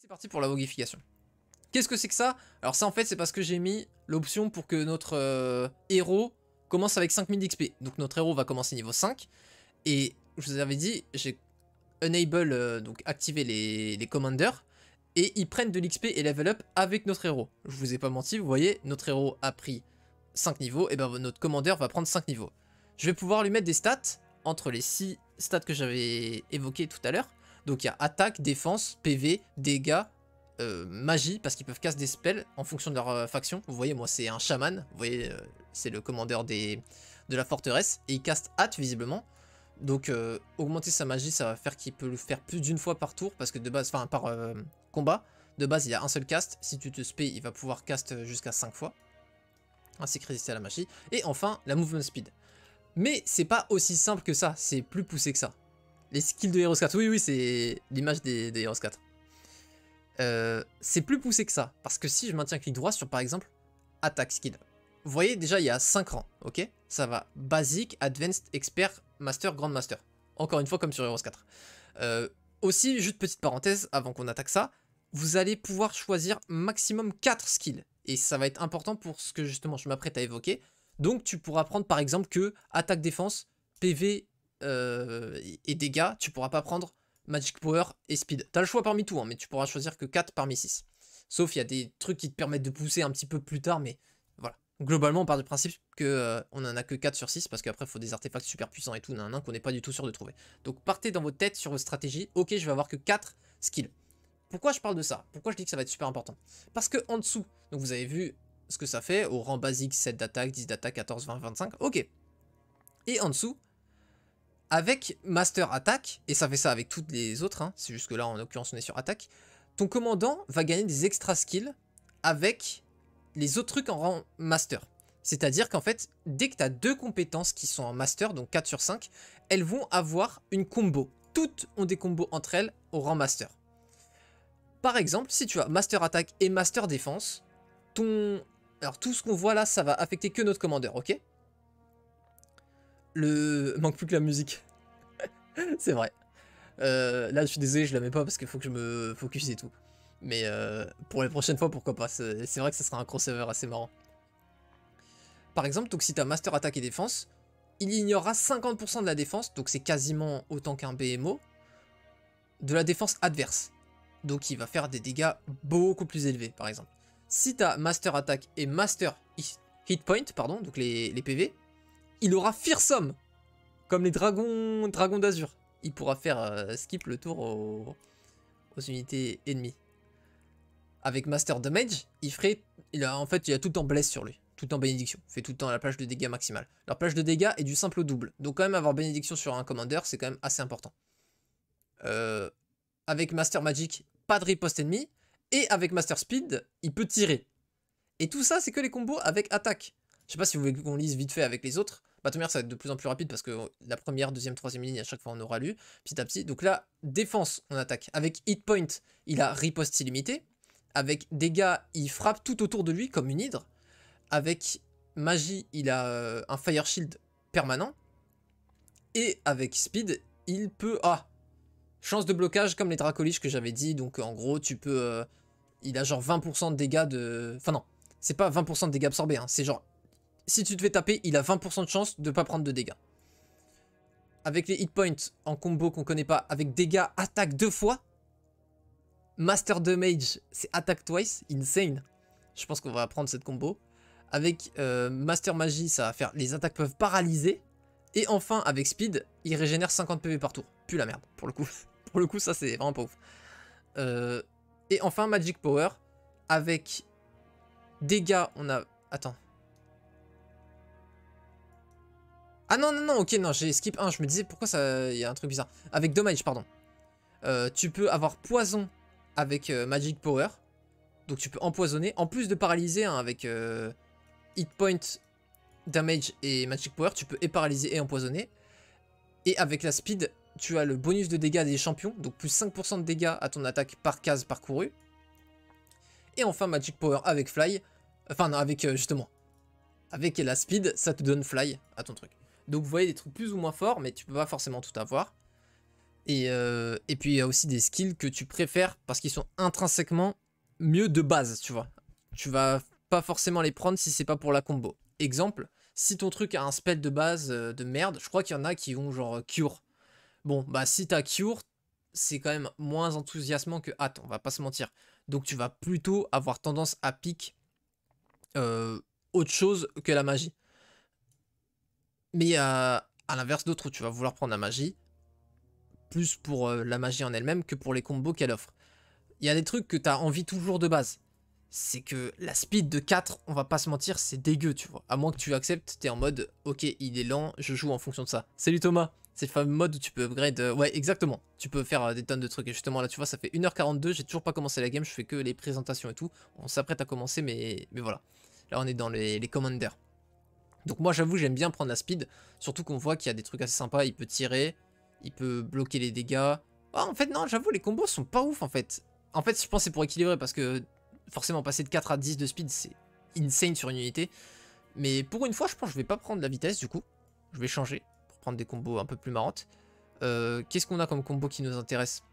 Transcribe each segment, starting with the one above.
c'est parti pour la voguification. Qu'est-ce que c'est que ça? Alors ça en fait c'est parce que j'ai mis l'option pour que notre héros commence avec 5000 d'XP. Donc notre héros va commencer niveau 5. Et je vous avais dit, j'ai enable, donc activé les commanders. Et ils prennent de l'XP et level up avec notre héros. Je vous ai pas menti, vous voyez, notre héros a pris 5 niveaux. Et ben notre commandeur va prendre 5 niveaux. Je vais pouvoir lui mettre des stats entre les 6 stats que j'avais évoquées tout à l'heure. Donc il y a attaque, défense, PV, dégâts, magie, parce qu'ils peuvent casser des spells en fonction de leur faction. Vous voyez, moi c'est un chaman, vous voyez, c'est le commandeur de la forteresse, et il caste hâte visiblement. Donc augmenter sa magie, ça va faire qu'il peut le faire plus d'une fois par tour, parce que de base, enfin par combat, de base il y a un seul cast. Si tu te spé, il va pouvoir cast jusqu'à 5 fois, ainsi que résister à la magie. Et enfin, la movement speed. Mais c'est pas aussi simple que ça, c'est plus poussé que ça. Les skills de Heroes 4, oui, c'est l'image des Heroes 4. C'est plus poussé que ça, parce que si je maintiens clic droit sur par exemple attaque skill, vous voyez déjà il y a 5 rangs, ok? Ça va basique, advanced, expert, master, grand master. Encore une fois comme sur Heroes 4. Aussi, juste petite parenthèse avant qu'on attaque ça, vous allez pouvoir choisir maximum 4 skills. Et ça va être important pour ce que justement je m'apprête à évoquer. Donc tu pourras prendre par exemple que attaque défense, PV et dégâts, tu pourras pas prendre Magic Power et Speed. Tu as le choix parmi tout, hein, mais tu pourras choisir que 4 parmi 6. Sauf il y a des trucs qui te permettent de pousser un petit peu plus tard, mais voilà. Globalement, on part du principe que on en a que 4 sur 6, parce qu'après, il faut des artefacts super puissants et tout, qu'on n'est pas du tout sûr de trouver. Donc partez dans votre tête sur votre stratégie. Ok, je vais avoir que 4 skills. Pourquoi je parle de ça? Pourquoi je dis que ça va être super important? Parce que en dessous, donc vous avez vu ce que ça fait, au rang basique, 7 d'attaque, 10 d'attaque, 14, 20, 25, ok. Et en dessous, avec Master Attack, et ça fait ça avec toutes les autres, hein, c'est juste que là en l'occurrence on est sur Attaque, ton commandant va gagner des extra skills avec les autres trucs en rang Master. C'est-à-dire qu'en fait, dès que tu as 2 compétences qui sont en Master, donc 4 sur 5, elles vont avoir une combo. Toutes ont des combos entre elles au rang Master. Par exemple, si tu as Master Attack et Master Défense, alors tout ce qu'on voit là, ça va affecter que notre commandeur, ok? Manque plus que la musique. C'est vrai. Là, je suis désolé, je la mets pas parce qu'il faut que je me focus et tout. Mais pour les prochaines fois, pourquoi pas. C'est vrai que ça sera un crossover assez marrant. Par exemple, donc si tu as Master Attack et Défense, il ignorera 50% de la défense, donc c'est quasiment autant qu'un BMO, de la défense adverse. Donc il va faire des dégâts beaucoup plus élevés, par exemple. Si tu as Master Attack et Master Hit Point, pardon, donc les PV, il aura Fearsome, comme les dragons d'Azur. Il pourra faire skip le tour aux unités ennemies. Avec Master Damage, en fait, il a tout le temps bless sur lui. Tout le temps bénédiction. Il fait tout le temps la plage de dégâts maximale. Leur plage de dégâts est du simple au double. Donc quand même avoir bénédiction sur un commander, c'est quand même assez important. Avec Master Magic, pas de riposte ennemi. Et avec Master Speed, il peut tirer. Et tout ça, c'est que les combos avec attaque. Je sais pas si vous voulez qu'on lise vite fait avec les autres. Bah, ça va être de plus en plus rapide parce que la première, deuxième, troisième ligne, à chaque fois on aura lu, petit à petit. Donc là, défense, on attaque. Avec hit point, il a riposte illimité. Avec dégâts, il frappe tout autour de lui comme une hydre. Avec magie, il a un fire shield permanent. Et avec speed, il peut... chance de blocage comme les Dracolich que j'avais dit. Donc en gros, tu peux... il a genre 20% de dégâts de... Enfin non, c'est pas 20% de dégâts absorbés, hein, c'est genre... Si tu te fais taper, il a 20% de chance de ne pas prendre de dégâts. Avec les hit points en combo qu'on connaît pas, avec dégâts, attaque 2 fois. Master Damage, c'est attaque twice, insane. Je pense qu'on va prendre cette combo. Avec Master Magie, ça va faire les attaques peuvent paralyser. Et enfin, avec Speed, il régénère 50 PV par tour. Plus la merde, pour le coup. Pour le coup, ça c'est vraiment pas ouf. Et enfin, Magic Power, avec dégâts, on a... Attends. Ah non, non, non, ok, non, j'ai skip 1, je me disais pourquoi ça... Il y a un truc bizarre. Avec Damage, pardon. Tu peux avoir poison avec Magic Power. Donc tu peux empoisonner. En plus de paralyser, hein, avec Hit Point, Damage et Magic Power, tu peux et paralyser et empoisonner. Et avec la Speed, tu as le bonus de dégâts des champions. Donc plus 5% de dégâts à ton attaque par case parcourue. Et enfin Magic Power avec Fly. Enfin non, avec justement. Avec la Speed, ça te donne Fly à ton truc. Donc vous voyez des trucs plus ou moins forts, mais tu peux pas forcément tout avoir. Et puis il y a aussi des skills que tu préfères parce qu'ils sont intrinsèquement mieux de base, tu vois. Tu vas pas forcément les prendre si c'est pas pour la combo. Exemple, si ton truc a un spell de base de merde, je crois qu'il y en a qui ont genre Cure. Bon, bah si t'as Cure, c'est quand même moins enthousiasmant que Hâte, on va pas se mentir. Donc tu vas plutôt avoir tendance à pique autre chose que la magie. Mais à l'inverse d'autres où tu vas vouloir prendre la magie, plus pour la magie en elle-même que pour les combos qu'elle offre. Il y a des trucs que tu as envie toujours de base. C'est que la speed de 4, on va pas se mentir, c'est dégueu, tu vois. À moins que tu acceptes, t'es en mode, ok, il est lent, je joue en fonction de ça. Salut Thomas, c'est le fameux mode où tu peux upgrade... ouais, exactement, tu peux faire des tonnes de trucs. Et justement, là, tu vois, ça fait 1h42, j'ai toujours pas commencé la game, je fais que les présentations et tout. On s'apprête à commencer, mais voilà. Là, on est dans les commanders. Donc moi, j'avoue, j'aime bien prendre la speed, surtout qu'on voit qu'il y a des trucs assez sympas, il peut tirer, il peut bloquer les dégâts. Ah, en fait, non, j'avoue, les combos sont pas ouf, en fait. En fait, je pense que c'est pour équilibrer, parce que forcément, passer de 4 à 10 de speed, c'est insane sur une unité. Mais pour une fois, je pense que je vais pas prendre la vitesse, du coup. Je vais changer, pour prendre des combos un peu plus marrantes. Qu'est-ce qu'on a comme combo qui nous intéresse?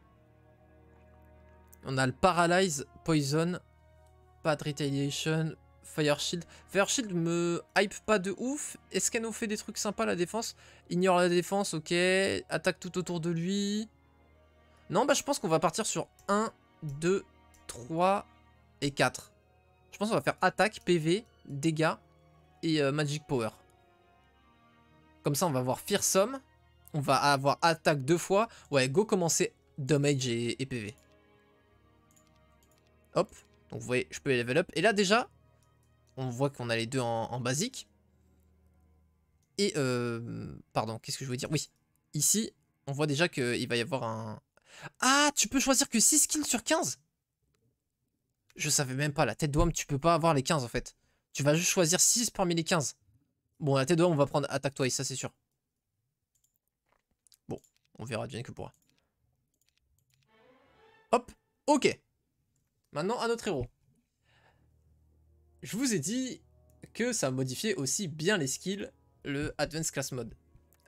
On a le Paralyze, Poison, pas de Retaliation, Fire Shield. Fire Shield me hype pas de ouf. Est-ce qu'elle nous fait des trucs sympas la défense? Ignore la défense, ok. Attaque tout autour de lui. Non, bah je pense qu'on va partir sur 1, 2, 3 et 4. Je pense qu'on va faire attaque, PV, dégâts et Magic Power. Comme ça, on va avoir Fearsome. On va avoir attaque 2 fois. Ouais, go commencer damage et PV. Hop. Donc vous voyez, je peux level up. Et là déjà, on voit qu'on a les deux en basique. Et pardon, qu'est-ce que je veux dire? Oui, ici, on voit déjà qu'il va y avoir un... Ah, tu peux choisir que 6 skills sur 15? Je savais même pas, la tête d'homme, tu peux pas avoir les 15 en fait. Tu vas juste choisir 6 parmi les 15. Bon, la tête d'homme, on va prendre attaque twice, ça c'est sûr. Bon, on verra, bien que pourra. Hop, ok. Maintenant, à notre héros. Je vous ai dit que ça modifiait aussi bien les skills, le Advanced Class Mode.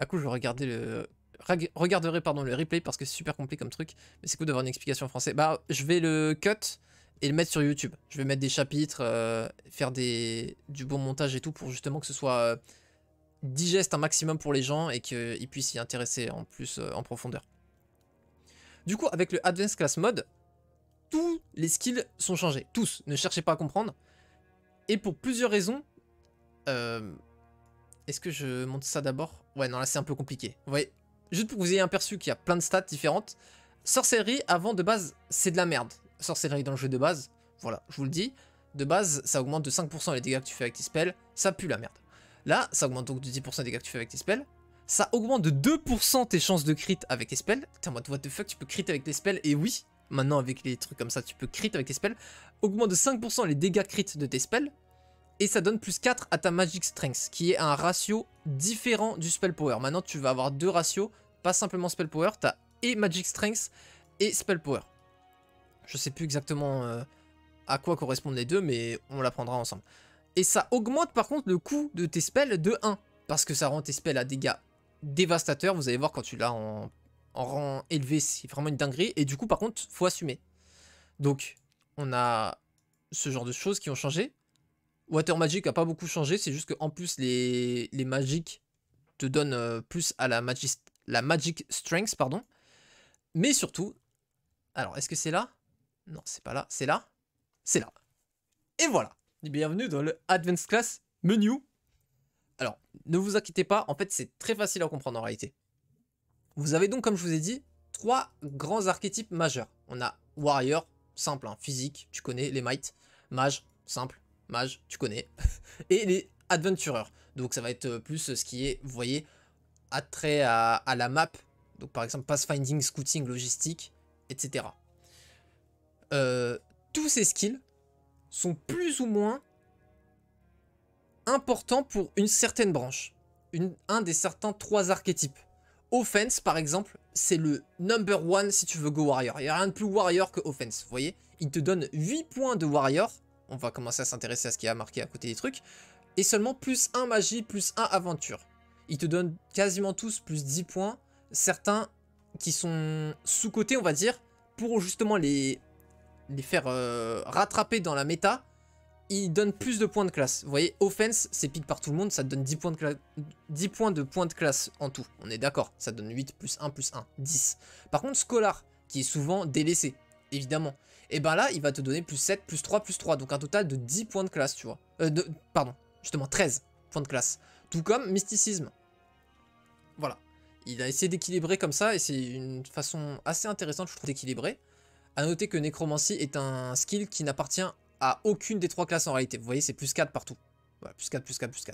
À coup, je regarderai pardon, le replay parce que c'est super compliqué comme truc, mais c'est cool d'avoir une explication en français. Bah, je vais le cut et le mettre sur YouTube. Je vais mettre des chapitres, faire du bon montage et tout pour justement que ce soit digeste un maximum pour les gens et qu'ils puissent s'y intéresser en plus en profondeur. Du coup, avec le Advanced Class Mode, tous les skills sont changés. Tous, ne cherchez pas à comprendre. Et pour plusieurs raisons. Est-ce que je monte ça d'abord? Ouais, non, là c'est un peu compliqué. Vous voyez, juste pour que vous ayez un perçu qu'il y a plein de stats différentes. Sorcellerie, avant, de base, c'est de la merde. Sorcellerie dans le jeu de base, voilà, je vous le dis. De base, ça augmente de 5% les dégâts que tu fais avec tes spells. Ça pue la merde. Là, ça augmente donc de 10% les dégâts que tu fais avec tes spells. Ça augmente de 2% tes chances de crit avec tes spells. Putain, moi, what the fuck, tu peux crit avec tes spells. Et oui, maintenant, avec les trucs comme ça, tu peux crit avec tes spells. Augmente de 5% les dégâts crit de tes spells. Et ça donne plus 4 à ta Magic Strength, qui est un ratio différent du Spell Power. Maintenant, tu vas avoir deux ratios, pas simplement Spell Power, tu as et Magic Strength et Spell Power. Je sais plus exactement à quoi correspondent les deux, mais on l'apprendra ensemble. Et ça augmente par contre le coût de tes spells de 1, parce que ça rend tes spells à dégâts dévastateurs. Vous allez voir quand tu l'as en rang élevé, c'est vraiment une dinguerie. Et du coup, par contre, faut assumer. Donc, on a ce genre de choses qui ont changé. Water Magic a pas beaucoup changé, c'est juste qu'en plus les Magic te donnent plus à la Magic Strength, pardon. Mais surtout, alors est-ce que c'est là? Non, c'est pas là, c'est là. C'est là. Et voilà. Bienvenue dans le Advanced Class Menu. Alors, ne vous inquiétez pas, en fait c'est très facile à comprendre en réalité. Vous avez donc, comme je vous ai dit, 3 grands archétypes majeurs. On a Warrior, simple, hein, physique, tu connais, les Might. Mage, simple, mage, tu connais. Et les adventurers. Donc ça va être plus ce qui est, vous voyez, attrait à la map. Donc par exemple pathfinding, scouting, logistique, etc. Tous ces skills sont plus ou moins importants pour une certaine branche. Un des certains 3 archétypes. Offense par exemple, c'est le number 1 si tu veux go warrior. Il n'y a rien de plus warrior que offense, vous voyez. Il te donne 8 points de warrior. On va commencer à s'intéresser à ce qui a marqué à côté des trucs. Et seulement plus 1 magie, plus 1 aventure. Ils te donnent quasiment tous plus 10 points. Certains qui sont sous-cotés, on va dire, pour justement les faire rattraper dans la méta, ils donnent plus de points de classe. Vous voyez, offense, c'est pique par tout le monde, ça te donne 10 points de points de classe en tout. On est d'accord, ça donne 8 plus 1 plus 1, 10. Par contre, Scholar, qui est souvent délaissé, évidemment, et ben là, il va te donner plus 7, plus 3, plus 3. Donc un total de 10 points de classe, tu vois. Pardon, justement 13 points de classe. Tout comme Mysticisme. Voilà. Il a essayé d'équilibrer comme ça, et c'est une façon assez intéressante, je trouve, d'équilibrer. A noter que Nécromancie est un skill qui n'appartient à aucune des 3 classes en réalité. Vous voyez, c'est plus 4 partout. Voilà, plus 4, plus 4, plus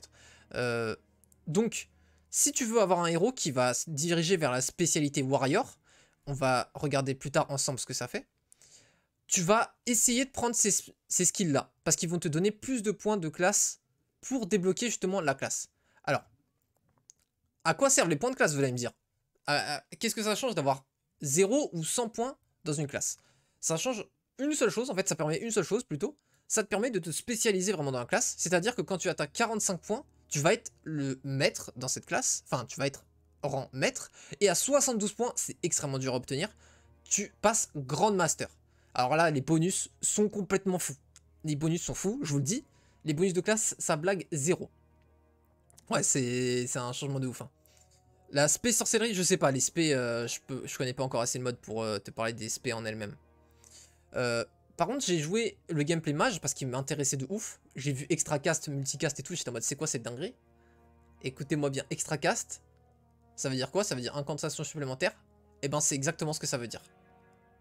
4. Donc, si tu veux avoir un héros qui va se diriger vers la spécialité Warrior, on va regarder plus tard ensemble ce que ça fait, tu vas essayer de prendre ces skills-là, parce qu'ils vont te donner plus de points de classe pour débloquer justement la classe. Alors, à quoi servent les points de classe, vous allez me dire? Qu'est-ce que ça change d'avoir 0 ou 100 points dans une classe? Ça change une seule chose, en fait ça permet une seule chose plutôt, ça te permet de te spécialiser vraiment dans la classe, c'est-à-dire que quand tu atteins 45 points, tu vas être le maître dans cette classe, enfin tu vas être rang maître, et à 72 points, c'est extrêmement dur à obtenir, tu passes Grand Master. Alors là, les bonus sont complètement fous. Les bonus sont fous, je vous le dis, les bonus de classe, ça blague 0. Ouais, c'est un changement de ouf. Hein. La spé sorcellerie, je sais pas, les spé, je connais pas encore assez le mode pour te parler des spé en elles-mêmes. Par contre, j'ai joué le gameplay mage parce qu'il m'intéressait de ouf. J'ai vu extracast, multicast et tout, j'étais en mode c'est quoi cette dinguerie? Écoutez-moi bien, extracast, ça veut dire quoi? Ça veut dire incantation supplémentaire. Et ben c'est exactement ce que ça veut dire.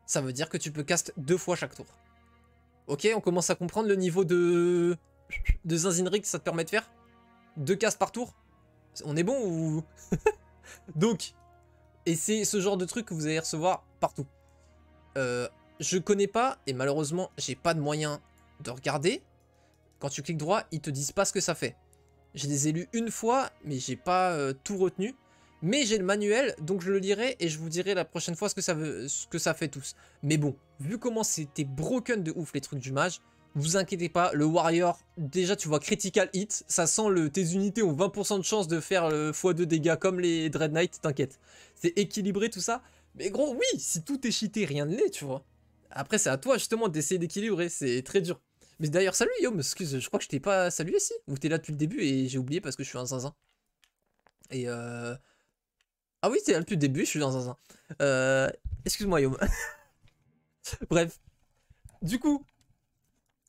Ça veut dire que tu peux cast 2 fois chaque tour. Ok, on commence à comprendre le niveau de zinzinerie que ça te permet de faire. 2 castes par tour. On est bon ou... Donc, et c'est ce genre de truc que vous allez recevoir partout. Je connais pas, et malheureusement, j'ai pas de moyen de regarder. Quand tu cliques droit, ils te disent pas ce que ça fait. Je les ai lus une fois, mais j'ai pas tout retenu. Mais j'ai le manuel, donc je le lirai et je vous dirai la prochaine fois ce que ça fait tous. Mais bon, vu comment c'était broken de ouf les trucs du mage, vous inquiétez pas, le warrior, déjà tu vois critical hit, ça sent tes unités ont 20% de chance de faire x2 dégâts comme les Dread Knight, t'inquiète. C'est équilibré tout ça. Mais gros, oui, si tout est cheaté, rien ne l'est, tu vois. Après, c'est à toi justement d'essayer d'équilibrer, c'est très dur. Mais d'ailleurs, salut Yo, excuse, je crois que je t'ai pas salué si. Ou t'es là depuis le début et j'ai oublié parce que je suis un zinzin. Et Ah oui, t'es là depuis le début, je suis dans un zinzin. Excuse-moi Yo. Bref. Du coup,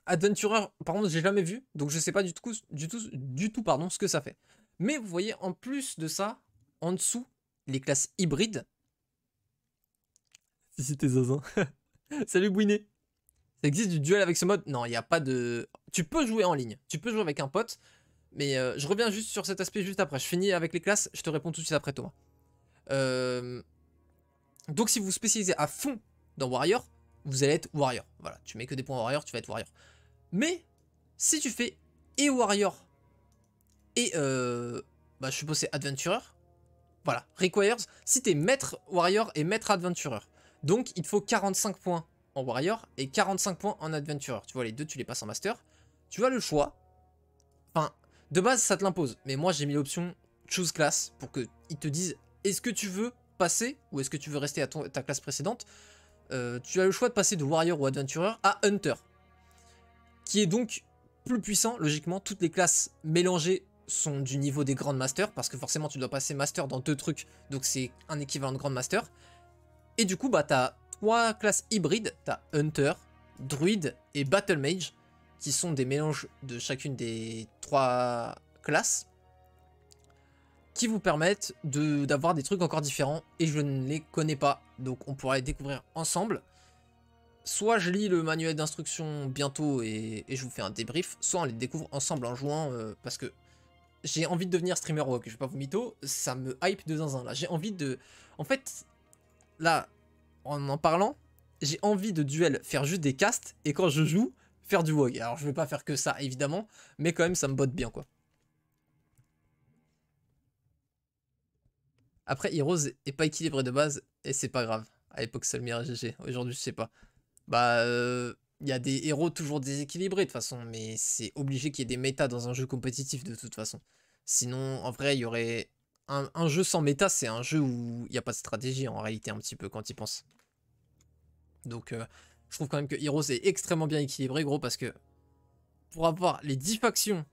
Adventurer, par contre, j'ai jamais vu, donc je sais pas du tout, pardon, ce que ça fait. Mais vous voyez, en plus de ça, en dessous, les classes hybrides. Si c'était zinzin. Salut Bouiné. Ça existe du duel avec ce mode? Non, il n'y a pas de... Tu peux jouer en ligne, tu peux jouer avec un pote, mais je reviens juste sur cet aspect juste après. Je finis avec les classes, je te réponds tout de suite après Thomas. Donc si vous vous spécialisez à fond dans Warrior, vous allez être Warrior. Voilà, tu mets que des points Warrior, tu vas être Warrior. Mais si tu fais et Warrior et je suppose c'est Adventurer, voilà, requires, si t'es maître Warrior et maître Adventurer, donc il te faut 45 points en Warrior et 45 points en Adventurer. Tu vois, les deux, tu les passes en Master. Tu as le choix. Enfin, de base, ça te l'impose. Mais moi, j'ai mis l'option Choose Class pour qu'ils te disent est-ce que tu veux passer ou est-ce que tu veux rester à ta classe précédente. Tu as le choix de passer de Warrior ou Adventurer à Hunter, qui est donc plus puissant. Logiquement, toutes les classes mélangées sont du niveau des Grand Masters, parce que forcément, tu dois passer Master dans 2 trucs, donc c'est un équivalent de Grand Master. Et du coup, bah, t'as 3 classes hybrides, t'as Hunter, Druid et Battle Mage, qui sont des mélanges de chacune des 3 classes, qui vous permettent d'avoir des trucs encore différents, et je ne les connais pas, donc on pourra les découvrir ensemble. Soit je lis le manuel d'instruction bientôt et je vous fais un débrief, soit on les découvre ensemble en jouant, parce que j'ai envie de devenir streamer rogue, je vais pas vous mytho, ça me hype de zinzin là, j'ai envie de... En fait, là, en parlant, j'ai envie de duel, faire juste des castes, et quand je joue, faire du WoG. Alors je vais pas faire que ça, évidemment, mais quand même ça me botte bien, quoi. Après, Heroes est pas équilibré de base, et c'est pas grave. À l'époque, c'est le meilleur GG, aujourd'hui, je sais pas. Bah, il y a des héros toujours déséquilibrés, de toute façon, mais c'est obligé qu'il y ait des méta dans un jeu compétitif, de toute façon. Sinon, en vrai, il y aurait un jeu sans méta, c'est un jeu où il n'y a pas de stratégie en réalité un petit peu quand il pense. Donc je trouve quand même que Heroes est extrêmement bien équilibré gros parce que pour avoir les 10 factions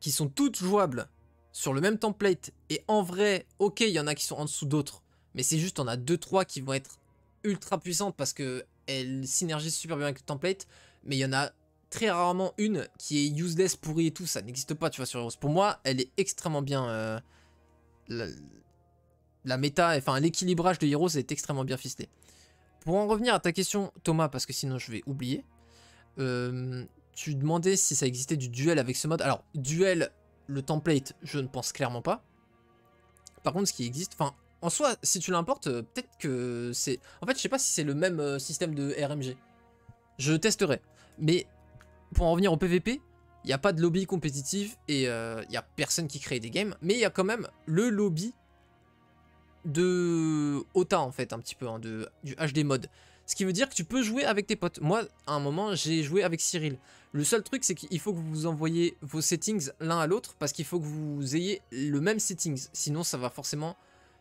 qui sont toutes jouables sur le même template et en vrai, ok il y en a qui sont en dessous d'autres, mais c'est juste on a 2-3 qui vont être ultra puissantes parce que elles synergisent super bien avec le template, mais il y en a très rarement une qui est useless, pourrie et tout, ça n'existe pas tu vois sur Heroes. Pour moi elle est extrêmement bien... la méta, enfin l'équilibrage de Heroes est extrêmement bien ficelé. Pour en revenir à ta question Thomas, parce que sinon je vais oublier, tu demandais si ça existait du duel avec ce mode. Alors duel, le template, je ne pense clairement pas. Par contre ce qui existe, enfin en soi si tu l'importes, peut-être que c'est... En fait je sais pas si c'est le même système de RMG. Je testerai. Mais pour en revenir au PVP, il n'y a pas de lobby compétitif et il n'y a personne qui crée des games. Mais il y a quand même le lobby de OTA en fait un petit peu, hein, du HD mode. Ce qui veut dire que tu peux jouer avec tes potes. Moi, à un moment, j'ai joué avec Cyril. Le seul truc, c'est qu'il faut que vous envoyiez vos settings l'un à l'autre parce qu'il faut que vous ayez le même settings. Sinon, ça va forcément...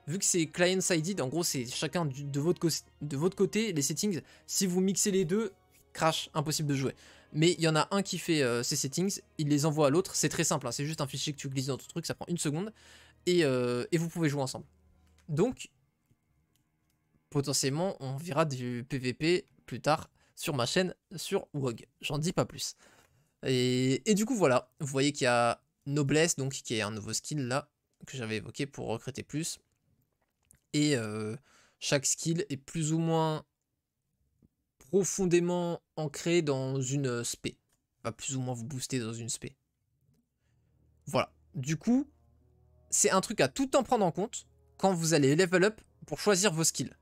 Vu que c'est client-sided, en gros, c'est chacun de votre côté, les settings. Si vous mixez les deux, crash, impossible de jouer. Mais il y en a un qui fait ses settings, il les envoie à l'autre. C'est très simple, hein, c'est juste un fichier que tu glisses dans ton truc, ça prend 1 seconde. Et vous pouvez jouer ensemble. Donc, potentiellement, on verra du PVP plus tard sur ma chaîne sur WoG. J'en dis pas plus. Et du coup, voilà. Vous voyez qu'il y a Noblesse, donc qui est un nouveau skill là, que j'avais évoqué pour recruter plus. Et chaque skill est plus ou moins profondément ancré dans une spé. Va plus ou moins vous booster dans une spé. Voilà. Du coup, c'est un truc à tout le temps prendre en compte quand vous allez level up pour choisir vos skills.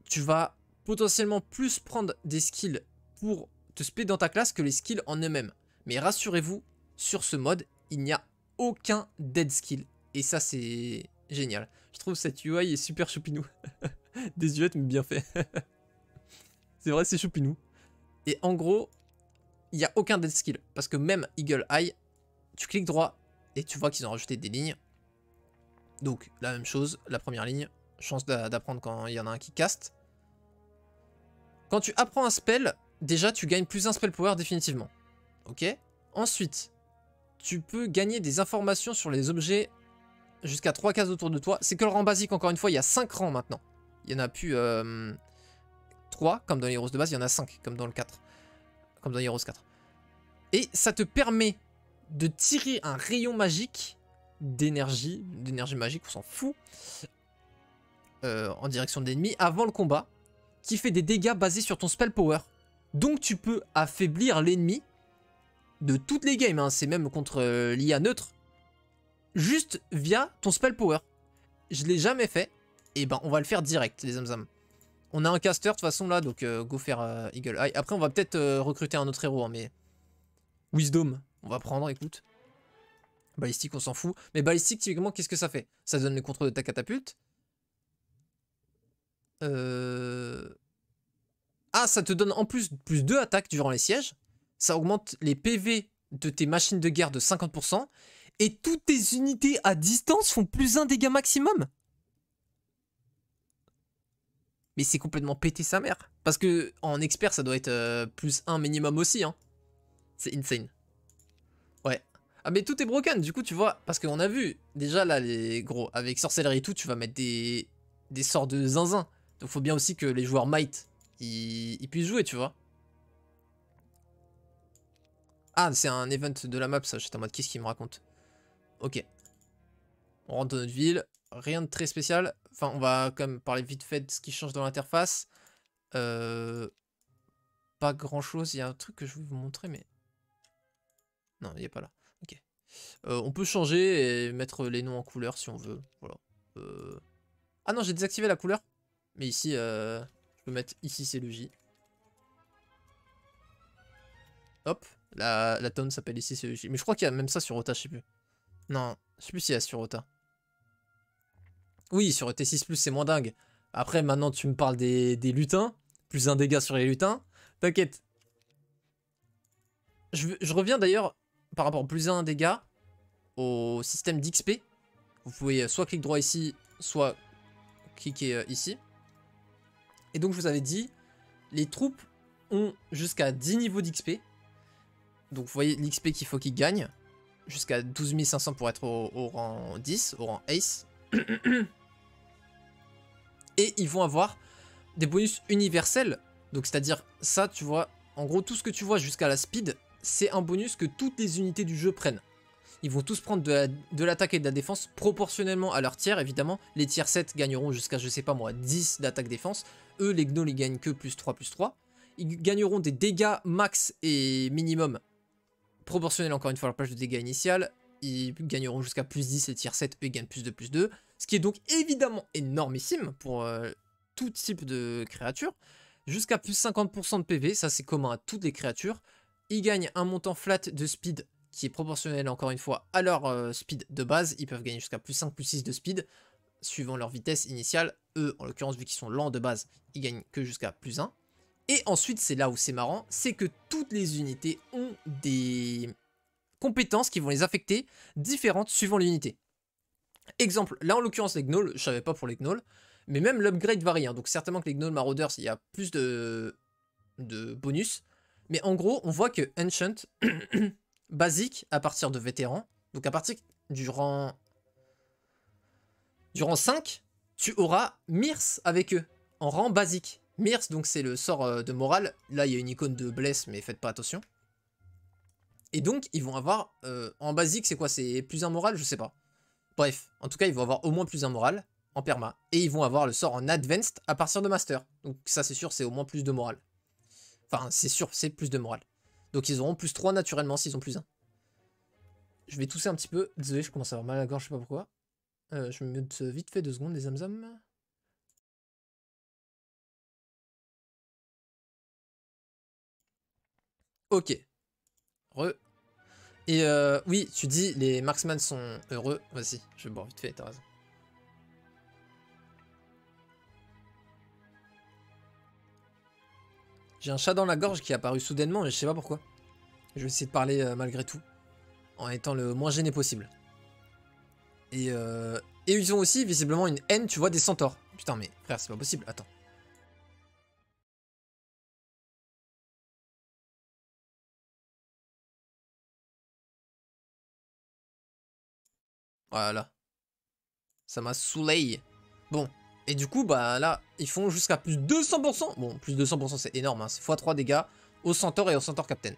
Tu vas potentiellement plus prendre des skills pour te spé dans ta classe que les skills en eux-mêmes. Mais rassurez-vous, sur ce mode, il n'y a aucun dead skill. Et ça, c'est génial. Je trouve cette UI est super choupinou. Désuète, mais bien fait. C'est vrai, c'est choupinou. Et en gros, il n'y a aucun dead skill. Parce que même Eagle Eye, tu cliques droit et tu vois qu'ils ont rajouté des lignes. Donc, la même chose, la première ligne, chance d'apprendre quand il y en a un qui caste. Quand tu apprends un spell, déjà tu gagnes plus un spell power définitivement. Ok. Ensuite, tu peux gagner des informations sur les objets jusqu'à 3 cases autour de toi. C'est que le rang basique, encore une fois, il y a 5 rangs maintenant. Il n'y en a plus 3 comme dans les Heroes de base, il y en a 5 comme dans le 4. Comme dans les Heroes 4. Et ça te permet de tirer un rayon magique d'énergie magique, on s'en fout, en direction de l'ennemi avant le combat, qui fait des dégâts basés sur ton spell power. Donc tu peux affaiblir l'ennemi de toutes les games, hein, c'est même contre l'IA neutre, juste via ton spell power. Je l'ai jamais fait, et ben on va le faire direct, les zamzam. On a un caster de toute façon là, donc go faire Eagle Eye. Après on va peut-être recruter un autre héros, hein, mais... Wisdom, on va prendre, écoute. Balistique, on s'en fout. Mais balistique, typiquement, qu'est-ce que ça fait? Ça donne le contrôle de ta catapulte. Ah, ça te donne en plus 2 attaques durant les sièges. Ça augmente les PV de tes machines de guerre de 50%. Et toutes tes unités à distance font plus 1 dégât maximum. Mais c'est complètement pété sa mère. Parce que en expert, ça doit être plus 1 minimum aussi. Hein. C'est insane. Ouais. Ah mais tout est broken, du coup tu vois, parce qu'on a vu, déjà là les gros, avec sorcellerie et tout, tu vas mettre des sorts de zinzin. Donc faut bien aussi que les joueurs might, ils puissent jouer, tu vois. Ah c'est un event de la map ça, j'étais en mode qu'est-ce qu'il me raconte. Ok. On rentre dans notre ville, rien de très spécial. Enfin on va quand même parler vite fait de ce qui change dans l'interface. Pas grand chose, il y a un truc que je vais vous montrer mais... Non, il n'est pas là. Ok. On peut changer et mettre les noms en couleur si on veut. Voilà. Ah non, j'ai désactivé la couleur. Mais ici, je peux mettre ici c'est le J. Hop. La tone s'appelle ici c'est le J. Mais je crois qu'il y a même ça sur Ota, je sais plus. Non, je sais plus s'il y a sur Ota. Oui, sur ET6+, c'est moins dingue. Après, maintenant, tu me parles des lutins. Plus 1 dégât sur les lutins. T'inquiète. Je reviens d'ailleurs, par rapport au plus 1 dégât, au système d'XP. Vous pouvez soit clic droit ici, soit cliquer ici. Et donc je vous avais dit, les troupes ont jusqu'à 10 niveaux d'XP. Donc vous voyez l'XP qu'il faut qu'ils gagnent. Jusqu'à 12 500 pour être au rang 10, au rang Ace. Et ils vont avoir des bonus universels. Donc c'est-à-dire ça, tu vois, en gros tout ce que tu vois jusqu'à la speed, c'est un bonus que toutes les unités du jeu prennent. Ils vont tous prendre de l'attaque et de la défense proportionnellement à leur tiers, évidemment. Les tiers 7 gagneront jusqu'à, je sais pas moi, 10 d'attaque-défense. Eux, les gnolls, ils gagnent que plus 3, plus 3. Ils gagneront des dégâts max et minimum proportionnels, encore une fois, à leur plage de dégâts initial. Ils gagneront jusqu'à plus 10, les tiers 7, eux, ils gagnent plus 2, plus 2. Ce qui est donc évidemment énormissime pour tout type de créature. Jusqu'à plus 50% de PV, ça c'est commun à toutes les créatures. Ils gagnent un montant flat de speed qui est proportionnel encore une fois à leur speed de base. Ils peuvent gagner jusqu'à plus 5, plus 6 de speed, suivant leur vitesse initiale. Eux, en l'occurrence, vu qu'ils sont lents de base, ils gagnent que jusqu'à plus 1. Et ensuite, c'est là où c'est marrant, c'est que toutes les unités ont des compétences qui vont les affecter différentes suivant l'unité. Exemple, là en l'occurrence les gnolls, je savais pas pour les gnolls, mais même l'upgrade varie, hein, donc certainement que les gnolls marauders, il y a plus de bonus. Mais en gros, on voit que Ancient, basique à partir de vétéran, donc à partir du rang 5, tu auras Mirth avec eux, en rang basique. Mirth, donc c'est le sort de morale, là il y a une icône de bless, mais faites pas attention. Et donc ils vont avoir, en basique c'est quoi, c'est plus un moral, je sais pas. Bref, en tout cas ils vont avoir au moins plus un moral, en perma, et ils vont avoir le sort en advanced à partir de master. Donc ça c'est sûr, c'est au moins plus de morale. Enfin c'est sûr, c'est plus de morale. Donc ils auront plus 3 naturellement s'ils ont plus 1. Je vais tousser un petit peu, désolé je commence à avoir mal à la gorge, je sais pas pourquoi. Je me mute vite fait 2 secondes les zamzam. Ok. Et oui, tu dis les marksman sont heureux. Vas-y, je vais boire vite fait, t'as raison. J'ai un chat dans la gorge qui est apparu soudainement et je sais pas pourquoi. Je vais essayer de parler malgré tout, en étant le moins gêné possible. Et ils ont aussi visiblement une haine, tu vois, des centaures. Putain mais frère, c'est pas possible, attends. Voilà. Ça m'a saoulé. Bon. Et du coup, bah là, ils font jusqu'à plus 200%. Bon, plus 200%, c'est énorme. Hein. C'est x3 dégâts au Centaure et au Centaure Captain.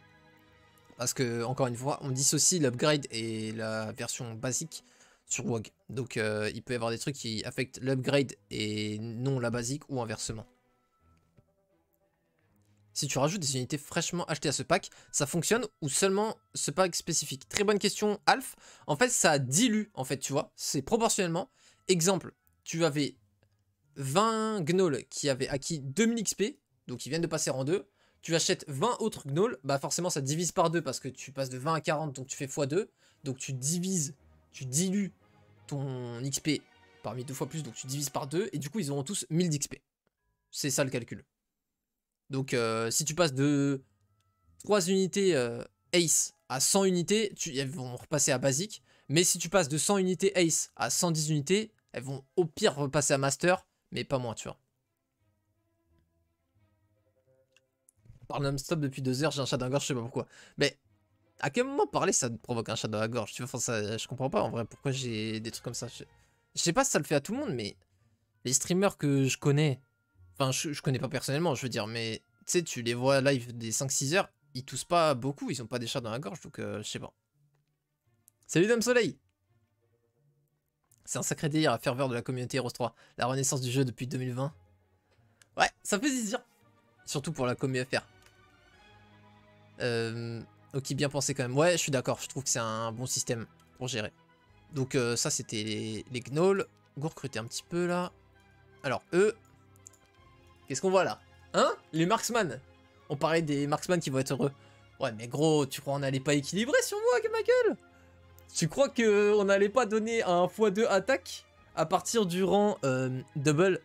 Parce que, encore une fois, on dissocie l'upgrade et la version basique sur WoG. Donc, il peut y avoir des trucs qui affectent l'upgrade et non la basique ou inversement. Si tu rajoutes des unités fraîchement achetées à ce pack, ça fonctionne ou seulement ce pack spécifique? Très bonne question, Alf. En fait, ça dilue, en fait, tu vois. C'est proportionnellement. Exemple, tu avais 20 gnolls qui avaient acquis 2000 XP, donc ils viennent de passer rang 2. Tu achètes 20 autres gnolls, bah forcément ça divise par 2 parce que tu passes de 20 à 40, donc tu fais x2. Donc tu divises, tu dilues ton XP parmi 2 fois plus, donc tu divises par 2, et du coup ils auront tous 1000 d'XP. C'est ça le calcul. Donc si tu passes de 3 unités Ace à 100 unités, elles vont repasser à basique. Mais si tu passes de 100 unités Ace à 110 unités, elles vont au pire repasser à Master, mais pas moins, tu vois. Parle non-stop depuis 2 heures, j'ai un chat dans la gorge, je sais pas pourquoi. Mais à quel moment parler ça te provoque un chat dans la gorge, tu vois, enfin, ça, je comprends pas en vrai pourquoi j'ai des trucs comme ça. Je sais pas si ça le fait à tout le monde, mais les streamers que je connais, enfin je connais pas personnellement, je veux dire, mais tu sais, tu les vois live des 5-6 heures, ils toussent pas beaucoup, ils ont pas des chats dans la gorge, donc je sais pas. Salut Dame Soleil! C'est un sacré délire à ferveur de la communauté Heroes 3, la renaissance du jeu depuis 2020. Ouais, ça fait plaisir. Surtout pour la commu FR. Ok, bien pensé quand même. Ouais, je suis d'accord, je trouve que c'est un bon système pour gérer. Donc ça, c'était les gnolls. Go recruter un petit peu là. Alors, eux, qu'est-ce qu'on voit là? Hein? Les marksman. On parlait des marksman qui vont être heureux. Ouais, mais gros, tu crois qu'on allait pas équilibrer sur moi, ma gueule? Tu crois qu'on n'allait pas donner un x2 attaque à partir du rang double,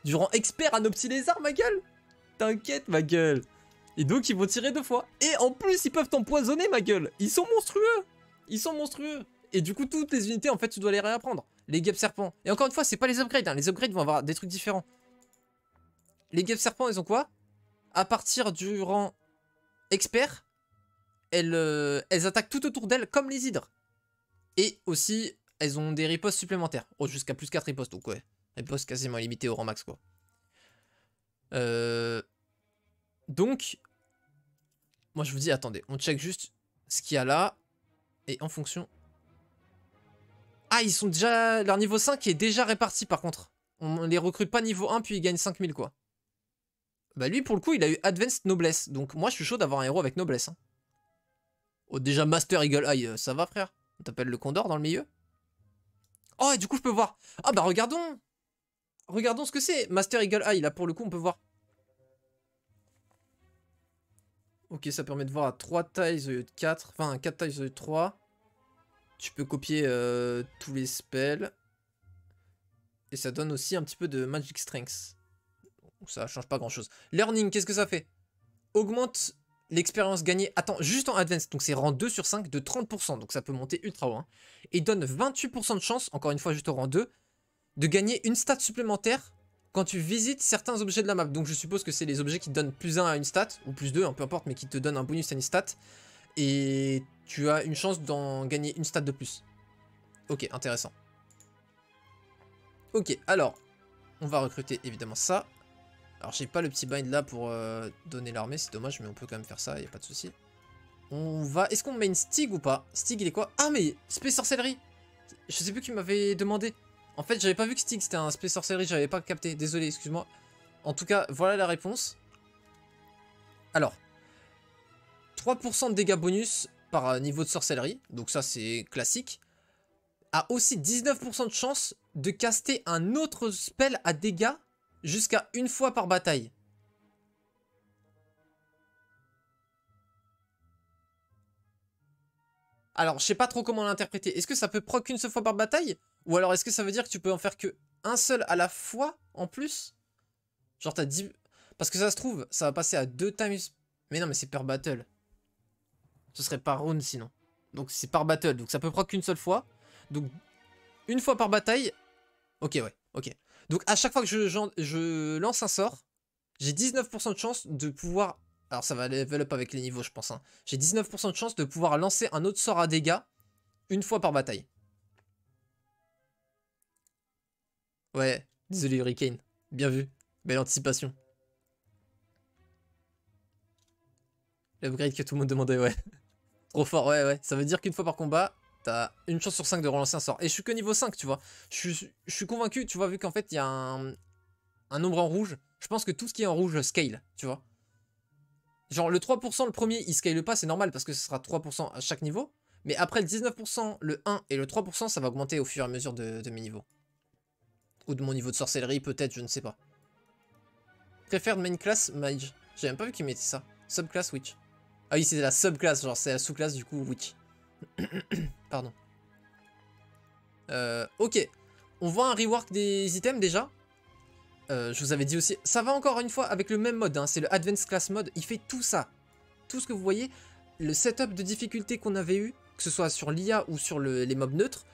du rang expert à nos petits lézards, ma gueule? T'inquiète, ma gueule. Et donc, ils vont tirer 2 fois. Et en plus, ils peuvent t'empoisonner, ma gueule. Ils sont monstrueux. Ils sont monstrueux. Et du coup, toutes les unités, en fait, tu dois les réapprendre. Les guêpes serpents. Et encore une fois, c'est pas les upgrades. Hein. Les upgrades vont avoir des trucs différents. Les guêpes serpents, ils ont quoi? À partir du rang expert, elles attaquent tout autour d'elles comme les hydres. Et aussi, elles ont des ripostes supplémentaires. Oh, jusqu'à plus 4 ripostes. Donc ouais, ripostes quasiment limitées au rang max, quoi. Donc, moi je vous dis, attendez, on check juste ce qu'il y a là. Et en fonction... Ah, ils sont déjà... Leur niveau 5 est déjà réparti par contre. On les recrute pas niveau 1 puis ils gagnent 5000 quoi. Bah lui pour le coup il a eu Advanced Noblesse. Donc moi je suis chaud d'avoir un héros avec Noblesse. Hein. Oh déjà Master Eagle Eye, ça va frère? On t'appelle le Condor dans le milieu? Oh et du coup je peux voir. Ah bah regardons. Regardons ce que c'est. Master Eagle Eye là pour le coup on peut voir. Ok ça permet de voir à 3 tailles au lieu de 4. Enfin 4 tailles au lieu de 3. Tu peux copier tous les spells. Et ça donne aussi un petit peu de Magic Strength. Ça change pas grand chose. Learning, qu'est-ce que ça fait? Augmente l'expérience gagnée. Attends, juste en Advanced. Donc c'est rang 2 sur 5 de 30%. Donc ça peut monter ultra haut. Hein. Et donne 28% de chance, encore une fois juste au rang 2, de gagner une stat supplémentaire quand tu visites certains objets de la map. Donc je suppose que c'est les objets qui te donnent plus 1 à une stat, ou plus 2, hein, peu importe, mais qui te donnent un bonus à une stat. Et tu as une chance d'en gagner une stat de plus. Ok, intéressant. Ok, alors, on va recruter évidemment ça. Alors j'ai pas le petit bind là pour donner l'armée, c'est dommage, mais on peut quand même faire ça, y a pas de souci. On va... Est-ce qu'on met une Stig ou pas? Stig il est quoi? Ah mais Space Sorcellerie. Je sais plus qui m'avait demandé. En fait j'avais pas vu que Stig c'était un Space Sorcellerie, j'avais pas capté, désolé, excuse-moi. En tout cas, voilà la réponse. Alors, 3% de dégâts bonus par niveau de sorcellerie, donc ça c'est classique. A aussi 19% de chance de caster un autre spell à dégâts jusqu'à une fois par bataille. Alors, je sais pas trop comment l'interpréter. Est-ce que ça peut proc qu'une seule fois par bataille? Ou alors est-ce que ça veut dire que tu peux en faire que un seul à la fois en plus? Genre t'as 10... Parce que ça se trouve, ça va passer à 2 times... Mais non, mais c'est per battle. Ce serait par round sinon. Donc c'est par battle, donc ça peut proc qu'une seule fois. Donc, une fois par bataille... Ok, ouais, ok. Donc à chaque fois que je lance un sort, j'ai 19% de chance de pouvoir... Alors ça va level up avec les niveaux je pense. Hein. J'ai 19% de chance de pouvoir lancer un autre sort à dégâts une fois par bataille. Ouais, désolé Hurricane. Bien vu. Belle anticipation. L'upgrade que tout le monde demandait, ouais. Trop fort, ouais, ouais. Ça veut dire qu'une fois par combat, t'as une chance sur 5 de relancer un sort. Et je suis que niveau 5, tu vois. Je suis convaincu, tu vois, vu qu'en fait, il y a un nombre en rouge. Je pense que tout ce qui est en rouge scale, tu vois. Genre le 3% le premier il scale pas, c'est normal parce que ce sera 3% à chaque niveau. Mais après le 19%, le 1 et le 3%, ça va augmenter au fur et à mesure de mes niveaux. Ou de mon niveau de sorcellerie peut-être, je ne sais pas. Préfère main class mage. J'ai même pas vu qu'il mettait ça. Subclass witch. Ah oui c'est la subclass, genre c'est la sous-classe du coup witch. Pardon. Ok. On voit un rework des items déjà. Je vous avais dit aussi, ça va encore une fois avec le même mode, hein, c'est le Advanced Class Mode, il fait tout ça. Tout ce que vous voyez, le setup de difficulté qu'on avait eu, que ce soit sur l'IA ou sur les mobs neutres,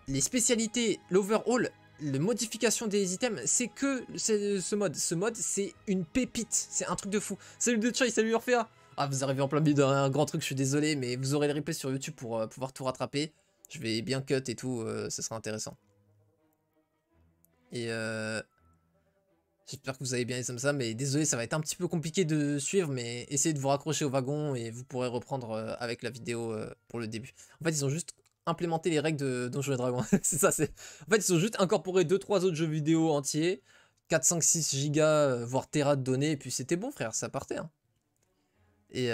les spécialités, l'overhaul, la modification des items, c'est que ce mode. Ce mode, c'est une pépite, c'est un truc de fou. Salut Dechoy, salut Orphea. Ah, vous arrivez en plein milieu d'un grand truc, je suis désolé, mais vous aurez le replay sur YouTube pour pouvoir tout rattraper. Je vais bien cut et tout, ce sera intéressant. Et j'espère que vous avez bien aimé comme ça, mais désolé, ça va être un petit peu compliqué de suivre, mais essayez de vous raccrocher au wagon et vous pourrez reprendre avec la vidéo pour le début. En fait, ils ont juste implémenté les règles de Donjons et Dragons. C'est ça, c'est... En fait, ils ont juste incorporé 2-3 autres jeux vidéo entiers, 4, 5, 6 gigas, voire Tera de données, et puis c'était bon, frère, ça partait. Hein. Et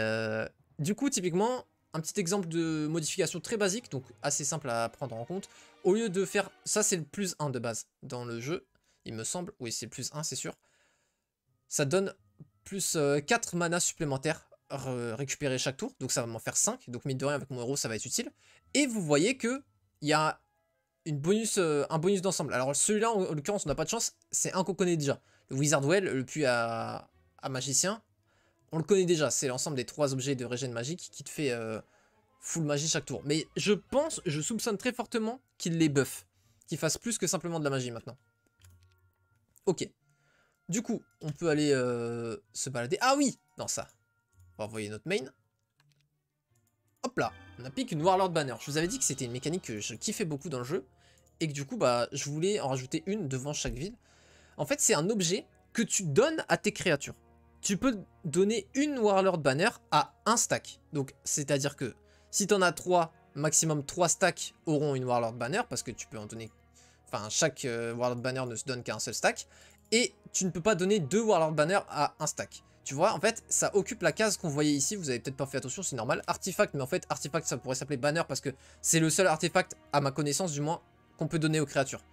du coup, typiquement, un petit exemple de modification très basique, donc assez simple à prendre en compte. Au lieu de faire... Ça, c'est le plus 1 de base dans le jeu. Il me semble, oui c'est plus 1 c'est sûr. Ça donne plus 4 mana supplémentaires récupérés chaque tour, donc ça va m'en faire 5, donc mine de rien avec mon héros ça va être utile. Et vous voyez que il y a un bonus d'ensemble. Alors celui-là en l'occurrence on n'a pas de chance, c'est un qu'on connaît déjà. Le Wizard Well, le puits à magicien, on le connaît déjà, c'est l'ensemble des 3 objets de régène magique qui te fait full magie chaque tour. Mais je pense, je soupçonne très fortement qu'il les buff. Qu'il fasse plus que simplement de la magie maintenant. Ok. Du coup, on peut aller se balader. Ah oui! Non, ça. On va envoyer notre main. Hop là. On a piqué une Warlord Banner. Je vous avais dit que c'était une mécanique que je kiffais beaucoup dans le jeu. Et que du coup, bah, je voulais en rajouter une devant chaque ville. En fait, c'est un objet que tu donnes à tes créatures. Tu peux donner une Warlord Banner à un stack. Donc, c'est-à-dire que si tu en as 3, maximum 3 stacks auront une Warlord Banner, parce que tu peux en donner... Enfin, chaque Warlord Banner ne se donne qu'à un seul stack. Et tu ne peux pas donner 2 Warlord Banner à un stack. Tu vois, en fait, ça occupe la case qu'on voyait ici. Vous avez peut-être pas fait attention, c'est normal. Artefact, mais en fait, artefact, ça pourrait s'appeler Banner, parce que c'est le seul artefact, à ma connaissance du moins, qu'on peut donner aux créatures.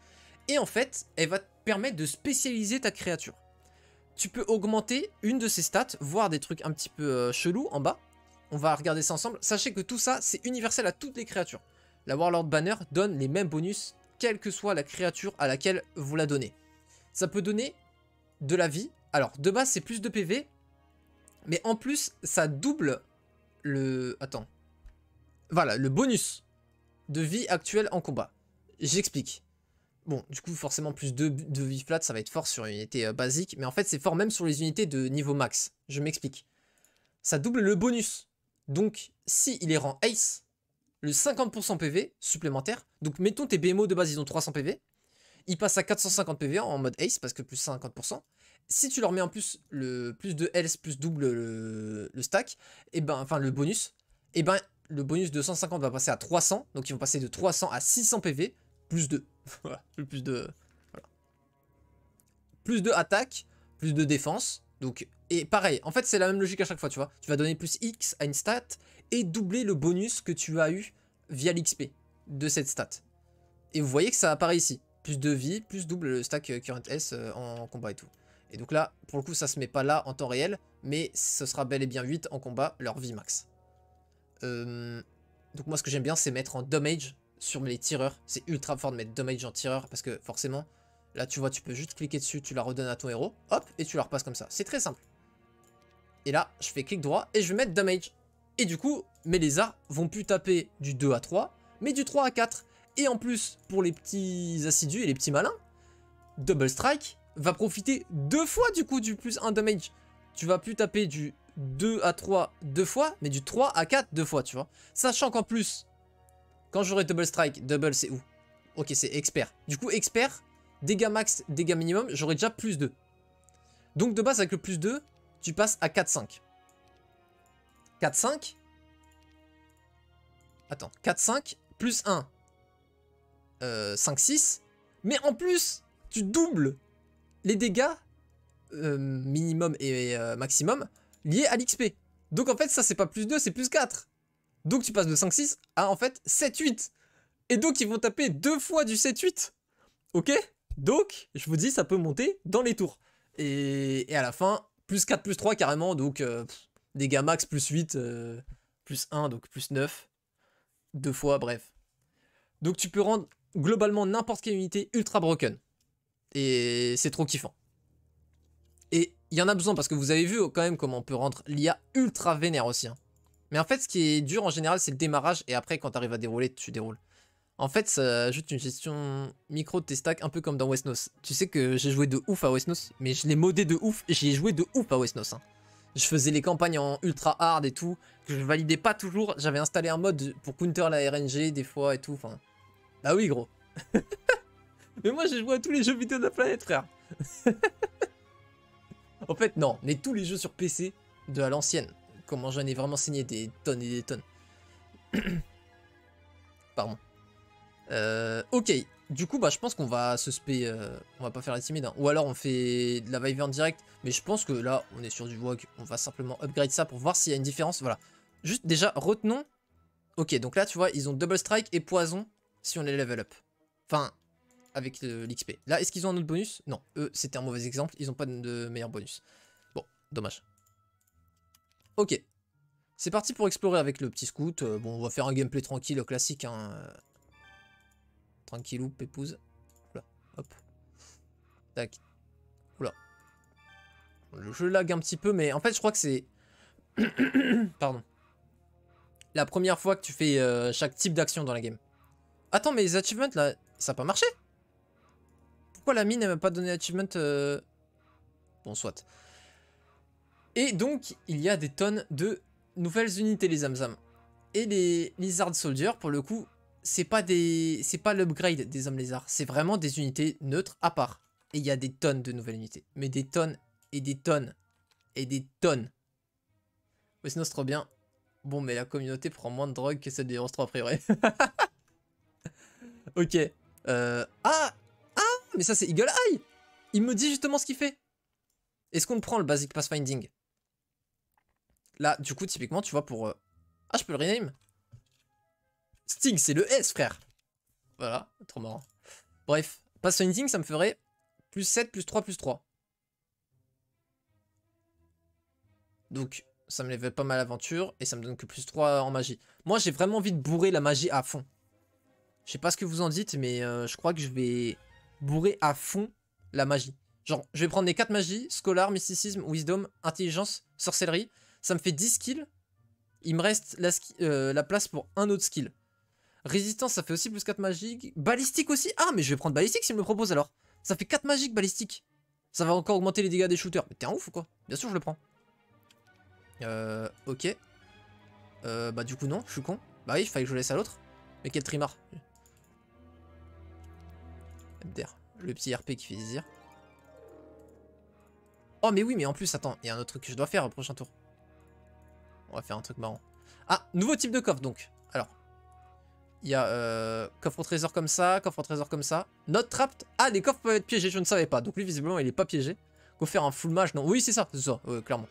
Et en fait, elle va te permettre de spécialiser ta créature. Tu peux augmenter une de ses stats, voir des trucs un petit peu chelous en bas. On va regarder ça ensemble. Sachez que tout ça, c'est universel à toutes les créatures. La Warlord Banner donne les mêmes bonus, quelle que soit la créature à laquelle vous la donnez. Ça peut donner de la vie. Alors, de base, c'est plus de PV. Mais en plus, ça double le... Attends. Voilà, le bonus de vie actuelle en combat. J'explique. Bon, du coup, forcément, plus de vie flat, ça va être fort sur une unité basique. Mais en fait, c'est fort même sur les unités de niveau max. Je m'explique. Ça double le bonus. Donc, si il est rang Ace, le 50% PV supplémentaire. Donc, mettons tes BMO de base, ils ont 300 PV. Ils passent à 450 PV en mode Ace, parce que plus 50%. Si tu leur mets en plus le plus de health, plus double le stack, et ben, enfin le bonus, et ben, le bonus de 150 va passer à 300. Donc, ils vont passer de 300 à 600 PV. Plus 2. Voilà, plus de... Voilà. Plus de attaque, plus de défense. Donc, et pareil, en fait c'est la même logique à chaque fois, tu vois. Tu vas donner plus X à une stat et doubler le bonus que tu as eu via l'XP de cette stat. Et vous voyez que ça apparaît ici. Plus de vie, plus double le stack current S en combat et tout. Et donc là, pour le coup, ça se met pas là en temps réel, mais ce sera bel et bien 8 en combat, leur vie max. Donc moi ce que j'aime bien c'est mettre en damage sur les tireurs. C'est ultra fort de mettre damage en tireur parce que forcément, là tu vois, tu peux juste cliquer dessus, tu la redonnes à ton héros, hop, et tu la repasses comme ça. C'est très simple. Et là, je fais clic droit et je vais mettre damage. Et du coup, mes lézards vont plus taper du 2 à 3, mais du 3 à 4. Et en plus, pour les petits assidus et les petits malins, Double Strike va profiter 2 fois du coup du plus 1 damage. Tu vas plus taper du 2 à 3 2 fois, mais du 3 à 4 2 fois, tu vois. Sachant qu'en plus, quand j'aurai Double Strike, double c'est où? Ok, c'est expert. Du coup, expert, dégâts max, dégâts minimum, j'aurai déjà plus 2. Donc de base, avec le plus 2, tu passes à 4-5. 4-5. Attends, 4-5 plus 1. 5-6. Mais en plus, tu doubles les dégâts minimum et maximum liés à l'XP. Donc en fait, ça c'est pas plus 2, c'est plus 4. Donc tu passes de 5-6 à en fait 7-8. Et donc ils vont taper 2 fois du 7-8. Ok? Donc, je vous dis, ça peut monter dans les tours. Et à la fin, plus 4, plus 3 carrément. Donc, dégâts max plus 8, plus 1, donc plus 9. 2 fois, bref. Donc tu peux rendre globalement n'importe quelle unité ultra broken. Et c'est trop kiffant. Et il y en a besoin parce que vous avez vu quand même comment on peut rendre l'IA ultra vénère aussi. Hein. Mais en fait, ce qui est dur en général, c'est le démarrage. Et après, quand tu arrives à dérouler, tu déroules. En fait, ça ajoute une gestion micro de tes stacks, un peu comme dans Westnos. Tu sais que j'ai joué de ouf à Westnos, mais je l'ai modé de ouf, et j'y ai joué de ouf à Westnos. Hein. Je faisais les campagnes en ultra hard et tout, que je validais pas toujours. J'avais installé un mode pour counter la RNG des fois et tout, enfin... Bah oui, gros. Mais moi, j'ai joué à tous les jeux vidéo de la planète, frère. En fait, non, mais tous les jeux sur PC de à l'ancienne. Comment j'en ai vraiment signé des tonnes et des tonnes. Pardon. Ok, du coup, bah, je pense qu'on va se spé. On va pas faire la timide. Hein. Ou alors on fait de la Wyvern direct. Mais je pense que là, on est sur du Vogue. On va simplement upgrade ça pour voir s'il y a une différence. Voilà. Juste déjà, retenons. Ok, donc là, tu vois, ils ont Double Strike et Poison si on les level up. Enfin, avec l'XP. Là, est-ce qu'ils ont un autre bonus? Non, eux, c'était un mauvais exemple. Ils ont pas de meilleur bonus. Bon, dommage. Ok. C'est parti pour explorer avec le petit scout. Bon, on va faire un gameplay tranquille, classique. Hein. Tranquillou, pépouze. Oula, hop. Tac. Oula. Le jeu lag un petit peu, mais en fait, je crois que c'est... Pardon. la première fois que tu fais chaque type d'action dans la game. Attends, mais les achievements là, ça n'a pas marché? Pourquoi la mine elle m'a pas donné achievement Bon, soit. Et donc, il y a des tonnes de nouvelles unités, les Zamzam. Et les Lizard Soldiers, pour le coup, c'est pas l'upgrade des hommes lézards. C'est vraiment des unités neutres à part. Et il y a des tonnes de nouvelles unités. Mais des tonnes et des tonnes et des tonnes. Mais sinon, c'est trop bien. Bon, mais la communauté prend moins de drogue que celle des Heroes 3 a priori. Ok. Ah! Mais ça, c'est Eagle Eye! Il me dit justement ce qu'il fait. Est-ce qu'on prend le Basic Pathfinding? Là, du coup, typiquement, tu vois, pour... Ah, je peux le rename. Sting, c'est le S, frère. Voilà, trop marrant. Bref, Pathfinding, ça me ferait plus 7, plus 3, plus 3. Donc, ça me lève pas mal l'aventure et ça me donne que plus 3 en magie. Moi, j'ai vraiment envie de bourrer la magie à fond. Je sais pas ce que vous en dites, mais je crois que je vais bourrer à fond la magie. Genre, je vais prendre les 4 magies, Scholar, Mysticisme, Wisdom, Intelligence, Sorcellerie. Ça me fait 10 skills. Il me reste la place pour un autre skill. Résistance, ça fait aussi plus 4 magiques. Balistique aussi. Ah, mais je vais prendre Balistique s'il me propose alors. Ça fait 4 magiques Balistique. Ça va encore augmenter les dégâts des shooters. Mais t'es un ouf ou quoi? Bien sûr, je le prends. Ok. Bah du coup non, je suis con. Bah oui, il fallait que je laisse à l'autre. Mais quel trimar. MDR. Le petit RP qui fait zizir. Oh mais oui, mais en plus, attends, il y a un autre truc que je dois faire au prochain tour. On va faire un truc marrant. Ah, nouveau type de coffre donc. Alors. Il y a coffre au trésor comme ça, coffre au trésor comme ça. Not trapped. Ah, les coffres peuvent être piégés, je ne savais pas. Donc lui, visiblement, il est pas piégé. Faut faire un full mage, non? Oui, c'est ça, clairement.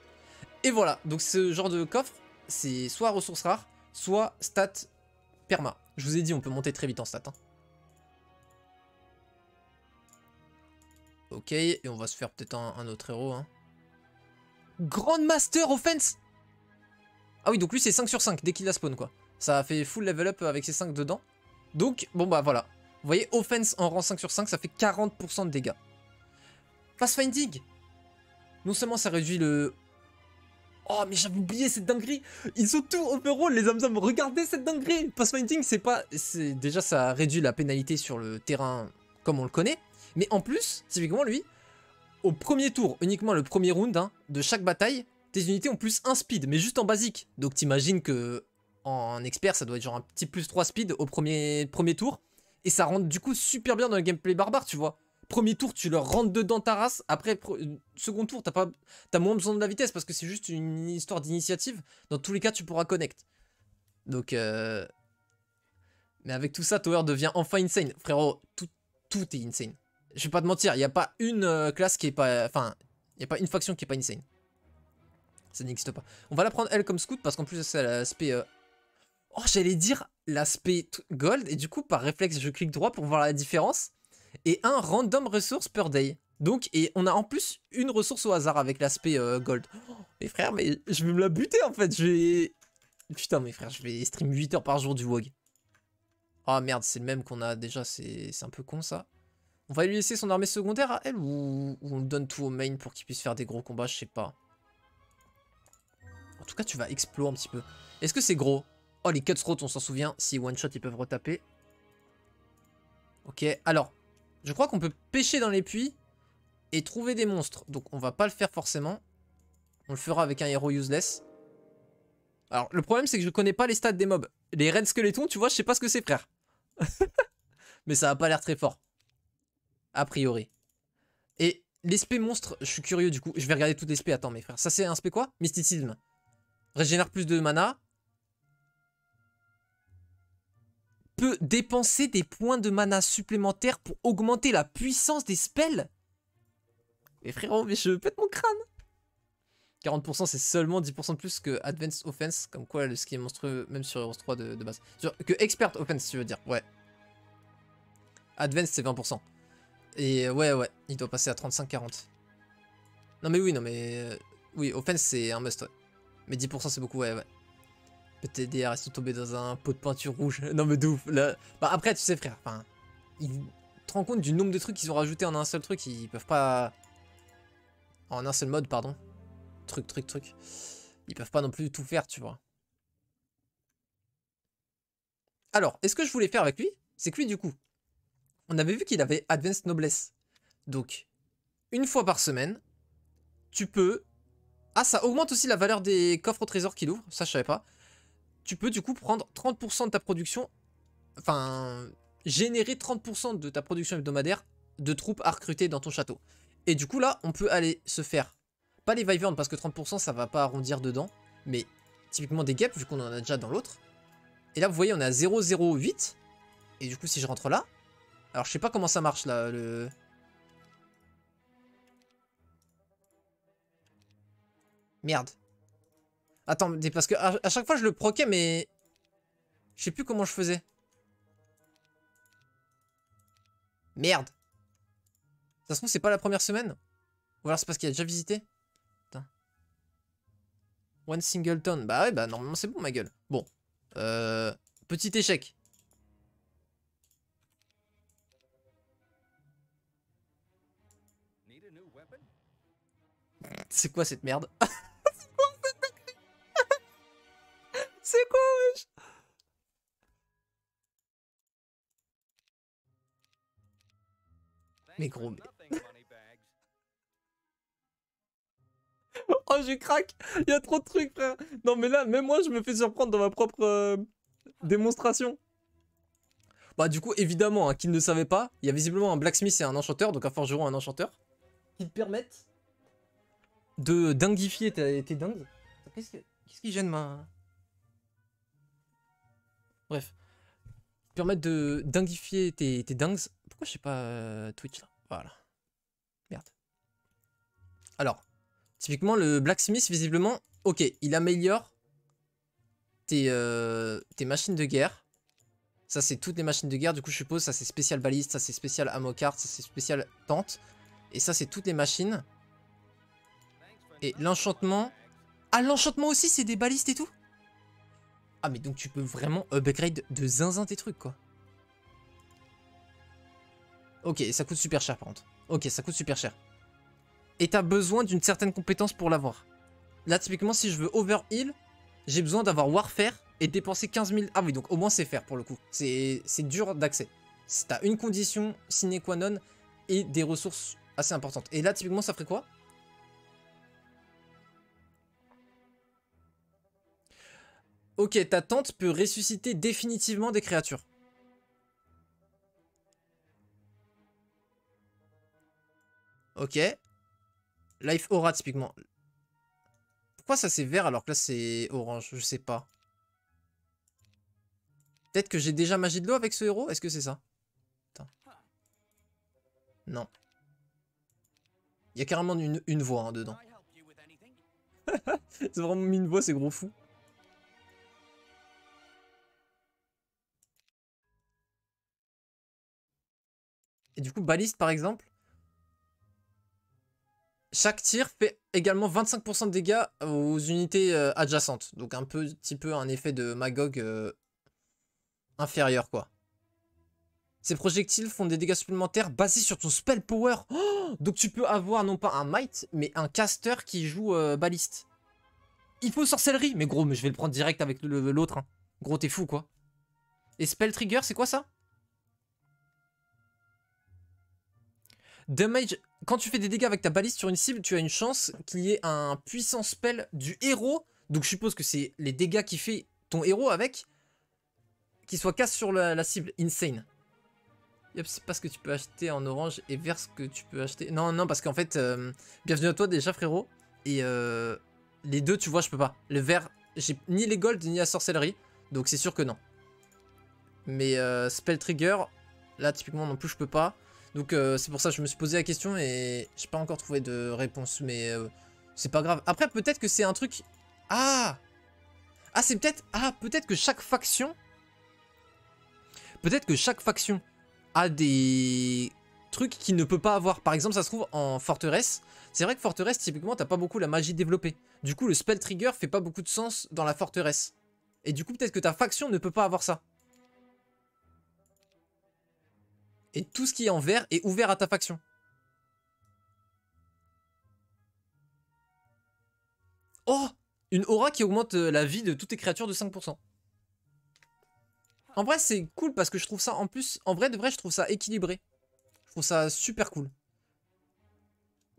Et voilà, donc ce genre de coffre, c'est soit ressources rares, soit stat perma. Je vous ai dit, on peut monter très vite en stat. Hein. Ok, et on va se faire peut-être un autre héros. Hein. Grandmaster Offense. Ah oui, donc lui c'est 5 sur 5 dès qu'il la spawn quoi. Ça a fait full level up avec ses 5 dedans. Donc, bon bah voilà. Vous voyez, Offense en rang 5 sur 5, ça fait 40% de dégâts. Pathfinding. Non seulement ça réduit le... Oh mais j'avais oublié cette dinguerie. Ils sont tout overall les Zamzam. Regardez cette dinguerie. Pathfinding c'est pas... Déjà ça réduit la pénalité sur le terrain comme on le connaît. Mais en plus, typiquement lui, au premier tour, uniquement le premier round hein, de chaque bataille, tes unités ont plus 1 speed, mais juste en basique. Donc t'imagines que en expert ça doit être genre un petit plus 3 speed au premier tour. Et ça rentre du coup super bien dans le gameplay barbare tu vois. Premier tour, tu leur rentres dedans ta race. Après, second tour, t'as moins besoin de la vitesse parce que c'est juste une histoire d'initiative. Dans tous les cas, tu pourras connect. Donc, mais avec tout ça, Tower devient enfin insane. Frérot, tout est insane. Je vais pas te mentir, il n'y a pas une classe qui est pas... Enfin, il n'y a pas une faction qui est pas insane. Ça n'existe pas. On va la prendre elle comme scout parce qu'en plus, c'est l'aspect... Oh, j'allais dire l'aspect gold. Et du coup, par réflexe, je clique droit pour voir la différence. Et un random resource per day. Donc, et on a en plus une ressource au hasard avec l'aspect gold. Oh, mes frères, mais je vais me la buter en fait. Je vais... Putain, mes frères, je vais stream 8 heures par jour du WoG. Ah merde, c'est le même qu'on a déjà. C'est un peu con ça. On va lui laisser son armée secondaire à elle ou on le donne tout au main pour qu'il puisse faire des gros combats, je sais pas. En tout cas, tu vas explorer un petit peu. Est-ce que c'est gros? Oh, les cutthroats, on s'en souvient. Si one shot, ils peuvent retaper. Ok, alors, je crois qu'on peut pêcher dans les puits et trouver des monstres. Donc, on va pas le faire forcément. On le fera avec un héros useless. Alors, le problème, c'est que je connais pas les stats des mobs. Les raids squelettons, tu vois, je sais pas ce que c'est, frère. Mais ça a pas l'air très fort. A priori. Et l'espé monstre, je suis curieux du coup. Je vais regarder tout l'espé. Attends, mes frères. Ça, c'est un spé quoi? Mysticisme. Régénère plus de mana. Peut dépenser des points de mana supplémentaires pour augmenter la puissance des spells. Mais frérot, mais je pète mon crâne. 40% c'est seulement 10% de plus que Advanced Offense. Comme quoi le ski est monstrueux même sur Heroes 3 de base. Que Expert Offense tu veux dire. Ouais. Advanced c'est 20%. Et ouais, il doit passer à 35-40. Non mais oui, non mais... oui, Offense c'est un must, ouais. Mais 10% c'est beaucoup, ouais. PTDR, ils sont tombés dans un pot de peinture rouge. Non mais de ouf, là... Bah après, tu sais frère, enfin... Tu te rends compte du nombre de trucs qu'ils ont rajouté en un seul truc, ils peuvent pas... En un seul mode, pardon. Truc. Ils peuvent pas non plus tout faire, tu vois. Alors, est-ce que je voulais faire avec lui? C'est que lui, du coup, on avait vu qu'il avait Advanced Noblesse. Donc, une fois par semaine, tu peux... Ah, ça augmente aussi la valeur des coffres au trésor qu'il ouvre. Ça, je savais pas. Tu peux, du coup, prendre 30% de ta production... Enfin, générer 30% de ta production hebdomadaire de troupes à recruter dans ton château. Et du coup, là, on peut aller se faire... Pas les Wyverns, parce que 30%, ça va pas arrondir dedans. Mais, typiquement des guêpes, vu qu'on en a déjà dans l'autre. Et là, vous voyez, on est à 0,08. Et du coup, si je rentre là... Alors, je sais pas comment ça marche, là, le... Merde. Attends, parce que à chaque fois, je le proquais, mais... Je sais plus comment je faisais. Merde. Ça se trouve, c'est pas la première semaine? Ou alors c'est parce qu'il a déjà visité? Putain. One Singleton. Bah ouais, bah normalement, c'est bon, ma gueule. Bon. Petit échec. C'est quoi cette merde? C'est quoi, wesh? Mais gros, mais... Oh, je craque. Il y a trop de trucs, frère. Non, mais là, même moi, je me fais surprendre dans ma propre démonstration. Bah, du coup, évidemment, hein, qui ne savait pas, il y a visiblement un blacksmith et un enchanteur, donc un forgeron et un enchanteur, qui te permettent de dinguifier tes dingues. Qu'est-ce qui gêne ma... Bref. Permettre de dinguifier tes dingues. Pourquoi je sais pas Twitch là? Voilà. Merde. Alors, typiquement, le blacksmith, visiblement, ok, il améliore tes machines de guerre. Ça, c'est toutes les machines de guerre. Du coup, je suppose, ça, c'est spécial baliste, ça, c'est spécial ammo cart, ça, c'est spécial tente. Et ça, c'est toutes les machines. Et l'enchantement... Ah, l'enchantement aussi, c'est des balistes et tout? Ah, mais donc tu peux vraiment upgrade de zinzin tes trucs, quoi. Ok, ça coûte super cher, par contre. Ok, ça coûte super cher. Et t'as besoin d'une certaine compétence pour l'avoir. Là, typiquement, si je veux overheal, j'ai besoin d'avoir Warfare et dépenser 15 000... Ah oui, donc au moins c'est faire, pour le coup. C'est dur d'accès. T'as une condition sine qua non et des ressources assez importantes. Et là, typiquement, ça ferait quoi? Ok, ta tente peut ressusciter définitivement des créatures. Ok. Life Aura, typiquement. Pourquoi ça c'est vert alors que là c'est orange? Je sais pas. Peut-être que j'ai déjà magie de l'eau avec ce héros? Est-ce que c'est ça? Attends. Non. Il y a carrément une voix hein, dedans. C'est vraiment mis une voix, c'est gros fou. Et du coup, baliste par exemple. Chaque tir fait également 25% de dégâts aux unités adjacentes. Donc un petit peu un effet de Magog inférieur quoi. Ces projectiles font des dégâts supplémentaires basés sur ton spell power. Oh, donc tu peux avoir non pas un might, mais un caster qui joue baliste. Il faut sorcellerie. Mais gros, mais je vais le prendre direct avec l'autre. Hein. Gros, t'es fou quoi. Et spell trigger, c'est quoi ça? Damage. Quand tu fais des dégâts avec ta baliste sur une cible, tu as une chance qu'il y ait un puissant spell du héros. Donc je suppose que c'est les dégâts qui fait ton héros avec. Qui soit casse sur la cible. Insane. Yep, c'est pas ce que tu peux acheter en orange et vert ce que tu peux acheter. Non, non, parce qu'en fait, bienvenue à toi déjà frérot. Et les deux, tu vois, je peux pas. Le vert, j'ai ni les gold ni la sorcellerie. Donc c'est sûr que non. Mais spell trigger, là typiquement non plus je peux pas. Donc c'est pour ça que je me suis posé la question et j'ai pas encore trouvé de réponse. Mais c'est pas grave. Après peut-être que c'est un truc... Ah, ah c'est peut-être... Ah peut-être que chaque faction... Peut-être que chaque faction a des trucs qu'il ne peut pas avoir. Par exemple ça se trouve en forteresse. C'est vrai que forteresse typiquement t'as pas beaucoup la magie développée. Du coup le spell trigger fait pas beaucoup de sens dans la forteresse. Et du coup peut-être que ta faction ne peut pas avoir ça. Et tout ce qui est en vert est ouvert à ta faction. Oh, une aura qui augmente la vie de toutes tes créatures de 5%. En vrai, c'est cool parce que je trouve ça, en plus, en vrai de vrai, je trouve ça équilibré. Je trouve ça super cool.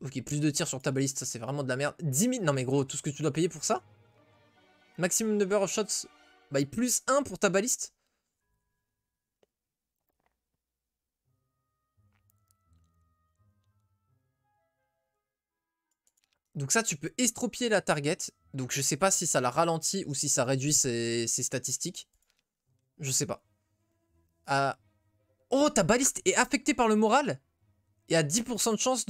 Ok, plus de tirs sur ta baliste, ça c'est vraiment de la merde. 10 000, non mais gros, tout ce que tu dois payer pour ça. Maximum number of shots, bah plus 1 pour ta baliste. Donc ça, tu peux estropier la target. Donc je sais pas si ça la ralentit ou si ça réduit ses statistiques. Je sais pas. Oh, ta baliste est affectée par le moral et a 10% de chance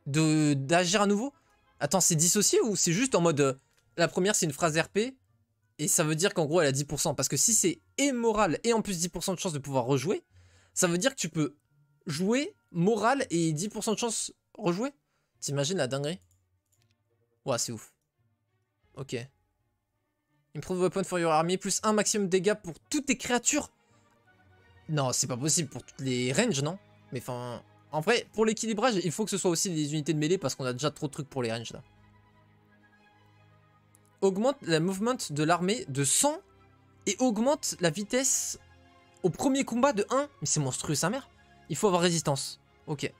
d'agir à nouveau. Attends, c'est dissocié ou c'est juste en mode... la première, c'est une phrase RP et ça veut dire qu'en gros, elle a 10%. Parce que si c'est et moral et en plus 10% de chance de pouvoir rejouer, ça veut dire que tu peux jouer moral et 10% de chance rejouer. T'imagines la dinguerie? Ouais, c'est ouf. Ok. Improve weapon for your army, plus 1 maximum dégâts pour toutes tes créatures. Non, c'est pas possible pour toutes les ranges, non? Mais enfin... En vrai, pour l'équilibrage, il faut que ce soit aussi les unités de mêlée parce qu'on a déjà trop de trucs pour les ranges, là. Augmente la movement de l'armée de 100 et augmente la vitesse au premier combat de 1. Mais c'est monstrueux, sa mère. Il faut avoir résistance. Ok.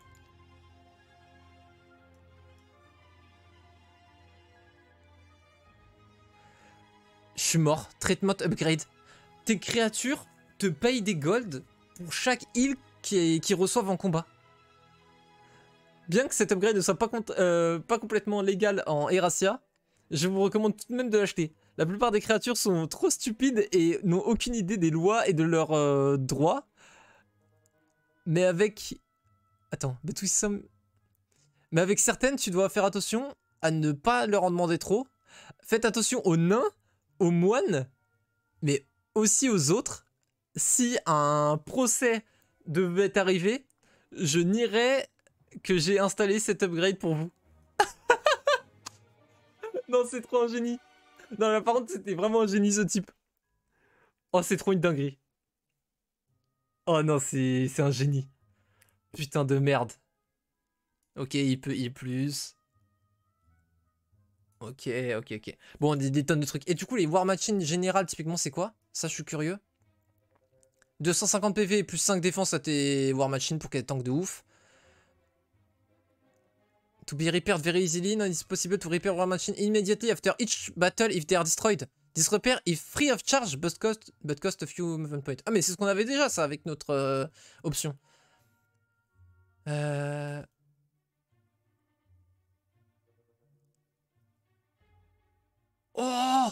Je suis mort. Treatment upgrade. Tes créatures te payent des gold pour chaque heal qu'ils reçoivent en combat. Bien que cet upgrade ne soit pas complètement légal en Erasia, je vous recommande tout de même de l'acheter. La plupart des créatures sont trop stupides et n'ont aucune idée des lois et de leurs droits. Mais avec... Attends, mais avec certaines, tu dois faire attention à ne pas leur en demander trop. Faites attention aux nains, aux moines, mais aussi aux autres. Si un procès devait arriver, je nierais que j'ai installé cet upgrade pour vous. Non, c'est trop un génie. Non, là, par contre, c'était vraiment un génie, ce type. Oh, c'est trop une dinguerie. Oh non, c'est un génie. Putain de merde. Ok, il peut il plus. Ok, ok, ok. Bon, des tonnes de trucs. Et du coup, les War Machine générales, typiquement, c'est quoi? Ça, je suis curieux. 250 PV et plus 5 défense à tes War Machine pour qu'elles tankent de ouf. To be repaired very easily, non, it's possible to repair War Machine immediately after each battle if they are destroyed. This repair is free of charge but cost a few movement points. Ah mais c'est ce qu'on avait déjà ça avec notre option. Oh!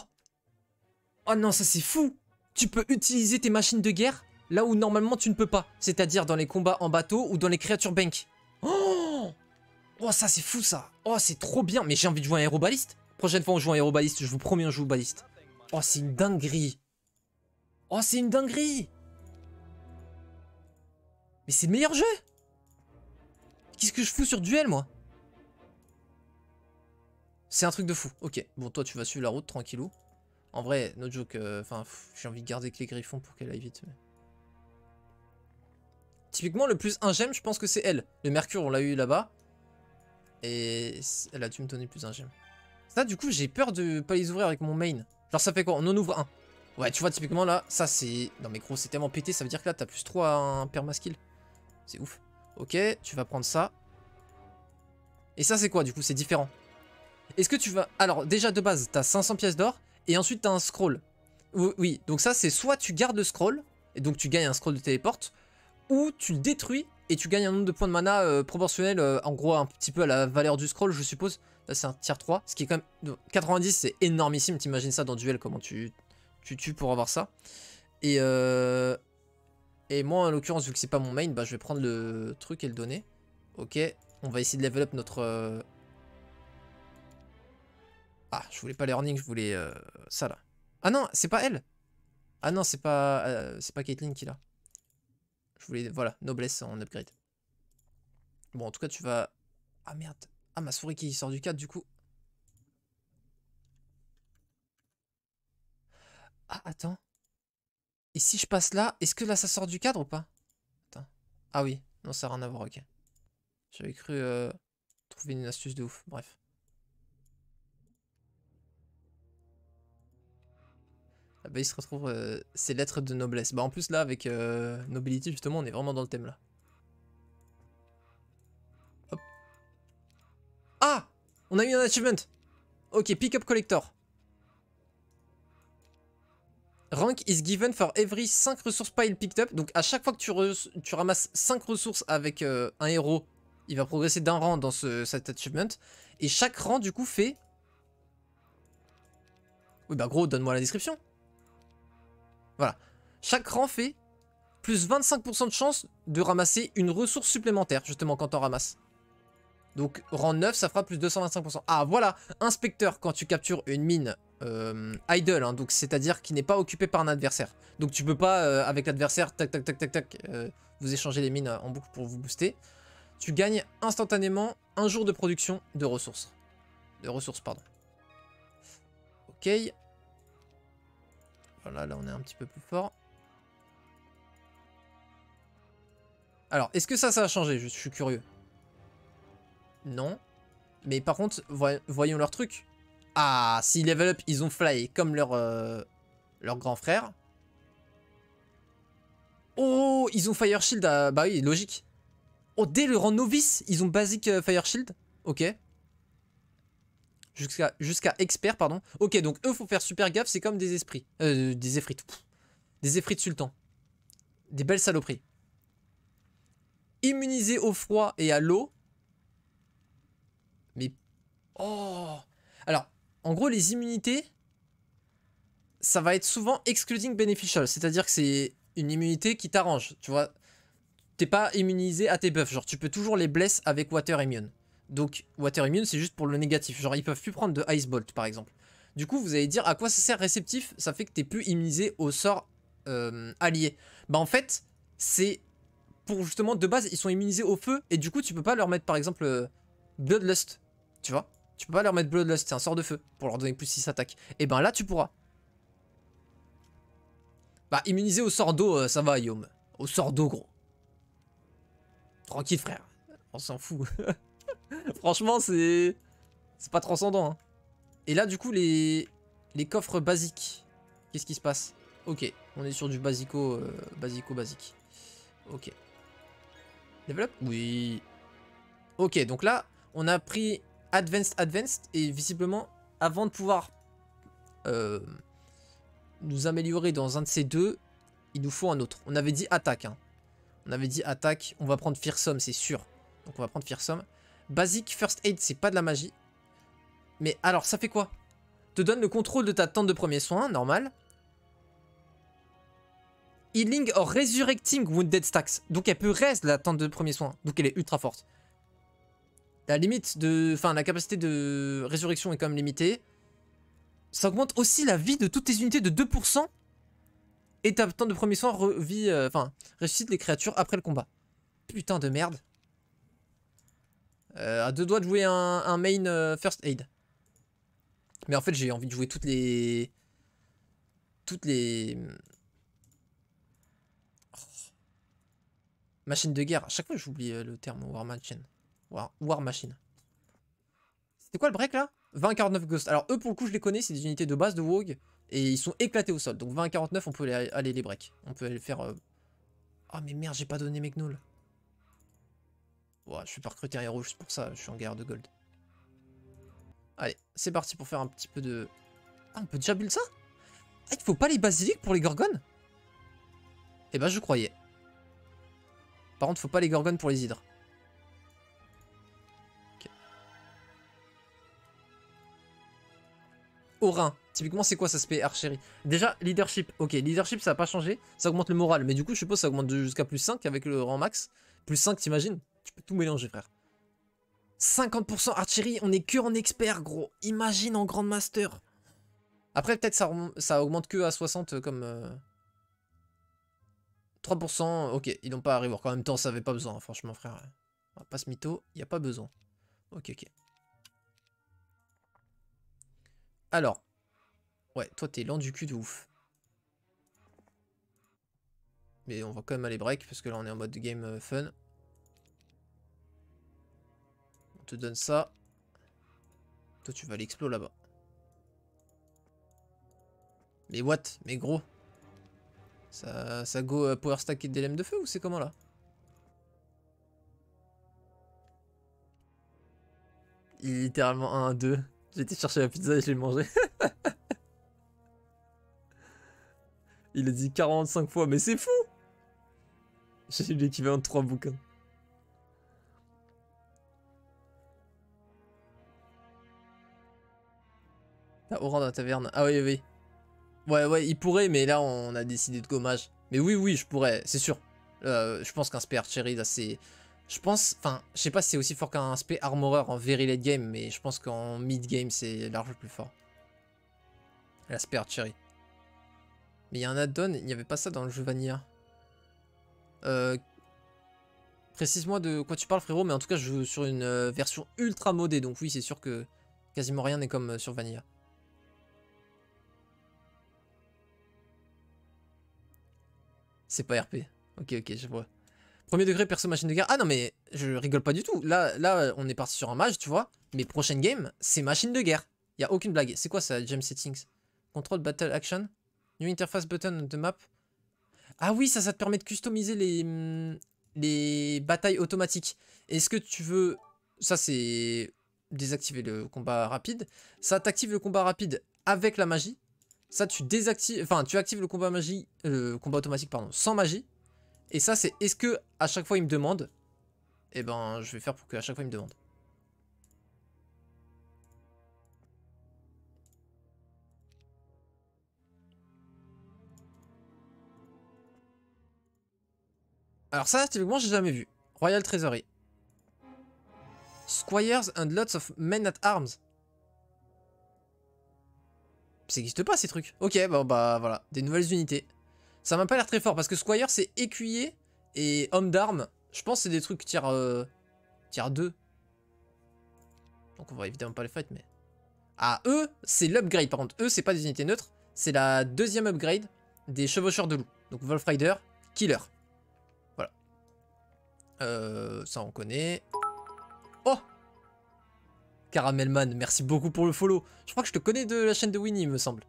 Oh non, ça c'est fou! Tu peux utiliser tes machines de guerre là où normalement tu ne peux pas. C'est-à-dire dans les combats en bateau ou dans les créatures bank. Oh! Oh ça c'est fou ça! Oh c'est trop bien! Mais j'ai envie de jouer un héros baliste. Prochaine fois on joue un héros baliste, je vous promets on joue baliste. Oh c'est une dinguerie! Oh c'est une dinguerie! Mais c'est le meilleur jeu! Qu'est-ce que je fous sur duel moi? C'est un truc de fou. Ok, bon toi tu vas suivre la route tranquillou. En vrai, no joke, enfin j'ai envie de garder que les griffons pour qu'elle aille vite. Mais... Typiquement le plus 1 gemme je pense que c'est elle. Le mercure on l'a eu là-bas. Et elle a dû me donner plus 1 gemme. Ça du coup j'ai peur de pas les ouvrir avec mon main. Genre ça fait quoi? On en ouvre un. Ouais tu vois typiquement là, ça c'est... Non mais gros c'est tellement pété, ça veut dire que là t'as plus 3 à un permaskill. C'est ouf. Ok, tu vas prendre ça. Et ça c'est quoi du coup? C'est différent. Est-ce que tu vas... Alors déjà de base t'as 500 pièces d'or. Et ensuite t'as un scroll. Oui, donc ça c'est soit tu gardes le scroll. Et donc tu gagnes un scroll de téléporte. Ou tu le détruis et tu gagnes un nombre de points de mana proportionnel, en gros un petit peu à la valeur du scroll je suppose. Là c'est un tier 3, ce qui est quand même... 90 c'est énormissime, t'imagines ça dans duel, comment tu tues pour avoir ça. Et moi en l'occurrence vu que c'est pas mon main, bah je vais prendre le truc et le donner. Ok, on va essayer de level up notre... Ah, je voulais pas learning, je voulais ça là. Ah non, c'est pas elle. Ah non, c'est pas Caitlyn qui l'a. Je voulais, voilà, noblesse en upgrade. Bon, en tout cas, tu vas... Ah merde. Ah, ma souris qui sort du cadre, du coup. Ah, attends. Et si je passe là, est-ce que là, ça sort du cadre ou pas? Attends. Ah oui. Non, ça n'a rien à voir, ok. J'avais cru trouver une astuce de ouf. Bref. Ah bah il se retrouve ses lettres de noblesse. Bah en plus là avec Nobility justement on est vraiment dans le thème là. Hop. Ah, on a eu un achievement. Ok, pick up collector. Rank is given for every 5 ressources pile picked up. Donc à chaque fois que tu ramasses 5 ressources avec un héros, il va progresser d'un rang dans cet achievement. Et chaque rang du coup fait... Oui bah gros, donne-moi la description. Voilà. Chaque rang fait plus 25% de chance de ramasser une ressource supplémentaire, justement quand on ramasse. Donc rang 9, ça fera plus 225%. Ah voilà, inspecteur quand tu captures une mine idle, hein, donc c'est-à-dire qui n'est pas occupée par un adversaire. Donc tu peux pas avec l'adversaire, tac tac tac tac tac, vous échanger les mines en boucle pour vous booster. Tu gagnes instantanément un jour de production de ressources. Pardon. Ok. Voilà, là on est un petit peu plus fort. Alors, est-ce que ça a changé? Je suis curieux. Non. Mais par contre, voyons leur truc. Ah, si level up, ils ont fly comme leur grand frère. Oh, ils ont Fire Shield à... Bah oui, logique. Oh, dès le rang novice, ils ont basic Fire Shield. Ok. Jusqu'à expert, pardon. Ok, donc eux, faut faire super gaffe, c'est comme des esprits. Des effrites. Des effrites sultans. Des belles saloperies. Immunisés au froid et à l'eau. Mais... Oh. Alors, en gros, les immunités... Ça va être souvent excluding beneficial. C'est-à-dire que c'est une immunité qui t'arrange, tu vois. T'es pas immunisé à tes buffs. Genre, tu peux toujours les bless avec Water Immune. Donc, Water Immune, c'est juste pour le négatif. Genre, ils peuvent plus prendre de Ice Bolt, par exemple. Du coup, vous allez dire, à quoi ça sert réceptif? Ça fait que t'es plus immunisé au sort allié. Bah, en fait, c'est pour justement, de base, ils sont immunisés au feu. Et du coup, tu peux pas leur mettre, par exemple, Bloodlust. Tu vois? Tu peux pas leur mettre Bloodlust, c'est un sort de feu. Pour leur donner plus 6 attaques. Et ben là, tu pourras. Bah, immunisé au sort d'eau, ça va, Guillaume. Au sort d'eau, gros. Tranquille, frère. On s'en fout. Franchement, c'est pas transcendant. Hein. Et là, du coup, les coffres basiques. Qu'est-ce qui se passe? Ok, on est sur du basico, basique. Ok. Develop? Oui. Ok, donc là, on a pris Advanced. Et visiblement, avant de pouvoir nous améliorer dans un de ces deux, il nous faut un autre. On avait dit attaque. Hein. On avait dit attaque. On va prendre Fearsome, c'est sûr. Donc on va prendre Fearsome. Basic First Aid, c'est pas de la magie. Mais alors, ça fait quoi? Te donne le contrôle de ta tente de premiers soins, normal. Healing or Resurrecting Wounded Stacks. Donc elle peut reste la tente de premiers soins. Donc elle est ultra forte. La limite de... Enfin, la capacité de résurrection est quand même limitée. Ça augmente aussi la vie de toutes tes unités de 2%. Et ta tente de premiers soins revit... Enfin, ressuscite les créatures après le combat. Putain de merde. À deux doigts de jouer un main First Aid. Mais en fait, j'ai envie de jouer toutes les... Oh. Machines de guerre. À chaque fois, j'oublie le terme War Machine. War Machine. C'était quoi le break là? 20 à 49 Ghost. Alors eux pour le coup je les connais, c'est des unités de base de WoG. Et ils sont éclatés au sol. Donc 20 à 49 on peut aller les break. On peut aller faire... Oh mais merde j'ai pas donné mes gnolls. Ouais, je suis pas recruter un héros juste pour ça, je suis en guerre de gold. Allez, c'est parti pour faire un petit peu de... Ah on peut déjà build ça? Ah il faut pas les basiliques pour les gorgones? Eh ben je croyais. Par contre faut pas les gorgones pour les hydres. Orin. Typiquement, c'est quoi ça se archerie? Déjà, leadership. Ok, leadership, ça n'a pas changé. Ça augmente le moral. Mais du coup, je suppose que ça augmente jusqu'à plus 5 avec le rang max. Plus 5, t'imagines? Tu peux tout mélanger, frère. 50% archerie, on est que en expert, gros. Imagine en grandmaster. Après, peut-être ça augmente que à 60 comme... 3%, ok, ils n'ont pas à rework. En même temps, ça avait pas besoin, hein, franchement, frère. On va pas se mytho, il n'y a pas besoin. Ok. Alors. Ouais, toi, t'es lent du cul de ouf. Mais on va quand même aller break, parce que là, on est en mode game fun. On te donne ça. Toi, tu vas aller explo là-bas. Mais what? Mais gros. Ça go power stack et des lames de feu ou c'est comment là? Il est littéralement 1 à 2. J'ai été chercher la pizza et je l'ai mangé. Il a dit 45 fois, mais c'est fou! J'ai eu l'équivalent de 3 bouquins. T'as Oran dans la taverne. Ah oui, oui. Ouais, il pourrait, mais là, on a décidé de gommage. Mais oui, je pourrais, c'est sûr. Je pense qu'un Spear Cherry, là, c'est... Je pense... Enfin, je sais pas si c'est aussi fort qu'un Spear Armorer en very late game, mais je pense qu'en mid game, c'est largement plus fort. La Spear Cherry. Mais il y a un add-on, il n'y avait pas ça dans le jeu Vanilla. Précise-moi de quoi tu parles, frérot, mais en tout cas, je joue sur une version ultra modée, donc oui, c'est sûr que quasiment rien n'est comme sur Vanilla. C'est pas RP. Ok, je vois. Premier degré, perso, machine de guerre. Ah non, mais je rigole pas du tout. Là, on est parti sur un mage, tu vois. Mais prochaine game, c'est machine de guerre. Y a aucune blague. C'est quoi ça, Gem Settings? Control Battle Action. New Interface Button on the map. Ah oui, ça te permet de customiser les batailles automatiques. Est-ce que tu veux... Ça, c'est désactiver le combat rapide. Ça t'active le combat rapide avec la magie. Ça, tu désactives... Enfin, tu actives le combat magie... combat automatique, pardon, sans magie. Et ça, c'est est-ce que à chaque fois il me demande, eh ben, je vais faire pour qu'à chaque fois il me demande. Alors ça, typiquement, j'ai jamais vu. Royal Treasury. Squires and lots of men at arms. Ça n'existe pas ces trucs. Ok, bon bah voilà, des nouvelles unités. Ça m'a pas l'air très fort parce que Squire c'est écuyer et homme d'armes. Je pense que c'est des trucs tier 2. Donc on va évidemment pas les fight, mais... Ah, eux, c'est l'upgrade. Par contre, eux, c'est pas des unités neutres. C'est la deuxième upgrade des chevaucheurs de loup. Donc Wolf Rider, Killer. Voilà. Ça, on connaît. Oh! Caramelman, merci beaucoup pour le follow. Je crois que je te connais de la chaîne de Winnie, il me semble.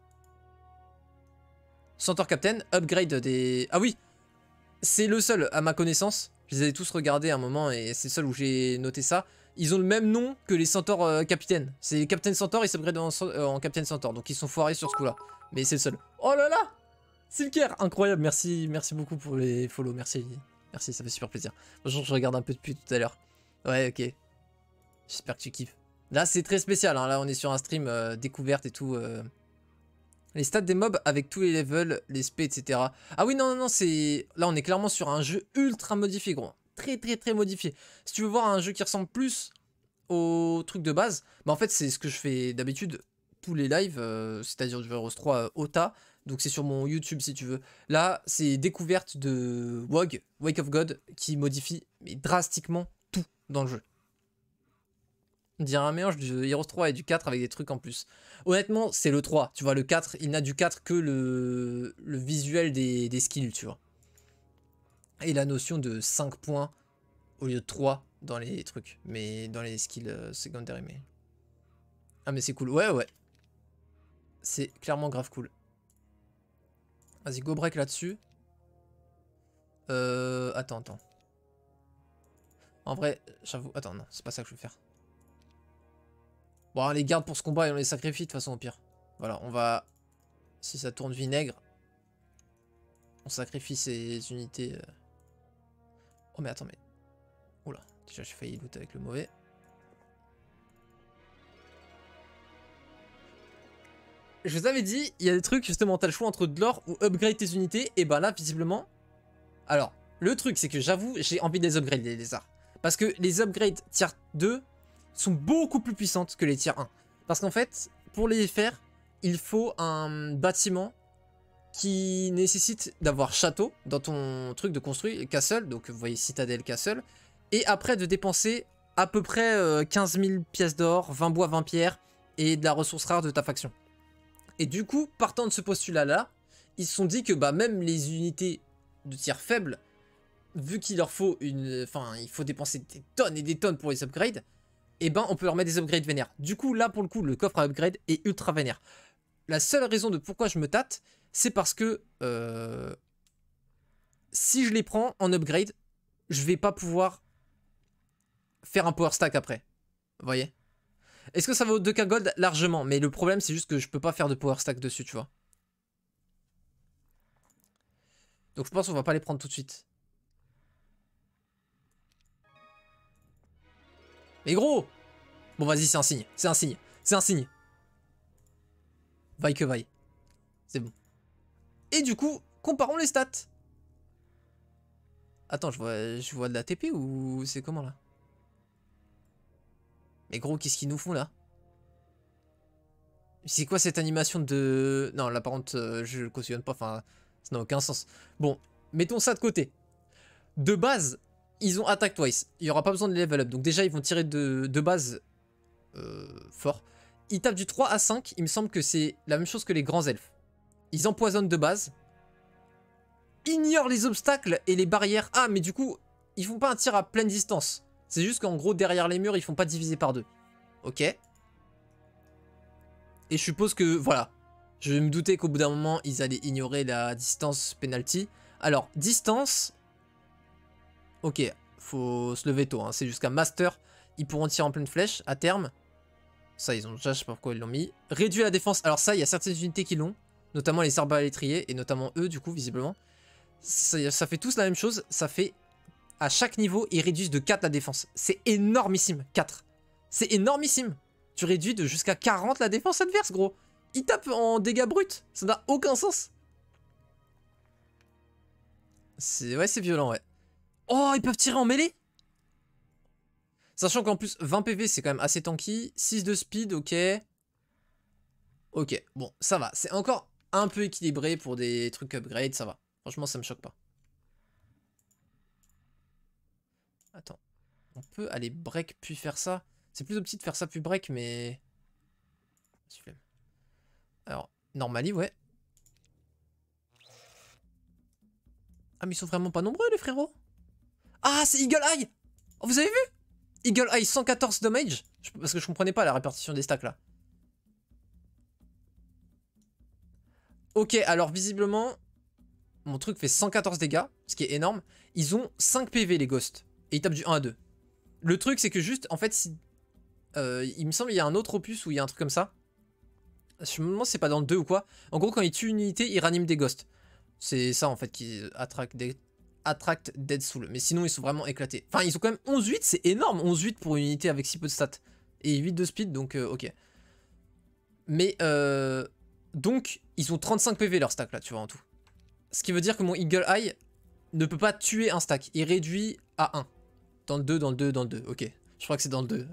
Centaur Captain, upgrade des... Ah oui! C'est le seul, à ma connaissance. Je les avais tous regardés à un moment et c'est le seul où j'ai noté ça. Ils ont le même nom que les Centaures Capitaine. C'est les Captain Centaur, ils s'upgradent en Captain Centaur. Donc ils sont foirés sur ce coup-là. Mais c'est le seul. Oh là là! Silker, incroyable, merci beaucoup pour les follow, merci, ça fait super plaisir. Bonjour, je regarde un peu depuis tout à l'heure. Ouais, ok. J'espère que tu kiffes. Là, c'est très spécial, hein. Là, on est sur un stream découverte et tout. Les stats des mobs avec tous les levels, les spés, etc. Ah oui, non, c'est... Là, on est clairement sur un jeu ultra modifié, gros. Très modifié. Si tu veux voir un jeu qui ressemble plus au truc de base, bah en fait, c'est ce que je fais d'habitude tous les lives, c'est-à-dire du Heroes 3 OTA. Donc c'est sur mon YouTube si tu veux. Là, c'est découverte de WoG, Wake of God, qui modifie mais drastiquement tout dans le jeu. On dirait un mélange du Heroes 3 et du 4 avec des trucs en plus. Honnêtement, c'est le 3. Tu vois, le 4, il n'a du 4 que le visuel des skills, tu vois. Et la notion de 5 points au lieu de 3 dans les trucs. Mais dans les skills secondaires. Mais... Ah, mais c'est cool. Ouais. C'est clairement grave cool. Vas-y, go break là-dessus. Attends. En vrai, j'avoue... Attends, non, c'est pas ça que je veux faire. Bon, on les garde pour ce combat et on les sacrifie de toute façon au pire. Voilà, on va... Si ça tourne vinaigre, on sacrifie ces unités. Oh mais attends, mais... Oula, déjà j'ai failli loot avec le mauvais. Je vous avais dit, il y a des trucs justement, t'as le choix entre de l'or ou upgrade tes unités. Et bah là, visiblement... Alors, le truc c'est que j'avoue, j'ai envie de les upgrade les lézards. Parce que les upgrades tier 2... sont beaucoup plus puissantes que les tiers 1. Parce qu'en fait, pour les faire, il faut un bâtiment qui nécessite d'avoir château dans ton truc de construire, castle, donc vous voyez citadelle, castle, et après de dépenser à peu près 15 000 pièces d'or, 20 bois, 20 pierres, et de la ressource rare de ta faction. Et du coup, partant de ce postulat-là, ils se sont dit que bah, même les unités de tiers faibles, vu qu'il leur faut une... Enfin, il faut dépenser des tonnes et des tonnes pour les upgrades, et ben on peut leur mettre des upgrades vénères. Du coup là pour le coup le coffre à upgrade est ultra vénère. la seule raison de pourquoi je me tâte, c'est parce que si je les prends en upgrade, je vais pas pouvoir faire un power stack après. Vous voyez? Est-ce que ça vaut 2k gold? Largement, mais le problème c'est juste que je peux pas faire de power stack dessus, tu vois. Donc je pense qu'on va pas les prendre tout de suite. Mais gros! Bon vas-y, c'est un signe, c'est un signe, c'est un signe. Vaille que vaille. C'est bon. Et du coup, comparons les stats. Attends, je vois de la TP ou c'est comment là? Mais gros, qu'est-ce qu'ils nous font là? C'est quoi cette animation de... Non, là par contre, je le cautionne pas, enfin, ça n'a aucun sens. Bon, mettons ça de côté. De base, ils ont attack twice. Il n'y aura pas besoin de level up. Donc déjà, ils vont tirer de base fort. Ils tapent du 3 à 5. Il me semble que c'est la même chose que les grands elfes. Ils empoisonnent de base. Ignorent les obstacles et les barrières. Ah, mais du coup, ils font pas un tir à pleine distance. C'est juste qu'en gros, derrière les murs, ils font pas diviser par deux. Ok. Et je suppose que, voilà. Je me doutais qu'au bout d'un moment, ils allaient ignorer la distance penalty. Alors, distance... Ok, faut se lever tôt, hein. C'est jusqu'à Master. Ils pourront tirer en pleine flèche à terme. Ça, ils ont déjà, je sais pas pourquoi ils l'ont mis. Réduit la défense. Alors ça, il y a certaines unités qui l'ont. Notamment les arbalétriers. Et notamment eux, du coup, visiblement. Ça fait tous la même chose. Ça fait... À chaque niveau, ils réduisent de 4 la défense. C'est énormissime, 4. C'est énormissime. Tu réduis de jusqu'à 40 la défense adverse, gros. Ils tapent en dégâts bruts. Ça n'a aucun sens. Ouais, c'est violent, ouais. Oh, ils peuvent tirer en mêlée. Sachant qu'en plus, 20 PV, c'est quand même assez tanky. 6 de speed, ok. Ok, bon, ça va. C'est encore un peu équilibré pour des trucs upgrade, ça va. Franchement, ça me choque pas. Attends. On peut aller break puis faire ça. C'est plus opti de faire ça puis break, mais... Alors, normally, ouais. Ah, mais ils sont vraiment pas nombreux, les frérots. Ah, c'est Eagle Eye. Oh, vous avez vu? Eagle Eye, 114 damage. Parce que je comprenais pas la répartition des stacks, là. Ok, alors, visiblement... Mon truc fait 114 dégâts, ce qui est énorme. Ils ont 5 PV, les ghosts. Et ils tapent du 1 à 2. Le truc, c'est que juste, en fait, si... il me semble qu'il y a un autre opus où il y a un truc comme ça. Je me demande si c'est pas dans le 2 ou quoi. En gros, quand ils tuent une unité, ils raniment des ghosts. C'est ça, en fait, qui attract Dead Soul. Mais sinon, ils sont vraiment éclatés. Enfin, ils ont quand même 11-8, c'est énorme. 11-8 pour une unité avec si peu de stats. Et 8 de speed, donc ok. Mais, donc, ils ont 35 PV leur stack, là, tu vois, en tout. Ce qui veut dire que mon Eagle Eye ne peut pas tuer un stack. Il réduit à 1. Dans le 2, dans le 2, dans le 2. Ok. Je crois que c'est dans le 2.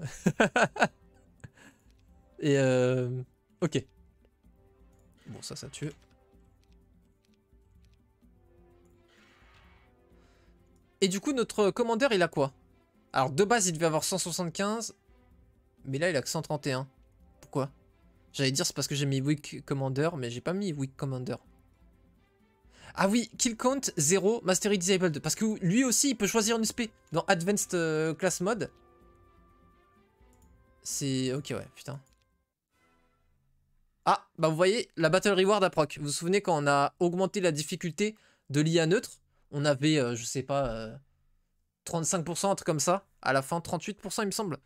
Et ok. Bon, ça tue. Et du coup, notre commandeur, il a quoi? Alors, de base, il devait avoir 175. Mais là, il a que 131. Pourquoi? J'allais dire c'est parce que j'ai mis Weak Commander, mais j'ai pas mis Weak Commander. Ah oui, Kill Count 0, Mastery Disabled. Parce que lui aussi, il peut choisir une SP dans Advanced Class Mode. C'est... Ok, ouais, putain. Ah, bah vous voyez, la Battle Reward à proc. Vous vous souvenez quand on a augmenté la difficulté de l'IA neutre? On avait, je sais pas, 35%, un truc comme ça. À la fin, 38% il me semble.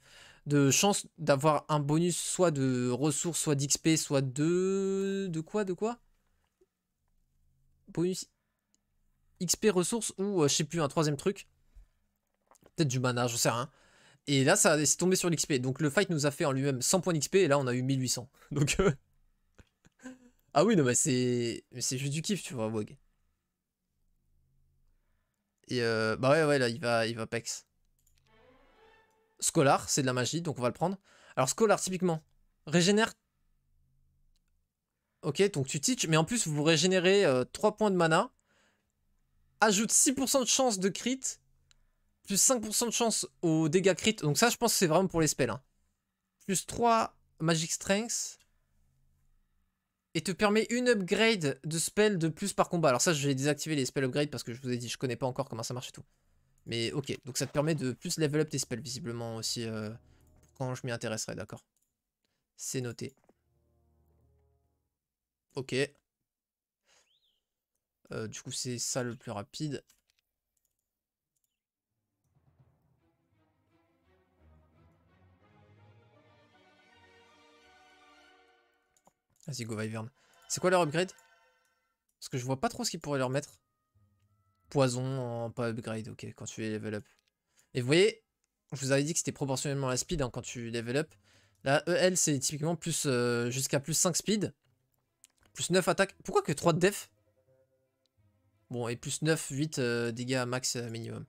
De chance d'avoir un bonus soit de ressources, soit d'XP, soit de... De quoi? Bonus XP ressources ou, je sais plus, un troisième truc. Peut-être du mana, j'en sais rien. Et là, ça c'est tombé sur l'XP. Donc le fight nous a fait en lui-même 100 points d'XP et là, on a eu 1800. Donc... Ah oui, non, mais c'est juste du kiff, tu vois, Wog. Et bah ouais, là, il va Pex. Scholar, c'est de la magie, donc on va le prendre. Alors, Scholar, typiquement, régénère. Ok, donc tu teach, mais en plus, vous régénérez 3 points de mana. Ajoute 6% de chance de crit. Plus 5% de chance aux dégâts crit. Donc ça, je pense que c'est vraiment pour les spells. Hein. Plus 3 Magic Strength. Et te permet une upgrade de spell de plus par combat. Alors ça, je vais désactiver les spell upgrade parce que je vous ai dit, je connais pas encore comment ça marche et tout. Mais ok, donc ça te permet de plus level up tes spells visiblement aussi quand je m'y intéresserai, d'accord. C'est noté. Ok. Du coup, c'est ça le plus rapide. Vas-y, go Wyvern. C'est quoi leur upgrade? Parce que je vois pas trop ce qu'ils pourraient leur mettre. Poison en pas upgrade, ok, quand tu level up. Et vous voyez, je vous avais dit que c'était proportionnellement à la speed hein, quand tu level up. La EL, c'est typiquement plus jusqu'à plus 5 speed. Plus 9 attaques. Pourquoi que 3 de def? Bon, et plus 9, 8 dégâts max minimum.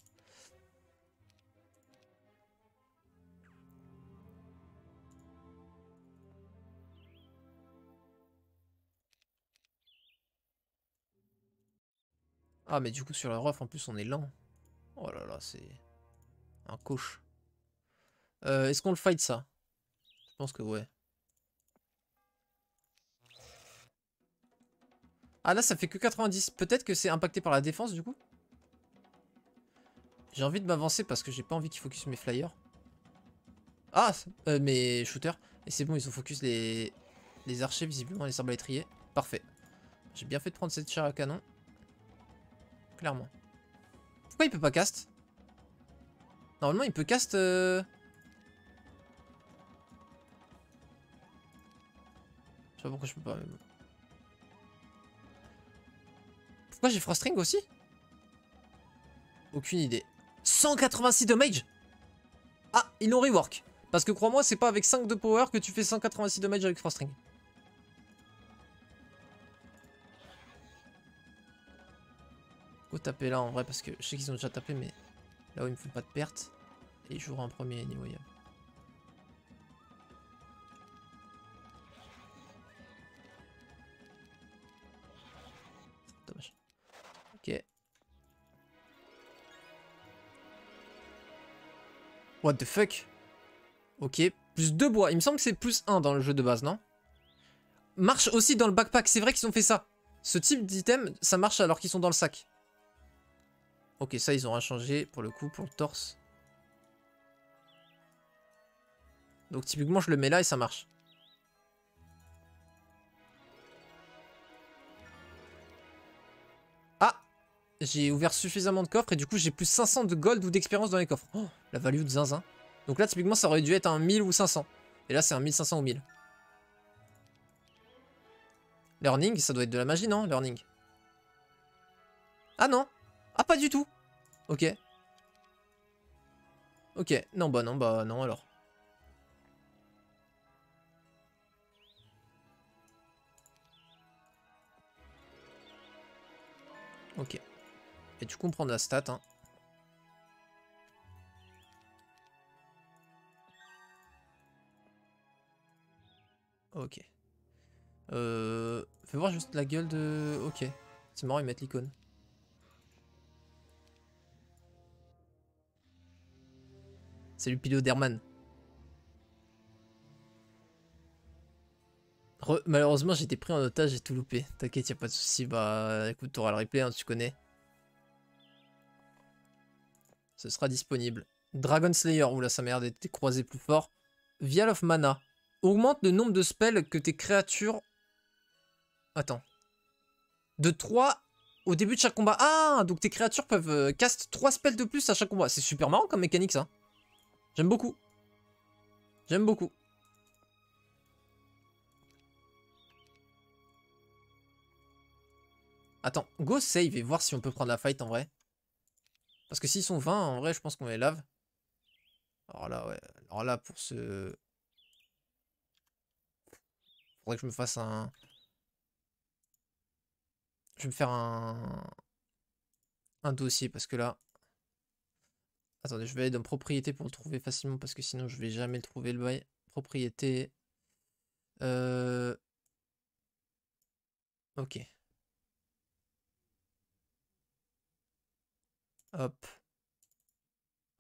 Ah, mais du coup, sur le rough, en plus, on est lent. Oh là là, c'est un coach. Est-ce qu'on le fight, ça? Je pense que ouais. Ah, là, ça fait que 90. Peut-être que c'est impacté par la défense, du coup? J'ai envie de m'avancer parce que j'ai pas envie qu'ils focus mes flyers. Ah, mes shooters. Et c'est bon, ils ont focus les archers, visiblement, les arbalétriers. Parfait. J'ai bien fait de prendre cette chair à canon. Clairement. Pourquoi il peut pas cast? Normalement, il peut cast... Je sais pas pourquoi je peux pas, mais bon. Pourquoi j'ai Frostring aussi? Aucune idée. 186 damage? Ah, ils l'ont rework. Parce que crois-moi, c'est pas avec 5 de power que tu fais 186 damage avec Frostring. Go taper là en vrai, parce que je sais qu'ils ont déjà tapé, mais là où ils me font pas de perte. Et ils joueront en premier anyway. Dommage. Ok. What the fuck? Ok. Plus 2 bois. Il me semble que c'est plus 1 dans le jeu de base, non? Marche aussi dans le backpack. C'est vrai qu'ils ont fait ça. Ce type d'item, ça marche alors qu'ils sont dans le sac. Ok, ça, ils ont rien changé pour le coup, pour le torse. Donc typiquement, je le mets là et ça marche. Ah! J'ai ouvert suffisamment de coffres et du coup, j'ai plus 500 de gold ou d'expérience dans les coffres. Oh, la value de zinzin. Donc là, typiquement, ça aurait dû être un 1000 ou 500. Et là, c'est un 1500 ou 1000. Learning, ça doit être de la magie, non? Learning. Ah non! Ah, pas du tout! Ok. Ok. Non, bah non alors. Ok. Et du coup, on prend de la stat, hein. Ok. Fais voir juste la gueule de... Ok. C'est marrant, ils mettent l'icône. Salut Piloderman. Malheureusement, j'ai été pris en otage, j'ai tout loupé. T'inquiète, y'a pas de souci. Bah, écoute, t'auras le replay, hein, tu connais. Ce sera disponible. Dragon Slayer, oula, sa merde, était croisé plus fort. Vial of Mana. Augmente le nombre de spells que tes créatures... Attends. De 3 au début de chaque combat. Ah, donc tes créatures peuvent cast 3 spells de plus à chaque combat. C'est super marrant comme mécanique, ça. J'aime beaucoup. J'aime beaucoup. Attends, go save et voir si on peut prendre la fight en vrai. Parce que s'ils sont 20, en vrai, je pense qu'on les lave. Alors là, ouais. Alors là, pour ce... Faudrait que je me fasse un... Je vais me faire un dossier parce que là... Attendez, je vais aller dans propriété pour le trouver facilement parce que sinon je vais jamais le trouver le bail. Propriété... Ok. Hop.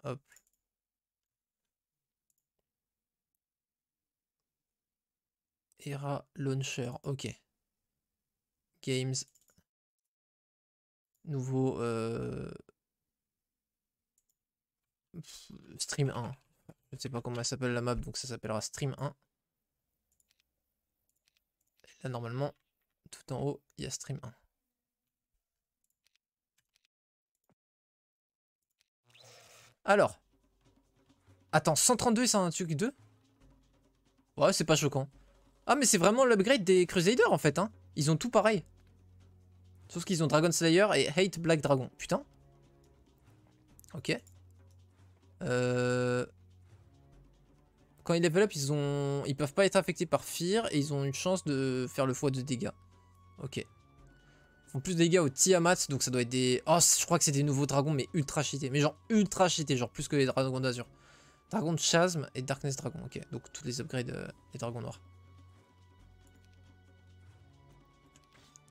Hop. Era Launcher. Ok. Games. Nouveau... Stream 1. Je ne sais pas comment elle s'appelle la map, donc ça s'appellera Stream 1. Et là, normalement, tout en haut, il y a stream 1. Alors. Attends, 132 et 128 Ouais, c'est pas choquant. Ah, mais c'est vraiment l'upgrade des Crusaders en fait, hein. Ils ont tout pareil. Sauf qu'ils ont Dragon Slayer et Hate Black Dragon. Putain. Ok. Quand ils level up, ils peuvent pas être affectés par Fear et ils ont une chance de faire le x de dégâts. Ok. Ils font plus de dégâts au Tiamat, donc ça doit être des... Oh, je crois que c'est des nouveaux dragons, mais ultra cheatés. Mais genre ultra cheatés, genre plus que les dragons d'Azur. Dragon de Chasm et Darkness Dragon, ok. Donc tous les upgrades des dragons noirs.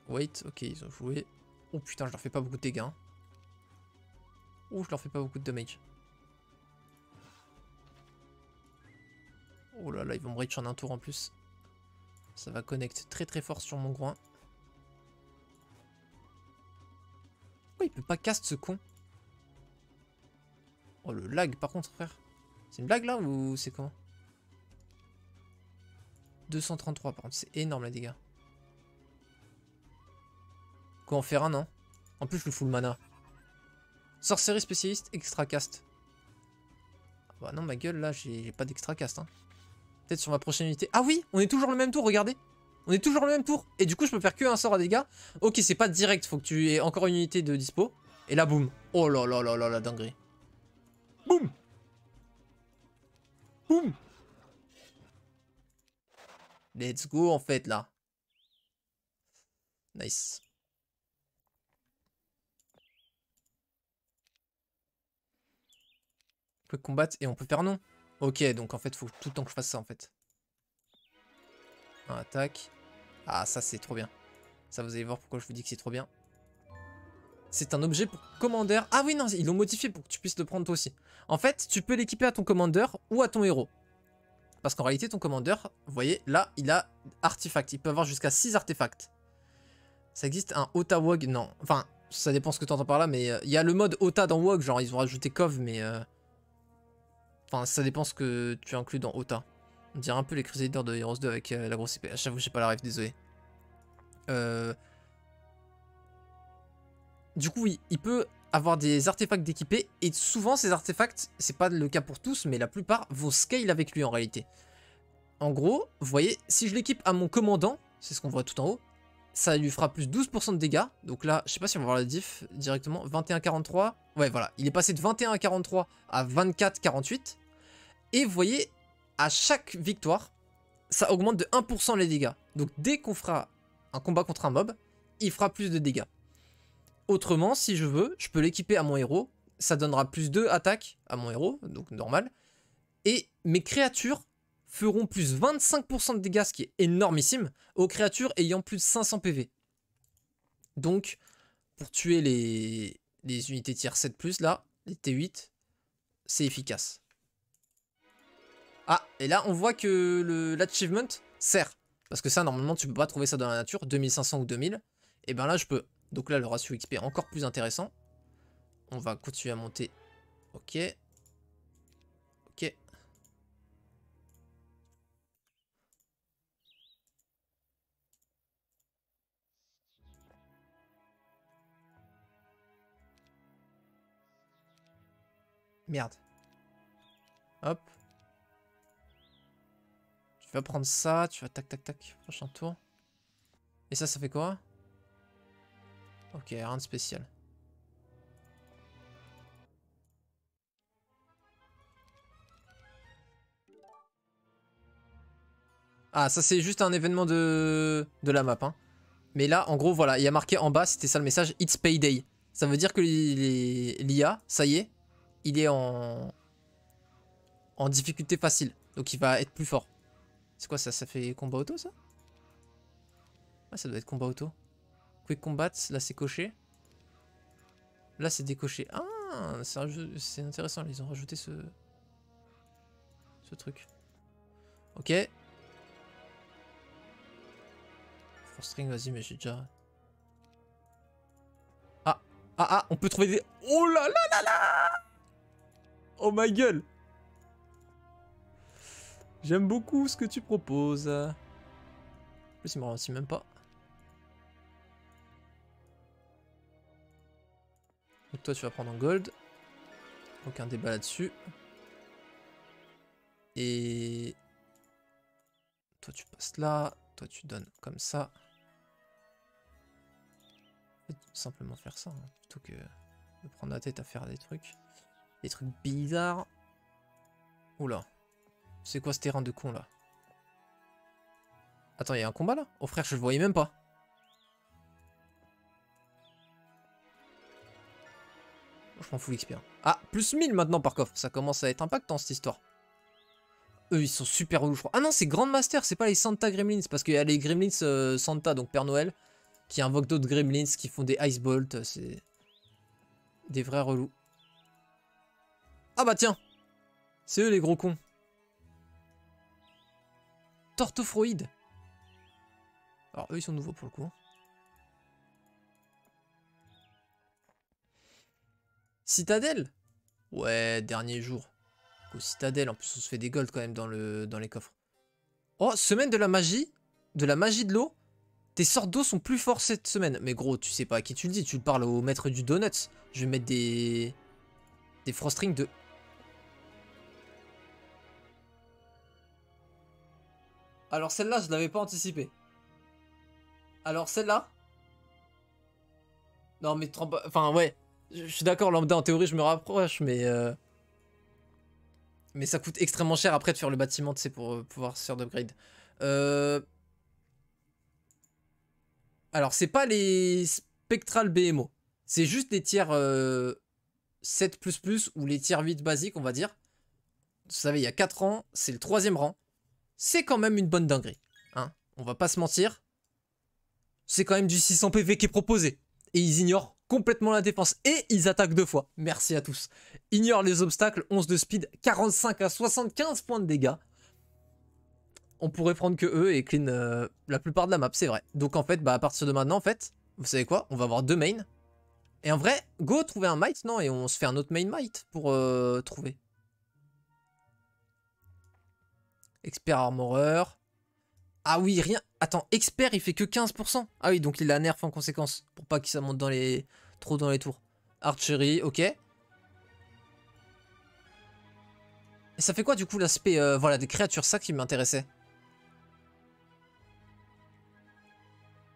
Wait, ok, ils ont joué. Oh putain, je leur fais pas beaucoup de dégâts. Hein. Oh, je leur fais pas beaucoup de damage. Oh là là, ils vont me reach en un tour en plus. Ça va connect très très fort sur mon groin. Pourquoi il peut pas cast ce con? Oh le lag par contre frère. C'est une blague là ou c'est comment? 233 par contre, c'est énorme les dégâts. Quoi en faire un non? En plus je le full mana. Sorcerie spécialiste, extra cast. Ah bah non ma gueule là j'ai pas d'extra cast hein. Peut-être sur ma prochaine unité. Ah oui, on est toujours le même tour, regardez. On est toujours le même tour. Et du coup je peux faire que un sort à dégâts. Ok c'est pas direct, faut que tu aies encore une unité de dispo. Et là boum. Oh là là là là la dinguerie. Boum. Boum. Let's go en fait là. Nice. On peut combattre et on peut faire non. Ok, donc en fait, faut tout le temps que je fasse ça en fait. Un attaque. Ah, ça c'est trop bien. Ça, vous allez voir pourquoi je vous dis que c'est trop bien. C'est un objet pour commander. Ah oui, non, ils l'ont modifié pour que tu puisses le prendre toi aussi. En fait, tu peux l'équiper à ton commander ou à ton héros. Parce qu'en réalité, ton commander, vous voyez, là, il a artefact. Il peut avoir jusqu'à 6 artefacts. Ça existe un Ota WoG? Non. Enfin, ça dépend ce que tu entends par là, mais il y a le mode Ota dans WoG. Genre, ils ont rajouté Cov, mais... Enfin, ça dépend ce que tu inclus dans Ota. On dirait un peu les Crusaders de Heroes 2 avec la grosse épée. J'avoue, j'ai pas la ref, désolé. Du coup, oui, il peut avoir des artefacts d'équipés. Et souvent, ces artefacts, c'est pas le cas pour tous, mais la plupart vont scale avec lui en réalité. En gros, vous voyez, si je l'équipe à mon commandant, c'est ce qu'on voit tout en haut, ça lui fera plus 12% de dégâts. Donc là, je sais pas si on va voir la diff directement. 21-43. Ouais, voilà. Il est passé de 21-43 à 24-48. Et vous voyez, à chaque victoire, ça augmente de 1% les dégâts. Donc dès qu'on fera un combat contre un mob, il fera plus de dégâts. Autrement, si je veux, je peux l'équiper à mon héros. Ça donnera plus 2 attaques à mon héros, donc normal. Et mes créatures feront plus 25% de dégâts, ce qui est énormissime, aux créatures ayant plus de 500 PV. Donc, pour tuer les unités tier 7+, là, les T8, c'est efficace. Ah, et là, on voit que l'achievement sert. Parce que ça, normalement, tu peux pas trouver ça dans la nature, 2500 ou 2000. Et ben là, je peux. Donc là, le ratio XP est encore plus intéressant. On va continuer à monter. Ok. Ok. Merde. Hop. Tu vas prendre ça, tu vas tac tac tac, prochain tour. Et ça fait quoi? Ok, rien de spécial. Ah, ça c'est juste un événement de la map. Hein. Mais là, en gros, voilà, il y a marqué en bas, c'était ça le message, It's Payday. Ça veut dire que l'IA, ça y est, il est en difficulté facile. Donc il va être plus fort. C'est quoi ça? Ça fait combat auto ça? Ah, ça doit être combat auto. Quick combat, là c'est coché. Là c'est décoché. Ah, c'est intéressant, ils ont rajouté ce truc. Ok. Force string, vas-y, mais j'ai déjà... Ah, ah, ah, on peut trouver des... Oh là là là là! Oh my gueule! J'aime beaucoup ce que tu proposes. En plus, il me ralentit même pas. Donc toi tu vas prendre en gold. Aucun débat là-dessus. Et... toi tu passes là. Toi tu donnes comme ça. Simplement faire ça, hein, plutôt que de prendre la tête à faire des trucs. Des trucs bizarres. Oula. C'est quoi ce terrain de con là? Attends, il y a un combat là? Oh frère, je le voyais même pas. Je m'en fous l'XP. Ah, plus 1000 maintenant par coffre. Ça commence à être impactant cette histoire. Eux, ils sont super relous, je crois. Ah non, c'est Grandmaster, c'est pas les Santa Gremlins. Parce qu'il y a les Gremlins Santa, donc Père Noël, qui invoquent d'autres Gremlins, qui font des Ice Bolt. C'est des vrais relous. Ah bah tiens, c'est eux les gros cons. Tortofroïde. Alors eux, ils sont nouveaux pour le coup. Citadelle. Ouais, dernier jour. Au Citadelle, en plus on se fait des golds quand même dans les coffres. Oh, semaine de la magie. De la magie de l'eau. Tes sorts d'eau sont plus forts cette semaine. Mais gros, tu sais pas à qui tu le dis. Tu le parles au maître du donut. Je vais mettre des frost rings de... Alors celle-là, je l'avais pas anticipé. Alors celle-là... non mais... enfin ouais. Je suis d'accord, lambda en théorie je me rapproche, mais... mais ça coûte extrêmement cher après de faire le bâtiment, tu sais, pour pouvoir se faire d'upgrade. Alors, c'est pas les Spectral BMO. C'est juste les tiers 7++ ou les tiers 8 basiques, on va dire. Vous savez, il y a 4 rangs, c'est le 3e rang. C'est quand même une bonne dinguerie. Hein, on va pas se mentir. C'est quand même du 600 PV qui est proposé. Et ils ignorent complètement la défense. Et ils attaquent 2 fois. Merci à tous. Ignore les obstacles, 11 de speed, 45 à 75 points de dégâts. On pourrait prendre que eux et clean la plupart de la map, c'est vrai. Donc en fait, bah à partir de maintenant, en fait, vous savez quoi? On va avoir 2 mains. Et en vrai, go trouver un might, non? Et on se fait un autre main might pour trouver. Expert armorer. Ah oui, rien. Attends, expert, il fait que 15%. Ah oui, donc il a nerf en conséquence. Pour pas que ça monte trop dans les tours. Archery, ok. Et ça fait quoi du coup l'aspect voilà, des créatures? Ça qui m'intéressait.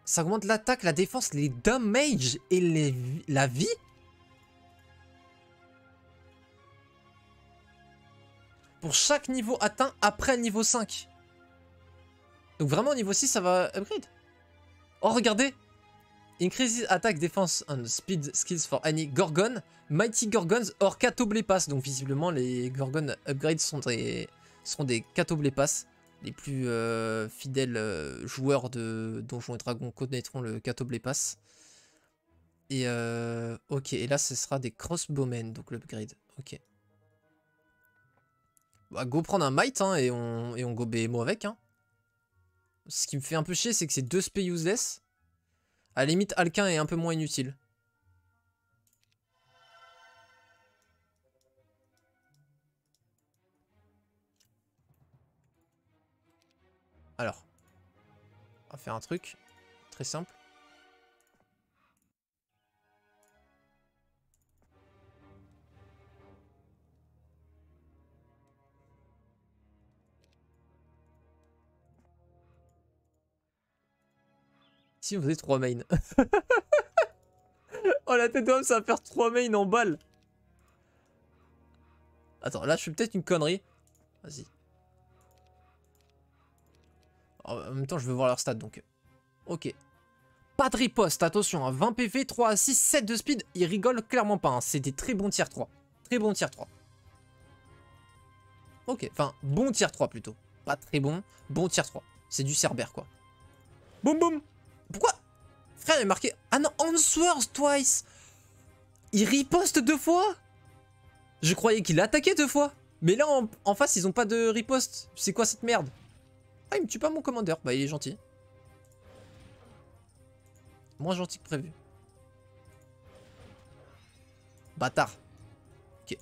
Ça augmente l'attaque, la défense, les damages et la vie. Pour chaque niveau atteint après le niveau 5. Donc vraiment au niveau 6 ça va upgrade. Oh regardez. Increases attack, defense and speed skills for any Gorgon, Mighty Gorgons or Catoblepas. Donc visiblement les Gorgon upgrades seront des Catoblepas. Les plus fidèles joueurs de Donjons et Dragons connaîtront le Catoblepas. Et ok, et là ce sera des Crossbowmen, donc l'upgrade. Ok. Bah go prendre un Might hein, et on go BMO avec. Hein. Ce qui me fait un peu chier, c'est que c'est 2 spé useless. À la limite, Alquin est un peu moins inutile. Alors, on va faire un truc très simple. Si on faisait 3 mains. Oh la tête d'homme, ça va faire 3 mains en balle. Attends, là je fais peut-être une connerie. Vas-y. En même temps, je veux voir leur stats donc. Ok. Pas de riposte, attention, hein, 20 PV, 3 à 6, 7 de speed. Ils rigolent clairement pas, hein. C'est des très bons tier 3. Très bons tier 3. Ok, enfin, bon tier 3 plutôt. Pas très bon, bon tier 3. C'est du Cerbère quoi. Boum boum. Pourquoi? Frère, il est marqué... ah non, Answers twice. Il riposte 2 fois. Je croyais qu'il attaquait 2 fois. Mais là, en face, ils ont pas de riposte. C'est quoi cette merde? Ah, il me tue pas mon commandeur. Bah, il est gentil. Moins gentil que prévu. Bâtard. Ok.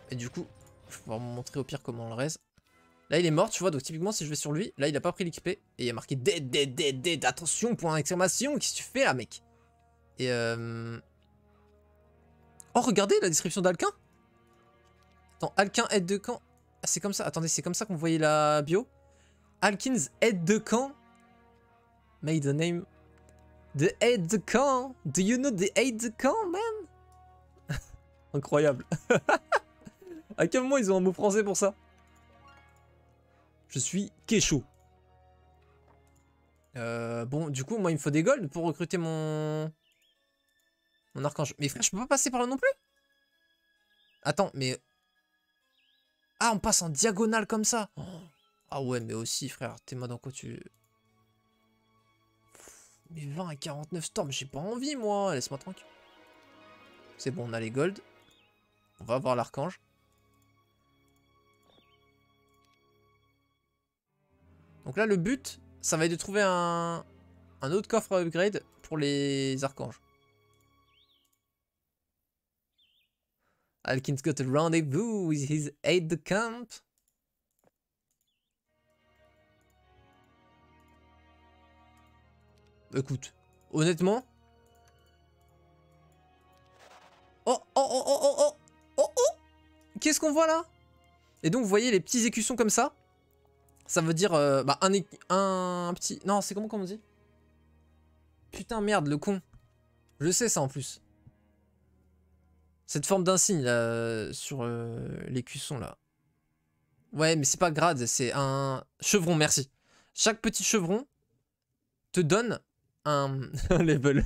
Et du coup, je vais pouvoir vous montrer au pire comment on le raise. Là, il est mort, tu vois. Donc, typiquement, si je vais sur lui, là, il a pas pris l'XP. Et il y a marqué dead, dead, dead, dead. Attention, point d'exclamation. Qu'est-ce que tu fais là, mec? Et Oh, regardez la description d'Alquin. Attends, Alquin aide de camp. Ah, c'est comme ça. Attendez, c'est comme ça qu'on voyait la bio. Alkin's aide de camp. Made the name. The aide de camp. Do you know the aide de camp, man? Incroyable. À quel moment ils ont un mot français pour ça? Je suis Kécho. Bon, du coup, moi, il me faut des golds pour recruter mon archange. Mais frère, je peux pas passer par là non plus? Attends, mais... Ah, on passe en diagonale comme ça. Oh. Ah ouais, mais aussi, frère, t'es moi dans quoi tu... Mais 20 à 49 storms, j'ai pas envie, moi. Laisse-moi tranquille. C'est bon, on a les golds. On va voir l'archange. Donc là, le but, ça va être de trouver un autre coffre à upgrade pour les archanges. Alkin's got a rendezvous with his aide de camp. Écoute, honnêtement... Oh, oh, oh, oh, oh, oh, oh, oh. Qu'est-ce qu'on voit là? Et donc, vous voyez les petits écussons comme ça. Ça veut dire bah, un petit... Non, c'est comment on dit? Putain, merde, le con. Je sais ça en plus. Cette forme d'insigne là, sur l'écusson là. Ouais, mais c'est pas grade, c'est un chevron, merci. Chaque petit chevron te donne un level.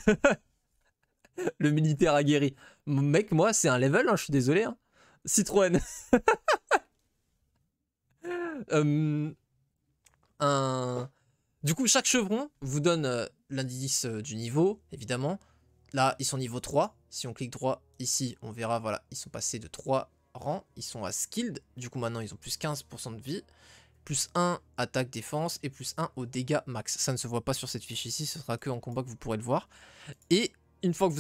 Le militaire aguerri. Mec, moi, c'est un level, hein, je suis désolé. Hein. Citroën. Du coup, chaque chevron vous donne l'indice du niveau, évidemment. Là, ils sont niveau 3. Si on clique droit ici, on verra, voilà, ils sont passés de 3 rangs. Ils sont à skilled. Du coup, maintenant, ils ont plus 15% de vie. Plus 1 attaque défense et plus 1 au dégâts max. Ça ne se voit pas sur cette fiche ici, ce sera que en combat que vous pourrez le voir. Et une fois que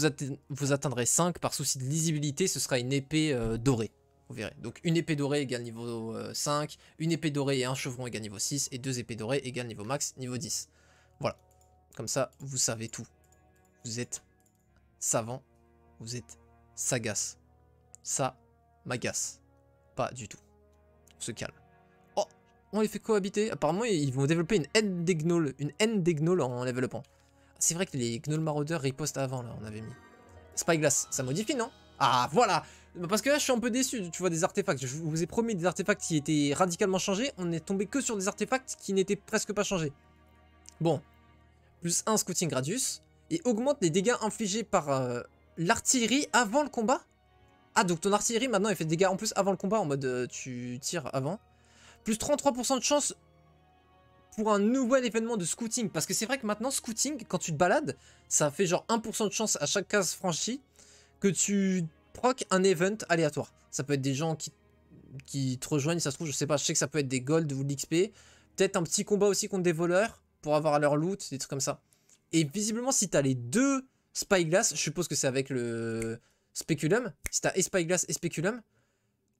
vous atteindrez 5, par souci de lisibilité, ce sera une épée dorée. Vous verrez. Donc une épée dorée égale niveau 5, une épée dorée et un chevron égale niveau 6, et deux épées dorées égale niveau max, niveau 10. Voilà. Comme ça, vous savez tout. Vous êtes savant, vous êtes sagace. Ça m'agace. Pas du tout. On se calme. Oh, on les fait cohabiter. Apparemment, ils vont développer une haine des gnolls. Une haine des gnolls en level up. C'est vrai que les gnolls maraudeurs ripostent avant, là, on avait mis. Spyglass, ça modifie, non? Ah, voilà! Parce que là, je suis un peu déçu, tu vois, des artefacts. Je vous ai promis des artefacts qui étaient radicalement changés. On est tombé que sur des artefacts qui n'étaient presque pas changés. Bon. Plus 1 scouting radius. Et augmente les dégâts infligés par l'artillerie avant le combat. Ah, donc ton artillerie, maintenant, elle fait des dégâts en plus avant le combat, en mode tu tires avant. Plus 33% de chance pour un nouvel événement de scouting. Parce que c'est vrai que maintenant, scouting, quand tu te balades, ça fait genre 1% de chance à chaque case franchie que tu proc un event aléatoire. Ça peut être des gens qui te rejoignent, ça se trouve, je sais pas, je sais que ça peut être des golds ou de l'XP. Peut-être un petit combat aussi contre des voleurs pour avoir leur loot, des trucs comme ça. Et visiblement, si t'as les deux Spyglass, je suppose que c'est avec le Speculum. Si t'as et Spyglass et Speculum,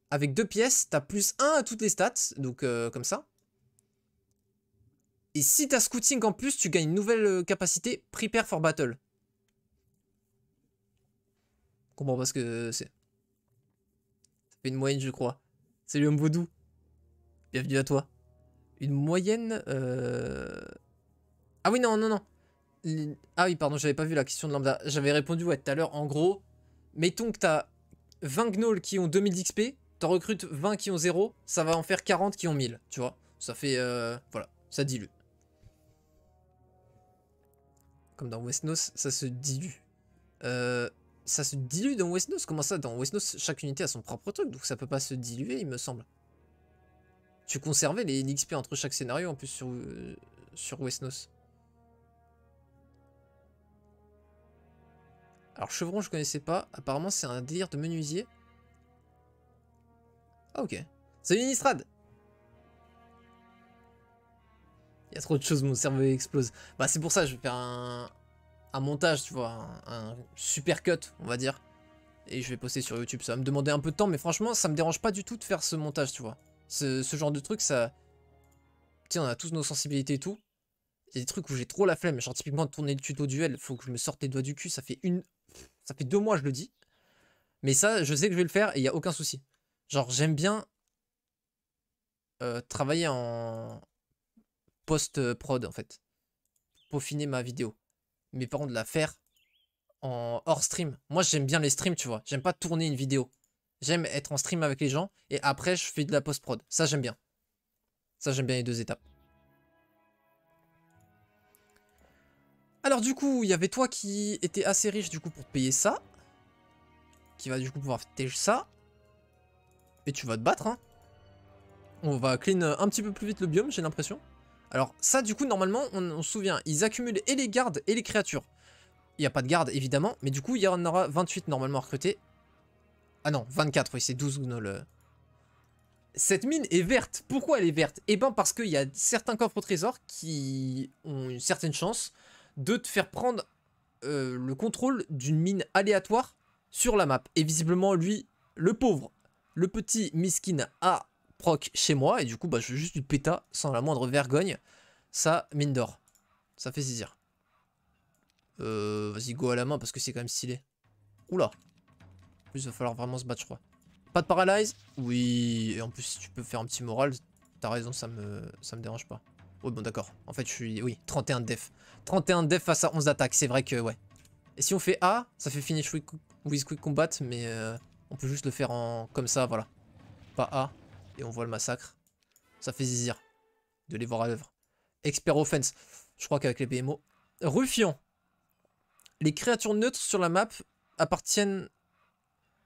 avec 2 pièces, t'as plus 1 à toutes les stats, donc comme ça. Et si t'as Scouting en plus, tu gagnes une nouvelle capacité, Prepare for Battle. Je comprends pas ce que c'est. Ça fait une moyenne, je crois. Salut Homme Vaudou. Bienvenue à toi. Une moyenne... Ah oui, non, non, non. Ah oui, pardon, j'avais pas vu la question de lambda. J'avais répondu, ouais, tout à l'heure, en gros, mettons que t'as 20 gnolls qui ont 2000 d'XP, t'en recrutes 20 qui ont 0, ça va en faire 40 qui ont 1000, tu vois. Ça fait, voilà, ça dilue. Comme dans Westnos, ça se dilue. Ça se dilue dans Westnos? Comment ça? Dans Westnos, chaque unité a son propre truc, donc ça peut pas se diluer, il me semble. Tu conservais les XP entre chaque scénario, en plus, sur Westnos. Alors, chevron, je connaissais pas. Apparemment, c'est un délire de menuisier. Ah, ok. Salut Nistrad! Il y a trop de choses, mon cerveau explose. Bah, c'est pour ça, je vais faire un montage, tu vois. Un super cut, on va dire. Et je vais poster sur YouTube. Ça va me demander un peu de temps, mais franchement, ça me dérange pas du tout de faire ce montage, tu vois. Ce genre de truc, ça... Tu sais, on a tous nos sensibilités et tout. Il y a des trucs où j'ai trop la flemme. Genre, typiquement, de tourner le tuto duel, faut que je me sorte les doigts du cul. Ça fait 2 mois, je le dis. Mais ça, je sais que je vais le faire et il n'y a aucun souci. Genre, j'aime bien travailler en post-prod, en fait. Peaufiner ma vidéo. Mais par contre, la faire en hors stream. Moi, j'aime bien les streams, tu vois. J'aime pas tourner une vidéo. J'aime être en stream avec les gens et après, je fais de la post-prod. Ça, j'aime bien. Ça, j'aime bien les 2 étapes. Alors, du coup, il y avait toi qui était assez riche, du coup, pour te payer ça. Qui va, du coup, pouvoir fêter ça. Et tu vas te battre, hein. On va clean un petit peu plus vite le biome, j'ai l'impression. Alors, ça, du coup, normalement, on se souvient, ils accumulent et les gardes et les créatures. Il n'y a pas de garde, évidemment, mais du coup, il y en aura 28 normalement à recruter. Ah non, 24, oui, c'est 12 gnolls. Cette mine est verte. Pourquoi elle est verte? Eh ben parce qu'il y a certains coffres au trésor qui ont une certaine chance de te faire prendre le contrôle d'une mine aléatoire sur la map. Et visiblement, lui, le pauvre, le petit miskin a proc chez moi. Et du coup, bah, je vais juste lui péta sans la moindre vergogne sa mine d'or. Ça fait zizir. Vas-y, go à la main parce que c'est quand même stylé. Oula. En plus, il va falloir vraiment se battre, je crois. Pas de paralyse? Oui, et en plus, si tu peux faire un petit moral, t'as raison, ça me dérange pas. Oui, bon, d'accord. En fait, je suis... Oui, 31 de def. 31 de def face à 11 d'attaque, c'est vrai que, ouais. Et si on fait A, ça fait finish with quick combat, mais on peut juste le faire en... comme ça, voilà. Pas A, et on voit le massacre. Ça fait zizir de les voir à l'œuvre. Expert offense, je crois qu'avec les BMO. Ruffian. Les créatures neutres sur la map appartiennent...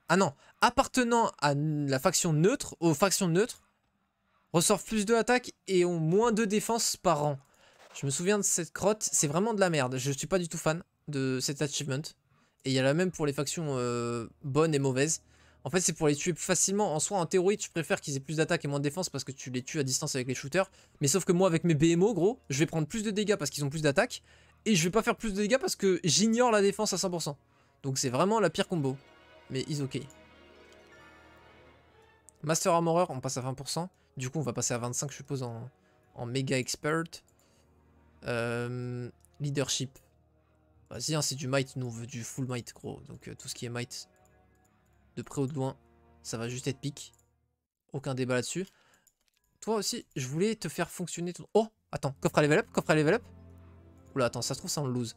Ah non, appartenant à la faction neutre, aux factions neutres, reçoivent plus de attaque et ont moins de défense par rang. Je me souviens de cette crotte, c'est vraiment de la merde. Je suis pas du tout fan de cet achievement. Et il y a la même pour les factions bonnes et mauvaises. En fait, c'est pour les tuer plus facilement. En soi, en théorie, tu préfères qu'ils aient plus d'attaque et moins de défense parce que tu les tues à distance avec les shooters. Mais sauf que moi, avec mes BMO, gros, je vais prendre plus de dégâts parce qu'ils ont plus d'attaque. Et je vais pas faire plus de dégâts parce que j'ignore la défense à 100%. Donc c'est vraiment la pire combo. Mais is ok. Master Armorer, on passe à 20%. Du coup, on va passer à 25, je suppose, en méga expert. Leadership. Vas-y, hein, c'est du might. Nous, on veut du full might, gros. Donc, tout ce qui est might, de près ou de loin, ça va juste être pique. Aucun débat là-dessus. Toi aussi, je voulais te faire fonctionner ton... Oh, attends, coffre à level up, coffre à level up. Oula, attends, ça se trouve, ça on le lose.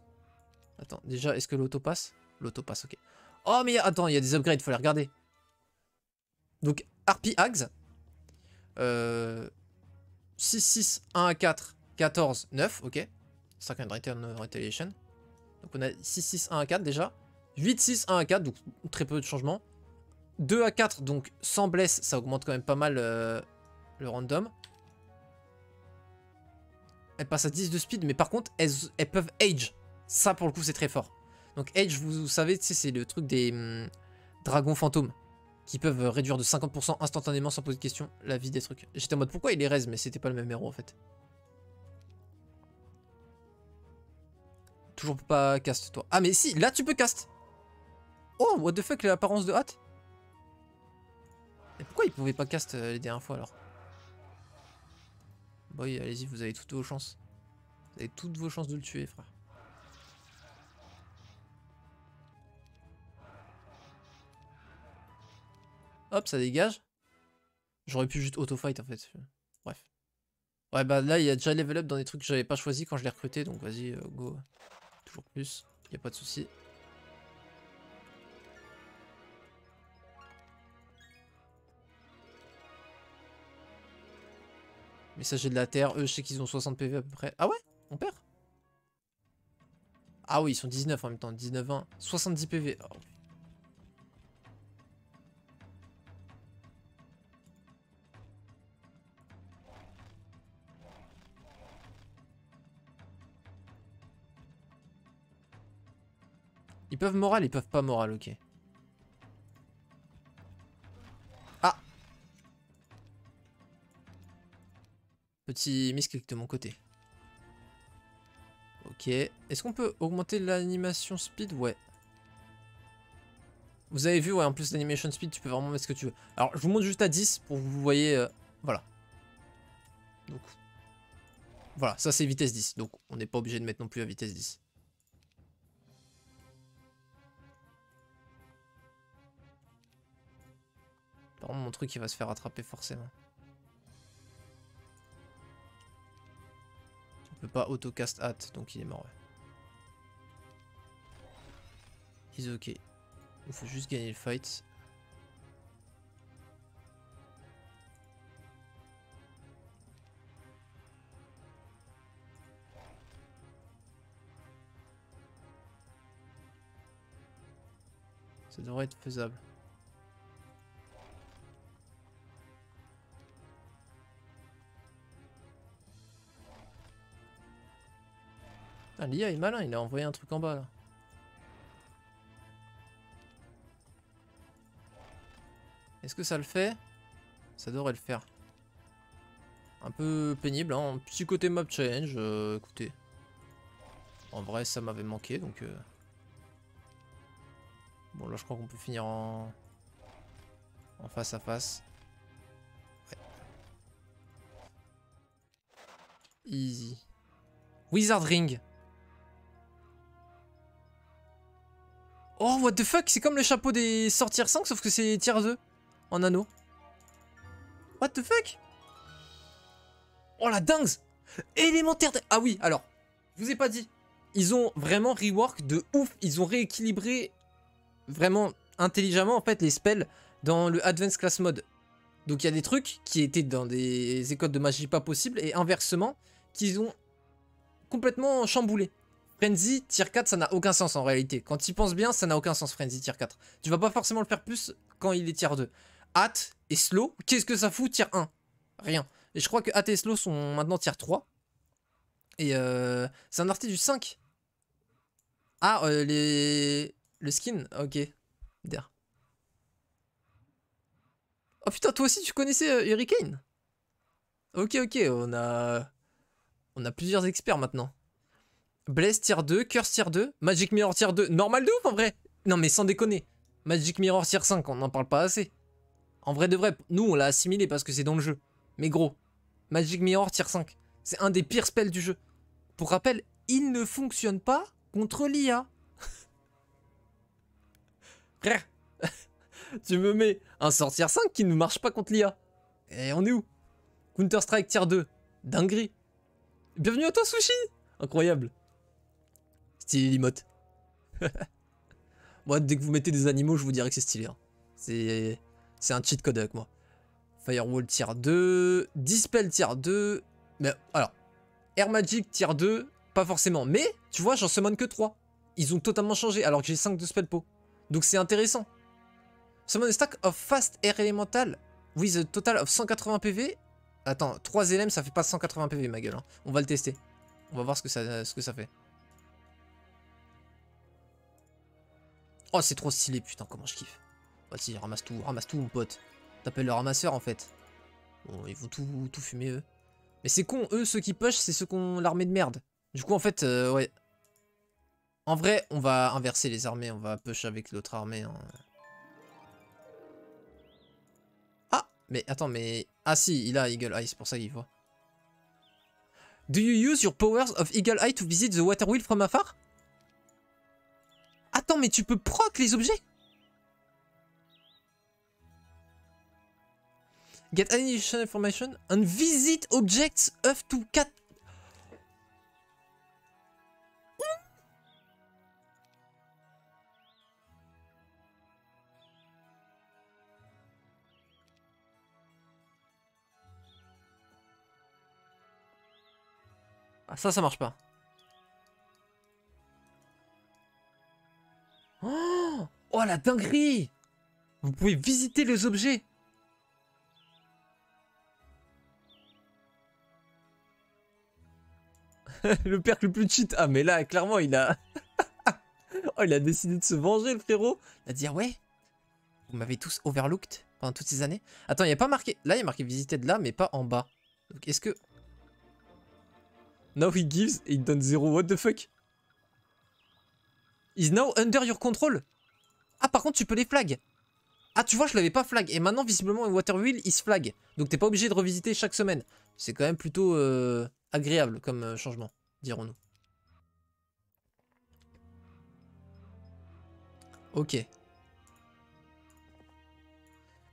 Attends, déjà, est-ce que l'auto passe? L'auto passe, ok. Oh, mais attends, il y a des upgrades, faut les regarder. Donc, Harpy Hags. 6, 6, 1 à 4, 14, 9, ok. Second Return Retaliation. Donc on a 6, 6, 1 à 4 déjà. 8, 6, 1 à 4, donc très peu de changements. 2 à 4, donc sans bless, ça augmente quand même pas mal le random. Elles passent à 10 de speed, mais par contre, elles peuvent age. Ça, pour le coup, c'est très fort. Donc age, vous savez, c'est le truc des dragons fantômes qui peuvent réduire de 50% instantanément sans poser de question la vie des trucs. J'étais en mode pourquoi il est raise, mais c'était pas le même héros en fait. Toujours pas cast toi. Ah mais si, là tu peux cast. Oh, what the fuck, l'apparence de hâte. Et pourquoi il pouvait pas cast les dernières fois alors? Bon, oui, allez-y, vous avez toutes vos chances. Vous avez toutes vos chances de le tuer, frère. Hop, ça dégage. J'aurais pu juste auto-fight en fait. Bref. Ouais, bah là, il y a déjà level up dans des trucs que j'avais pas choisi quand je l'ai recruté, donc vas-y, go. Toujours plus, y a pas de souci. Messager de la Terre, eux, je sais qu'ils ont 60 PV à peu près. Ah ouais? On perd? Ah oui, ils sont 19 en même temps, 19, 20, 70 PV. Oh. Ils peuvent moral, ils peuvent pas moral, ok. Ah! Petit misclick de mon côté. Ok. Est-ce qu'on peut augmenter l'animation speed? Ouais. Vous avez vu, ouais, en plus l'animation speed, tu peux vraiment mettre ce que tu veux. Alors, je vous montre juste à 10 pour que vous voyez... voilà. Donc, voilà, ça c'est vitesse 10. Donc, on n'est pas obligé de mettre non plus à vitesse 10. Par contre, mon truc, il va se faire attraper forcément. Je peux pas auto-cast hâte, donc il est mort. Ouais. He's ok. Il faut juste gagner le fight. Ça devrait être faisable. Ah, l'IA est malin, il a envoyé un truc en bas là. Est-ce que ça le fait? Ça devrait le faire. Un peu pénible, hein. Un petit côté map challenge, écoutez. En vrai, ça m'avait manqué, donc... Bon, là, je crois qu'on peut finir en face à face. Ouais. Easy. Wizard Ring. Oh, what the fuck? C'est comme le chapeau des sorties 5, sauf que c'est tier 2. En anneau. What the fuck? Oh, la dingue! Élémentaire de... Ah oui, alors, je vous ai pas dit. Ils ont vraiment rework de ouf. Ils ont rééquilibré vraiment intelligemment, en fait, les spells dans le Advanced Class Mode. Donc, il y a des trucs qui étaient dans des écoles de magie pas possibles, et inversement, qu'ils ont complètement chamboulé. Frenzy, tier 4, ça n'a aucun sens en réalité. Quand tu y penses bien, ça n'a aucun sens, Frenzy, tier 4. Tu vas pas forcément le faire plus quand il est tier 2. Hâte et Slow, qu'est-ce que ça fout tier 1? Rien. Et je crois que Hâte et Slow sont maintenant tier 3. Et c'est un artiste du 5. Ah, le skin, ok. Der. Oh putain, toi aussi tu connaissais Hurricane? Ok, ok, on a plusieurs experts maintenant. Blaze tier 2, Curse tier 2, Magic Mirror tier 2, normal de ouf en vrai. Non mais sans déconner. Magic Mirror tier 5, on n'en parle pas assez. En vrai de vrai, nous on l'a assimilé parce que c'est dans le jeu. Mais gros, Magic Mirror tier 5, c'est un des pires spells du jeu. Pour rappel, il ne fonctionne pas contre l'IA. Frère, tu me mets un sort tier 5 qui ne marche pas contre l'IA. Et on est où? Counter-Strike tier 2, dinguerie. Bienvenue à toi Sushi. Incroyable. Stylé l'emote. Moi, dès que vous mettez des animaux, je vous dirais que c'est stylé. Hein. C'est un cheat code avec moi. Firewall tier 2, Dispel tier 2. Mais alors, Air Magic tier 2, pas forcément. Mais, tu vois, j'en summon que 3. Ils ont totalement changé alors que j'ai 5 de spell pot. Donc c'est intéressant. Summon a stack of fast air elemental with a total of 180 PV. Attends, 3 LM ça fait pas 180 PV ma gueule. Hein. On va le tester. On va voir ce que ça fait. Oh, c'est trop stylé, putain, comment je kiffe. Vas-y, ramasse tout, mon pote. T'appelles le ramasseur, en fait. Bon, ils vont tout fumer, eux. Mais c'est con, eux, ceux qui push, c'est ceux qui ont l'armée de merde. Du coup, en fait, ouais. En vrai, on va inverser les armées, on va push avec l'autre armée. Hein. Ah, mais attends, mais... Ah si, il a Eagle Eye, c'est pour ça qu'il voit. Do you use your powers of Eagle Eye to visit the water wheel from afar? Attends, mais tu peux proc les objets? Get additional information and visit objects up to 4. Ah, ça marche pas. Oh, oh la dinguerie! Vous pouvez visiter les objets. Le perk le plus cheat. Ah mais là, clairement, il a... oh, il a décidé de se venger, le frérot. Il a dit, ah ouais, vous m'avez tous overlooked pendant toutes ces années. Attends, il n'y a pas marqué... Là, il y a marqué visiter de là, mais pas en bas. Donc, est-ce que... Now he gives et il donne 0. What the fuck? Is now under your control. Ah, par contre, tu peux les flag. Ah, tu vois, je l'avais pas flag. Et maintenant, visiblement, Water Wheel, il se flag. Donc, t'es pas obligé de revisiter chaque semaine. C'est quand même plutôt agréable comme changement, dirons-nous. Ok.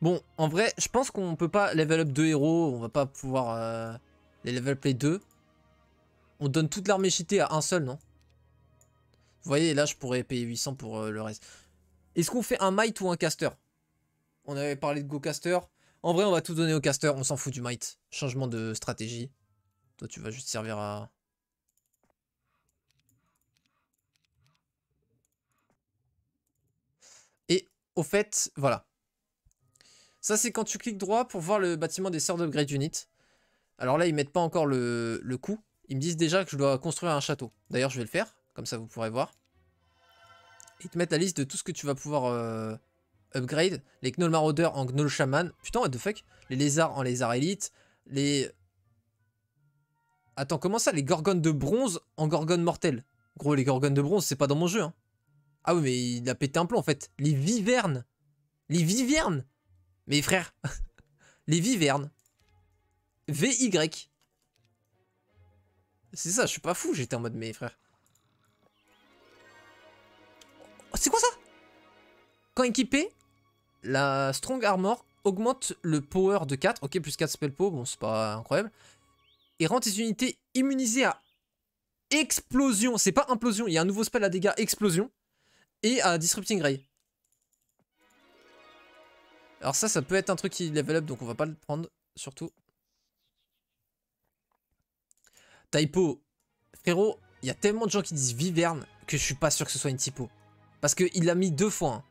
Bon, en vrai, je pense qu'on peut pas level up 2 héros. On va pas pouvoir les level up les deux. On donne toute l'armée cheatée à un seul, non? Vous voyez, là, je pourrais payer 800 pour le reste. Est-ce qu'on fait un might ou un caster? On avait parlé de go caster. En vrai, on va tout donner au caster. On s'en fout du might. Changement de stratégie. Toi, tu vas juste servir à... Et au fait, voilà. Ça, c'est quand tu cliques droit pour voir le bâtiment des Sword Upgrade Unit. Alors là, ils mettent pas encore le coût. Ils me disent déjà que je dois construire un château. D'ailleurs, je vais le faire. Comme ça, vous pourrez voir. Ils te mettent la liste de tout ce que tu vas pouvoir upgrade. Les Gnoll Marauders en Gnoll Shaman. Putain, what the fuck. Les lézards en lézard élite. Les... Attends, comment ça, les Gorgones de bronze en Gorgones mortelles? Gros, les Gorgones de bronze, c'est pas dans mon jeu, hein. Ah oui, mais il a pété un plomb, en fait. Les Vivernes. Les Vivernes. Mes frères. Les Vivernes. VY. C'est ça, je suis pas fou, j'étais en mode mes frères. Oh, c'est quoi ça? Quand équipé, la Strong Armor augmente le power de 4. Ok, plus 4 spell po, bon, c'est pas incroyable. Et rend tes unités immunisées à explosion. C'est pas implosion, il y a un nouveau spell à dégâts explosion. Et à Disrupting Ray. Alors ça peut être un truc qui level up, donc on va pas le prendre, surtout. Typo, frérot, il y a tellement de gens qui disent Viverne que je suis pas sûr que ce soit une typo. Parce qu'il l'a mis 2 fois. Hein.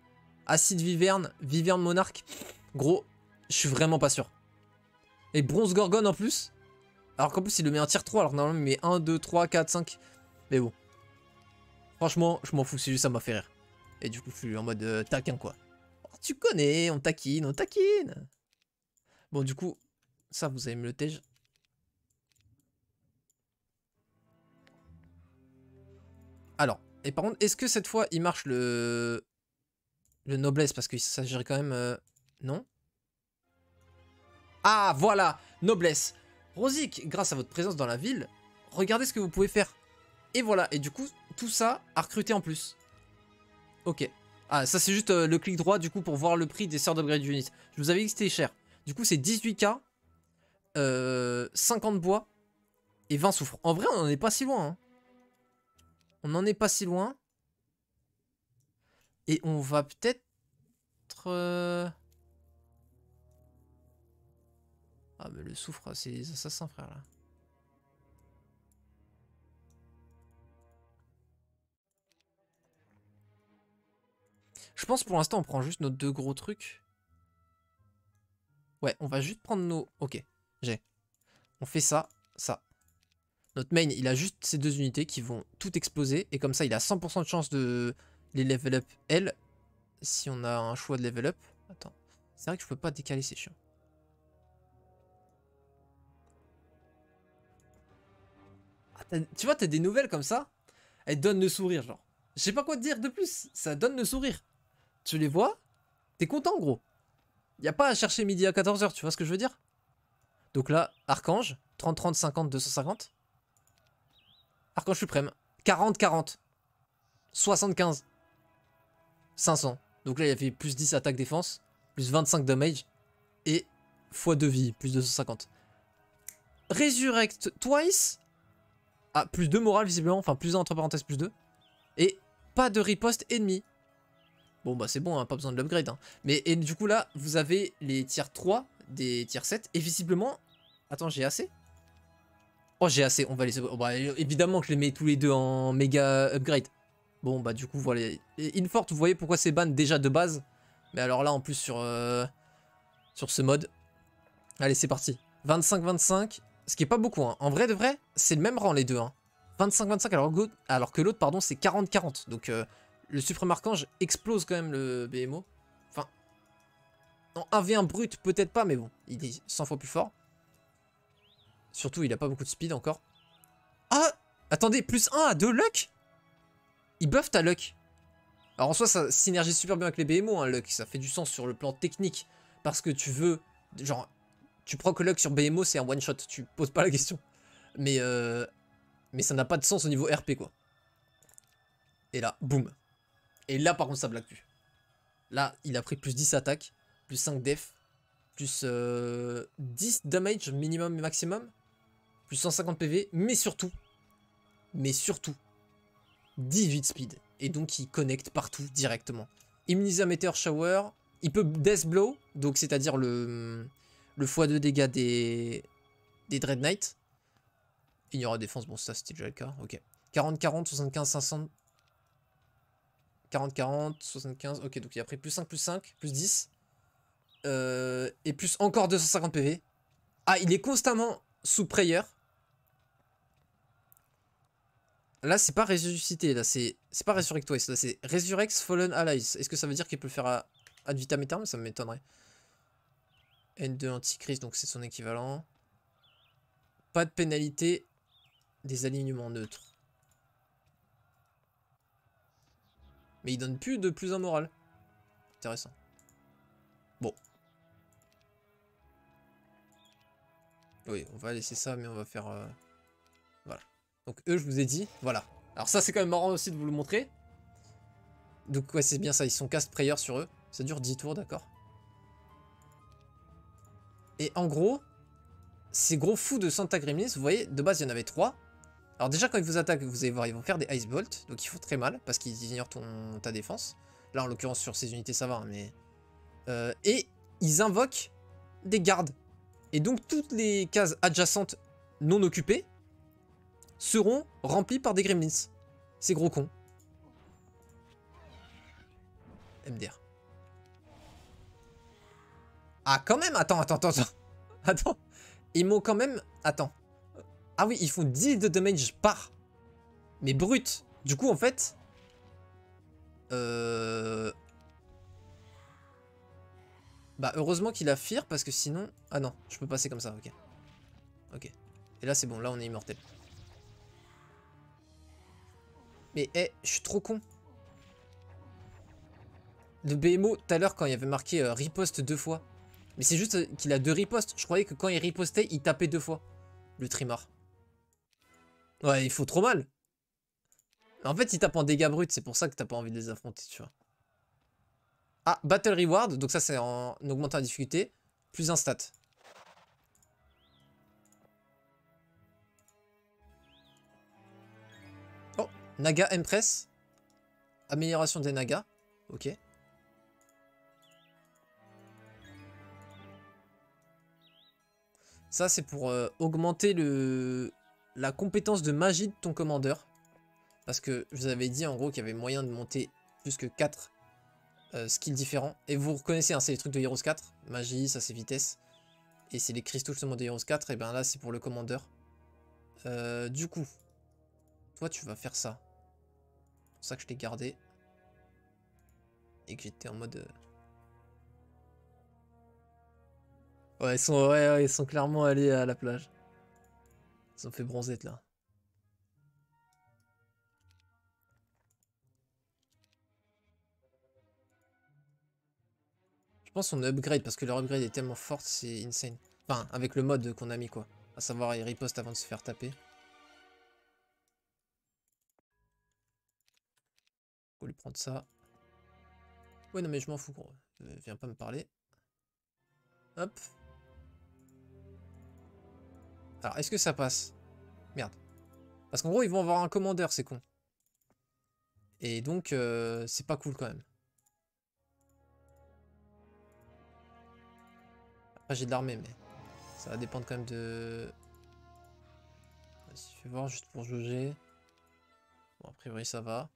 Acide Viverne, Viverne Monarque. Gros, je suis vraiment pas sûr. Et Bronze Gorgone en plus. Alors qu'en plus il le met un tier 3, alors que normalement il met 1, 2, 3, 4, 5. Mais bon. Franchement, je m'en fous, c'est juste ça m'a fait rire. Et du coup je suis en mode taquin quoi. Oh, tu connais, on taquine, on taquine. Bon du coup, ça vous allez me le tège. Alors, et par contre, est-ce que cette fois il marche le noblesse? Parce qu'il s'agirait quand même... Non? Ah, voilà! Noblesse! Rosic, grâce à votre présence dans la ville, regardez ce que vous pouvez faire. Et voilà, et du coup, tout ça à recruter en plus. Ok. Ah, ça c'est juste le clic droit du coup pour voir le prix des Sword Upgrade Units. Je vous avais dit que c'était cher. Du coup, c'est 18k, 50 bois et 20 soufre. En vrai, on en est pas si loin. Hein. On en est pas si loin. Et on va peut-être... Ah mais le soufre, c'est les assassins frère là. Je pense pour l'instant on prend juste nos 2 gros trucs. Ouais, on va juste prendre nos... Ok, j'ai. On fait ça, ça. Notre main, il a juste ces 2 unités qui vont tout exploser. Et comme ça, il a 100% de chance de les level up, elle. Si on a un choix de level up. Attends, c'est vrai que je peux pas décaler, c'est chiant. Ah, tu vois, t'as des nouvelles comme ça. Elles donnent le sourire, genre. Je sais pas quoi te dire de plus. Ça donne le sourire. Tu les vois, t'es content, gros. Y a pas à chercher midi à 14h, tu vois ce que je veux dire? Donc là, Archange, 30, 30, 50, 250. Archange suprême, 40, 40. 75. 500. Donc là, il a fait plus 10 attaque défense, plus 25 damage, et x2 vie, plus 250. Resurrect twice. Ah, plus 2 morale visiblement, enfin plus 1 entre parenthèses, plus 2. Et pas de riposte ennemi. Bon bah c'est bon, hein, pas besoin de l'upgrade. Hein. Mais et du coup là, vous avez les tiers 3 des tiers 7. Et visiblement... Attends, j'ai assez? Oh j'ai assez, on va les... Oh, bah, évidemment que je les mets tous les deux en méga upgrade. Bon bah du coup voilà. Et Infort, vous voyez pourquoi c'est ban déjà de base. Mais alors là en plus sur ce mode. Allez c'est parti. 25-25. Ce qui est pas beaucoup. Hein. En vrai de vrai, c'est le même rang les deux. Hein. 25-25 alors que l'autre pardon c'est 40-40. Donc... le Suprême Archange explose quand même le BMO. Enfin, en 1v1 brut, peut-être pas, mais bon, il est 100 fois plus fort. Surtout, il a pas beaucoup de speed encore. Ah, attendez, plus 1 à 2 luck. Il buff ta luck. Alors en soi, ça synergise super bien avec les BMO, hein, luck. Ça fait du sens sur le plan technique. Parce que tu veux, genre, tu prends que luck sur BMO, c'est un one shot. Tu poses pas la question. Mais ça n'a pas de sens au niveau RP, quoi. Et là, boum. Et là, par contre, ça blague plus. Là, il a pris plus 10 attaques, plus 5 def. plus 10 damage minimum et maximum, plus 150 PV, mais surtout 18 speed. Et donc il connecte partout directement. Immunisé à Meteor Shower, il peut Death Blow, donc c'est-à-dire le x2 dégâts des Dread Knight. Ignore défense, bon ça c'était déjà le cas, ok. 40-40, 75-500. 40-40, 75, ok, donc il a pris plus 5, plus 10. Et plus encore 250 PV. Ah, il est constamment sous prayer. Là, c'est pas ressuscité, là, c'est pas Resurrect Twice, là, c'est Resurrect Fallen Allies. Est-ce que ça veut dire qu'il peut le faire à ad vitam aeternam? Ça m'étonnerait. N2 Antichrist, donc c'est son équivalent. Pas de pénalité des alignements neutres. Mais il donne plus de plus un moral. Intéressant. Bon. Oui, on va laisser ça, mais on va faire... Voilà. Donc eux, je vous ai dit, voilà. Alors ça, c'est quand même marrant aussi de vous le montrer. Donc ouais, c'est bien ça, ils sont cast prayer sur eux. Ça dure 10 tours, d'accord. Et en gros, ces gros fous de Santa Gremlins, vous voyez, de base, il y en avait 3. Alors déjà, quand ils vous attaquent, vous allez voir, ils vont faire des Ice Bolt. Donc ils font très mal, parce qu'ils ignorent ta défense. Là, en l'occurrence, sur ces unités, ça va, hein, mais... et ils invoquent des gardes. Et donc, toutes les cases adjacentes non occupées seront remplies par des Gremlins. Ces gros cons. MDR. Ah, quand même. Attends. Attends. Ils m'ont quand même... Attends. Ah oui, ils font 10 de damage par. Mais brut. Du coup, en fait... Bah, heureusement qu'il a Fear, parce que sinon... Ah non, je peux passer comme ça, ok. Ok. Et là, c'est bon, là, on est immortel. Mais, je suis trop con. Le BMO, tout à l'heure, quand il y avait marqué riposte 2 fois. Mais c'est juste qu'il a 2 ripostes. Je croyais que quand il ripostait, il tapait 2 fois. Le trimar. Ouais, il faut trop mal. En fait, il tape en dégâts bruts. C'est pour ça que t'as pas envie de les affronter, tu vois. Ah, Battle Reward. Donc ça, c'est en augmentant la difficulté. Plus un stat. Oh, Naga Empress. Amélioration des Nagas. Ok. Ça, c'est pour augmenter la compétence de magie de ton commandeur. Parce que je vous avais dit en gros qu'il y avait moyen de monter plus que 4 skills différents. Et vous reconnaissez, hein, c'est les trucs de Heroes 4. Magie, ça c'est vitesse. Et c'est les cristaux justement de Heroes 4. Et bien là, c'est pour le commandeur. Du coup, toi tu vas faire ça. C'est pour ça que je t'ai gardé. Et que j'étais en mode... Ouais, ils sont clairement allés à la plage. Ils ont fait bronzette là. Je pense qu'on upgrade parce que leur upgrade est tellement forte, c'est insane. Enfin, avec le mode qu'on a mis quoi. À savoir, il riposte avant de se faire taper. Faut lui prendre ça. Ouais, non mais je m'en fous gros. Viens pas me parler. Hop. Alors, est-ce que ça passe? Merde. Parce qu'en gros, ils vont avoir un commandeur, c'est con. Et donc, c'est pas cool quand même. Après, j'ai de l'armée, mais ça va dépendre quand même de... Vas-y, fais voir juste pour jauger. Bon, a priori, ça va.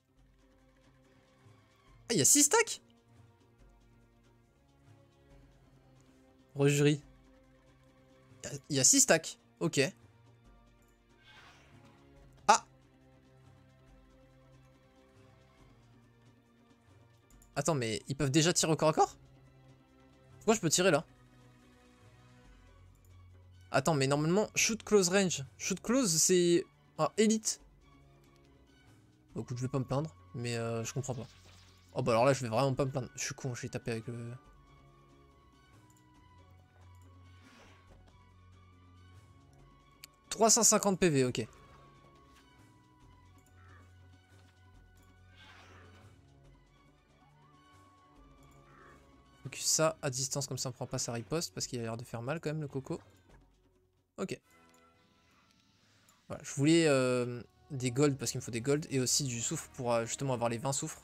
Ah, il y a 6 stacks? Rejury. Il y a 6 stacks. Ok. Ah! Attends, mais ils peuvent déjà tirer au corps à corps? Pourquoi je peux tirer là? Attends, mais normalement, shoot close range. Shoot close, c'est... Ah, élite. Bon, écoute, je vais pas me plaindre, mais je comprends pas. Oh bah alors là, je vais vraiment pas me plaindre. Je suis con, je vais taper avec le... « 350 PV, ok. Focus ça à distance, comme ça on prend pas sa riposte, parce qu'il a l'air de faire mal quand même le coco. Ok. Voilà, je voulais des golds parce qu'il me faut des golds, et aussi du soufre pour justement avoir les 20 soufres.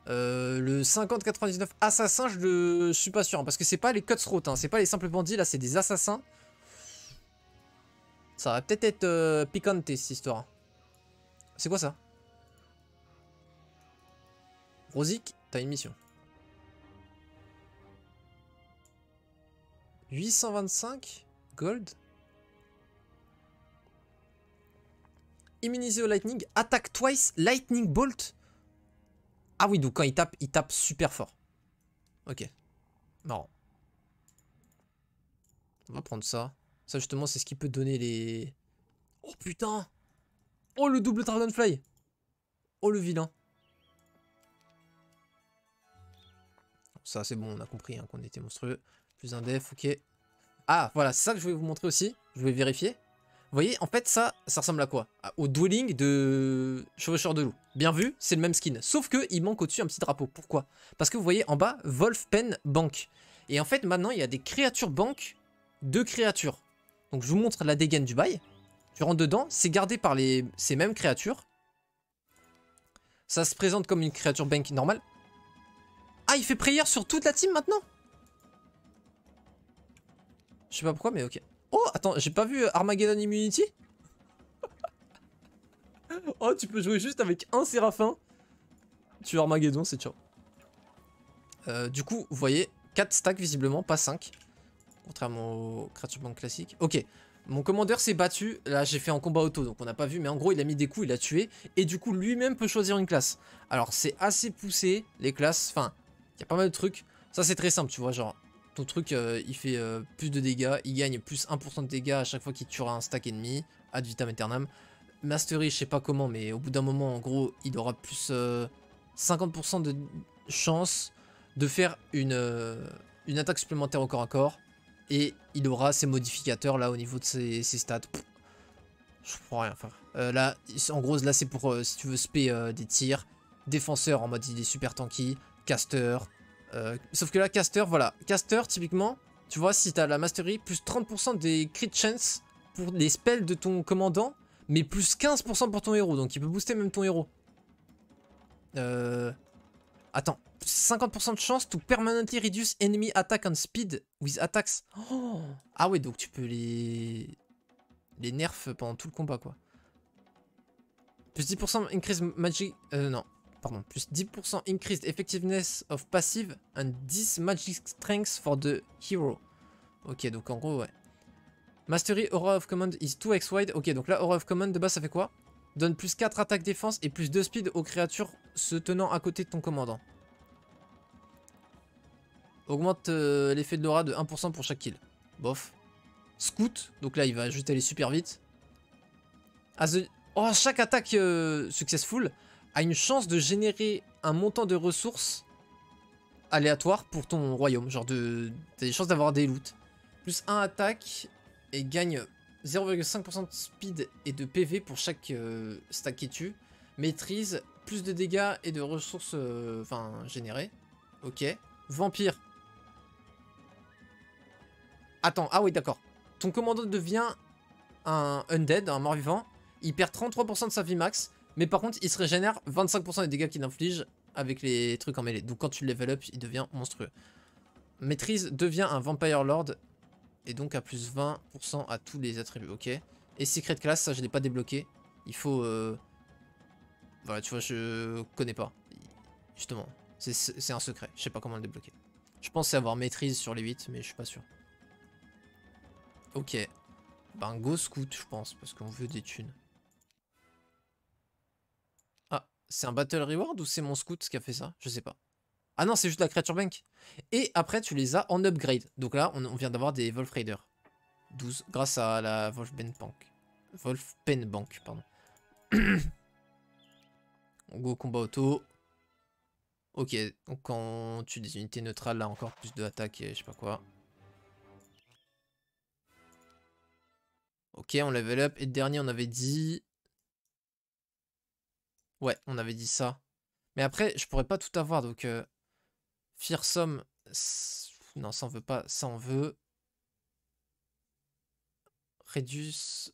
Le 50-99 assassin, je suis pas sûr, hein, parce que c'est pas les cutthroat, hein, c'est pas les simples bandits, là c'est des assassins. Ça va peut-être être picante cette histoire. C'est quoi ça? Rosic, t'as une mission. 825 gold. Immunisé au lightning, attaque twice, lightning bolt. Ah oui, donc quand il tape super fort. Ok, marrant. On va prendre ça. Ça justement, c'est ce qui peut donner les... Oh putain! Oh le double Dragonfly! Oh le vilain! Ça c'est bon, on a compris hein, qu'on était monstrueux. Plus un def, ok. Ah voilà, c'est ça que je voulais vous montrer aussi. Je voulais vérifier. Vous voyez, en fait ça ressemble à quoi? Au dwelling de Chevaucheur de Loup. Bien vu, c'est le même skin. Sauf que il manque au-dessus un petit drapeau. Pourquoi? Parce que vous voyez en bas, Wolf Pen Bank. Et en fait maintenant il y a des créatures bank de créatures. Donc je vous montre la dégaine du bail. Tu rentres dedans, c'est gardé par ces mêmes créatures. Ça se présente comme une créature bank normale. Ah, il fait prière sur toute la team maintenant? Je sais pas pourquoi, mais ok. Oh, attends, j'ai pas vu Armageddon Immunity? Oh, tu peux jouer juste avec un Séraphin. Tu as Armageddon, c'est ciao. Du coup, vous voyez, 4 stacks visiblement, pas 5. Contrairement aux créatures bank classiques. Ok, mon commandeur s'est battu. Là, j'ai fait en combat auto, donc on n'a pas vu. Mais en gros, il a mis des coups, il a tué. Et du coup, lui-même peut choisir une classe. Alors, c'est assez poussé, les classes. Enfin, il y a pas mal de trucs. Ça, c'est très simple, tu vois. Genre, ton truc, il fait plus de dégâts. Il gagne plus 1% de dégâts à chaque fois qu'il tuera un stack ennemi. Ad vitam aeternam. Mastery, je sais pas comment, mais au bout d'un moment, en gros, il aura plus 50% de chance de faire une attaque supplémentaire au corps à corps. Et il aura ses modificateurs là au niveau de ses stats. Pff, je comprends rien, frère. Là, en gros, là c'est pour si tu veux spé des tirs. Défenseur en mode il est super tanky. Caster. Sauf que là, caster, voilà. Caster, typiquement, tu vois, si t'as la mastery, plus 30% des crit chance pour les spells de ton commandant. Mais plus 15% pour ton héros. Donc il peut booster même ton héros. Attends. 50% de chance to permanently reduce enemy attack and speed with attacks. Oh, ah ouais, donc tu peux les nerfs pendant tout le combat, quoi. Plus 10% increase magic... non, pardon. Plus 10% increased effectiveness of passive and 10 magic strength for the hero. Ok, donc en gros, ouais. Mastery Aura of Command is 2x wide. Ok, donc là, Aura of Command, de base, ça fait quoi? Donne plus 4 attaques défense et plus 2 speed aux créatures se tenant à côté de ton commandant. Augmente l'effet de l'aura de 1% pour chaque kill. Bof. Scout, donc là il va juste aller super vite. Oh, chaque attaque successful a une chance de générer un montant de ressources aléatoire pour ton royaume. Genre t'as des chances d'avoir des loots. Plus 1 attaque et gagne 0,5% de speed et de PV pour chaque stack qui tue. Maîtrise, plus de dégâts et de ressources générées. Ok. Vampire. Attends, ah oui, d'accord. Ton commandant devient un undead, un mort-vivant. Il perd 33% de sa vie max. Mais par contre, il se régénère 25% des dégâts qu'il inflige avec les trucs en mêlée. Donc quand tu level up, il devient monstrueux. Maîtrise devient un Vampire Lord. Et donc à plus 20% à tous les attributs. Ok. Et Secret Class, ça je l'ai pas débloqué. Il faut... Voilà, tu vois, je connais pas. Justement. C'est un secret. Je sais pas comment le débloquer. Je pensais avoir maîtrise sur les 8, mais je suis pas sûr. Ok. Ben go scout je pense, parce qu'on veut des thunes. Ah, c'est un battle reward ou c'est mon scout qui a fait ça? Je sais pas. Ah non, c'est juste la creature bank. Et après tu les as en upgrade. Donc là, on vient d'avoir des Wolf Raiders. 12, grâce à la Wolf Pen Bank. Wolf Pen Bank, pardon. On go combat auto. Ok, donc quand tu des unités neutrales, là encore plus de attaque et je sais pas quoi. Ok, on level up. Et le dernier, on avait dit... Ouais, on avait dit ça. Mais après, je pourrais pas tout avoir, donc... Fearsome, Non, ça on veut pas. Ça on veut. Reduce.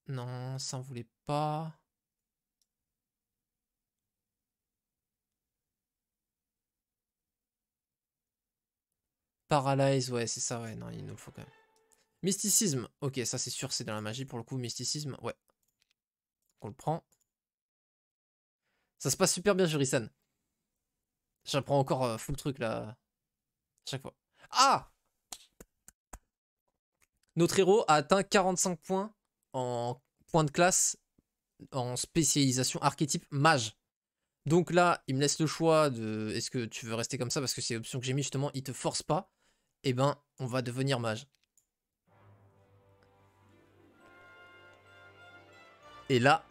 Non, ça on voulait pas. Paralyze, ouais, c'est ça, ouais. Non, il nous le faut quand même. Mysticisme. Ok, ça c'est sûr, c'est dans la magie pour le coup. Mysticisme, ouais. On le prend. Ça se passe super bien, Jurisan. J'apprends encore full truc là. À chaque fois. Ah! Notre héros a atteint 45 points en points de classe en spécialisation archétype mage. Donc là, il me laisse le choix de est-ce que tu veux rester comme ça parce que c'est l'option que j'ai mis justement, il te force pas. Eh ben, on va devenir mage. Et là,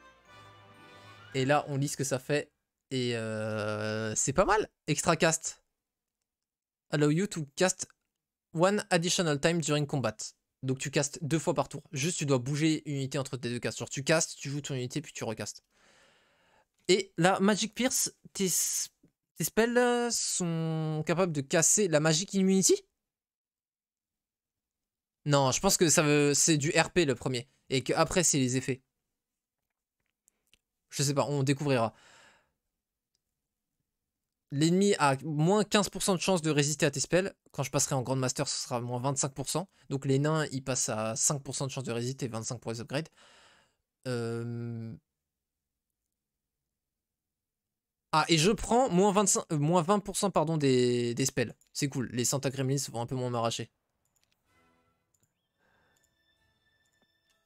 on lit ce que ça fait. Et c'est pas mal. Extra cast. Allow you to cast one additional time during combat. Donc tu castes 2 fois par tour. Juste tu dois bouger une unité entre tes deux castes. Genre tu castes, tu joues ton unité puis tu recastes. Et la Magic Pierce, tes spells sont capables de casser la Magic Immunity? Non, je pense que c'est du RP le premier. Et qu'après c'est les effets. Je sais pas, on découvrira. L'ennemi a moins 15% de chance de résister à tes spells. Quand je passerai en Grand Master, ce sera moins 25%. Donc les nains, ils passent à 5% de chance de résister et 25% pour les upgrades. Ah, et je prends moins 20% pardon, des spells. C'est cool. Les Santa Gremlins vont un peu moins m'arracher.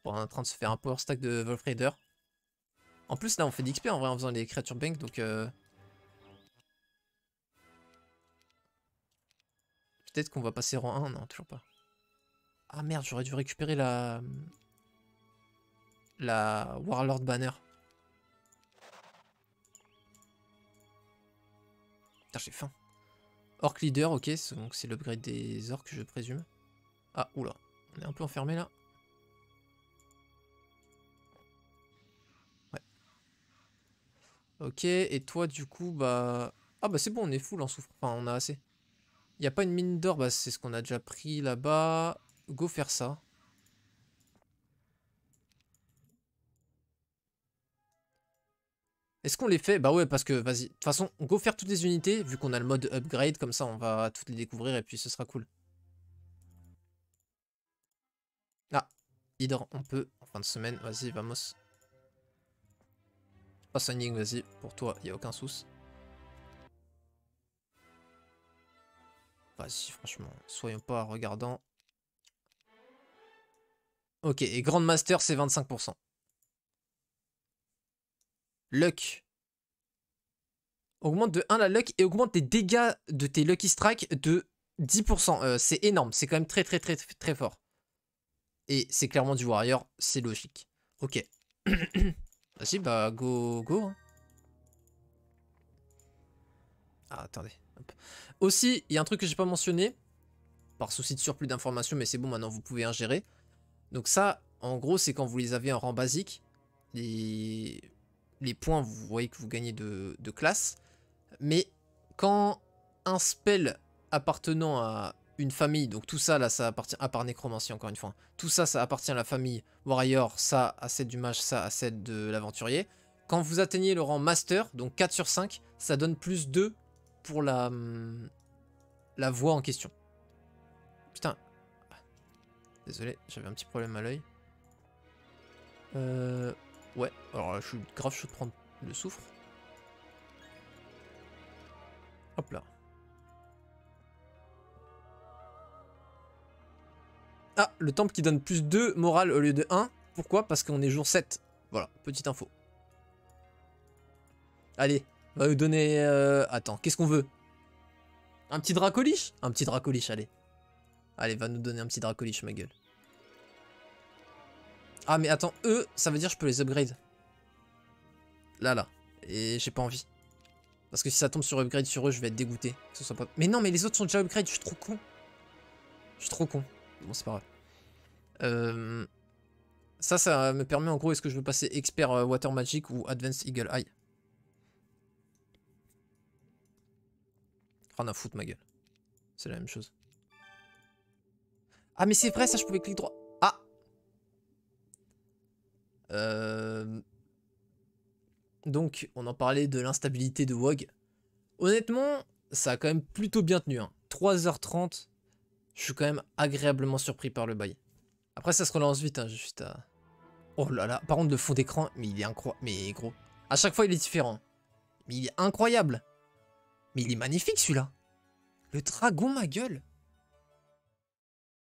Bon, on est en train de se faire un power stack de Wolf Raider. En plus, là, on fait d'XP en vrai en faisant les créatures bank. Donc, peut-être qu'on va passer rang 1. Non, toujours pas. Ah merde, j'aurais dû récupérer la Warlord Banner. Putain, j'ai faim. Orc Leader, ok, donc c'est l'upgrade des orcs, je présume. Ah, oula, on est un peu enfermé là. Ouais. Ok, et toi du coup, bah... Ah bah c'est bon, on est full en souffre, enfin on a assez. Y a pas une mine d'or, bah c'est ce qu'on a déjà pris là-bas. Go faire ça. Est-ce qu'on les fait? Bah ouais, parce que vas-y. De toute façon, go faire toutes les unités, vu qu'on a le mode upgrade, comme ça on va toutes les découvrir et puis ce sera cool. Ah, Hydre, on peut, en fin de semaine, vas-y, vamos. Pas signing, vas-y, pour toi, y a aucun souci. Vas-y, franchement, soyons pas regardants. Ok, et Grand Master, c'est 25%. Luck. Augmente de 1 la luck et augmente les dégâts de tes Lucky Strike de 10%. C'est énorme, c'est quand même très très très très très fort. Et c'est clairement du Warrior, c'est logique. Ok. Vas-y, bah go go. Hein. Ah, attendez. Hop. Aussi, il y a un truc que j'ai pas mentionné, par souci de surplus d'informations, mais c'est bon, maintenant vous pouvez ingérer. Donc ça, en gros, c'est quand vous les avez en rang basique, les points, vous voyez que vous gagnez de classe. Mais quand un spell appartenant à une famille, donc tout ça là, ça appartient, à part nécromancie encore une fois, tout ça, ça appartient à la famille Warrior, ça à celle du mage, ça à celle de l'aventurier. Quand vous atteignez le rang Master, donc 4 sur 5, ça donne plus 2 pour la voix en question. Putain. Désolé, j'avais un petit problème à l'œil. Ouais, alors là, je suis grave chaud de prendre le soufre. Hop là. Ah, le temple qui donne plus 2 morale au lieu de 1. Pourquoi? Parce qu'on est jour 7. Voilà, petite info. Allez, va nous donner... Attends, qu'est-ce qu'on veut? Un petit dracoliche? Un petit dracoliche, allez. Allez, va nous donner un petit dracoliche, ma gueule. Ah, mais attends, eux, ça veut dire que je peux les upgrade. Là. Et j'ai pas envie. Parce que si ça tombe sur upgrade sur eux, je vais être dégoûté. Que ce soit pas... Mais non, mais les autres sont déjà upgrade, je suis trop con. Je suis trop con. Bon, c'est pas grave. Ça me permet en gros, est-ce que je veux passer expert Water Magic ou Advanced Eagle Eye? Rien à foutre, ma gueule. C'est la même chose. Ah, mais c'est vrai, ça, je pouvais cliquer droit. Ah. Donc, on en parlait de l'instabilité de WoG. Honnêtement, ça a quand même plutôt bien tenu. Hein. 3h30, je suis quand même agréablement surpris par le bail. Après, ça se relance vite, hein, juste à... Oh là là, par contre, le fond d'écran, mais il est incroyable. Mais gros, à chaque fois, il est différent. Mais il est incroyable. Mais il est magnifique, celui-là. Le dragon, ma gueule.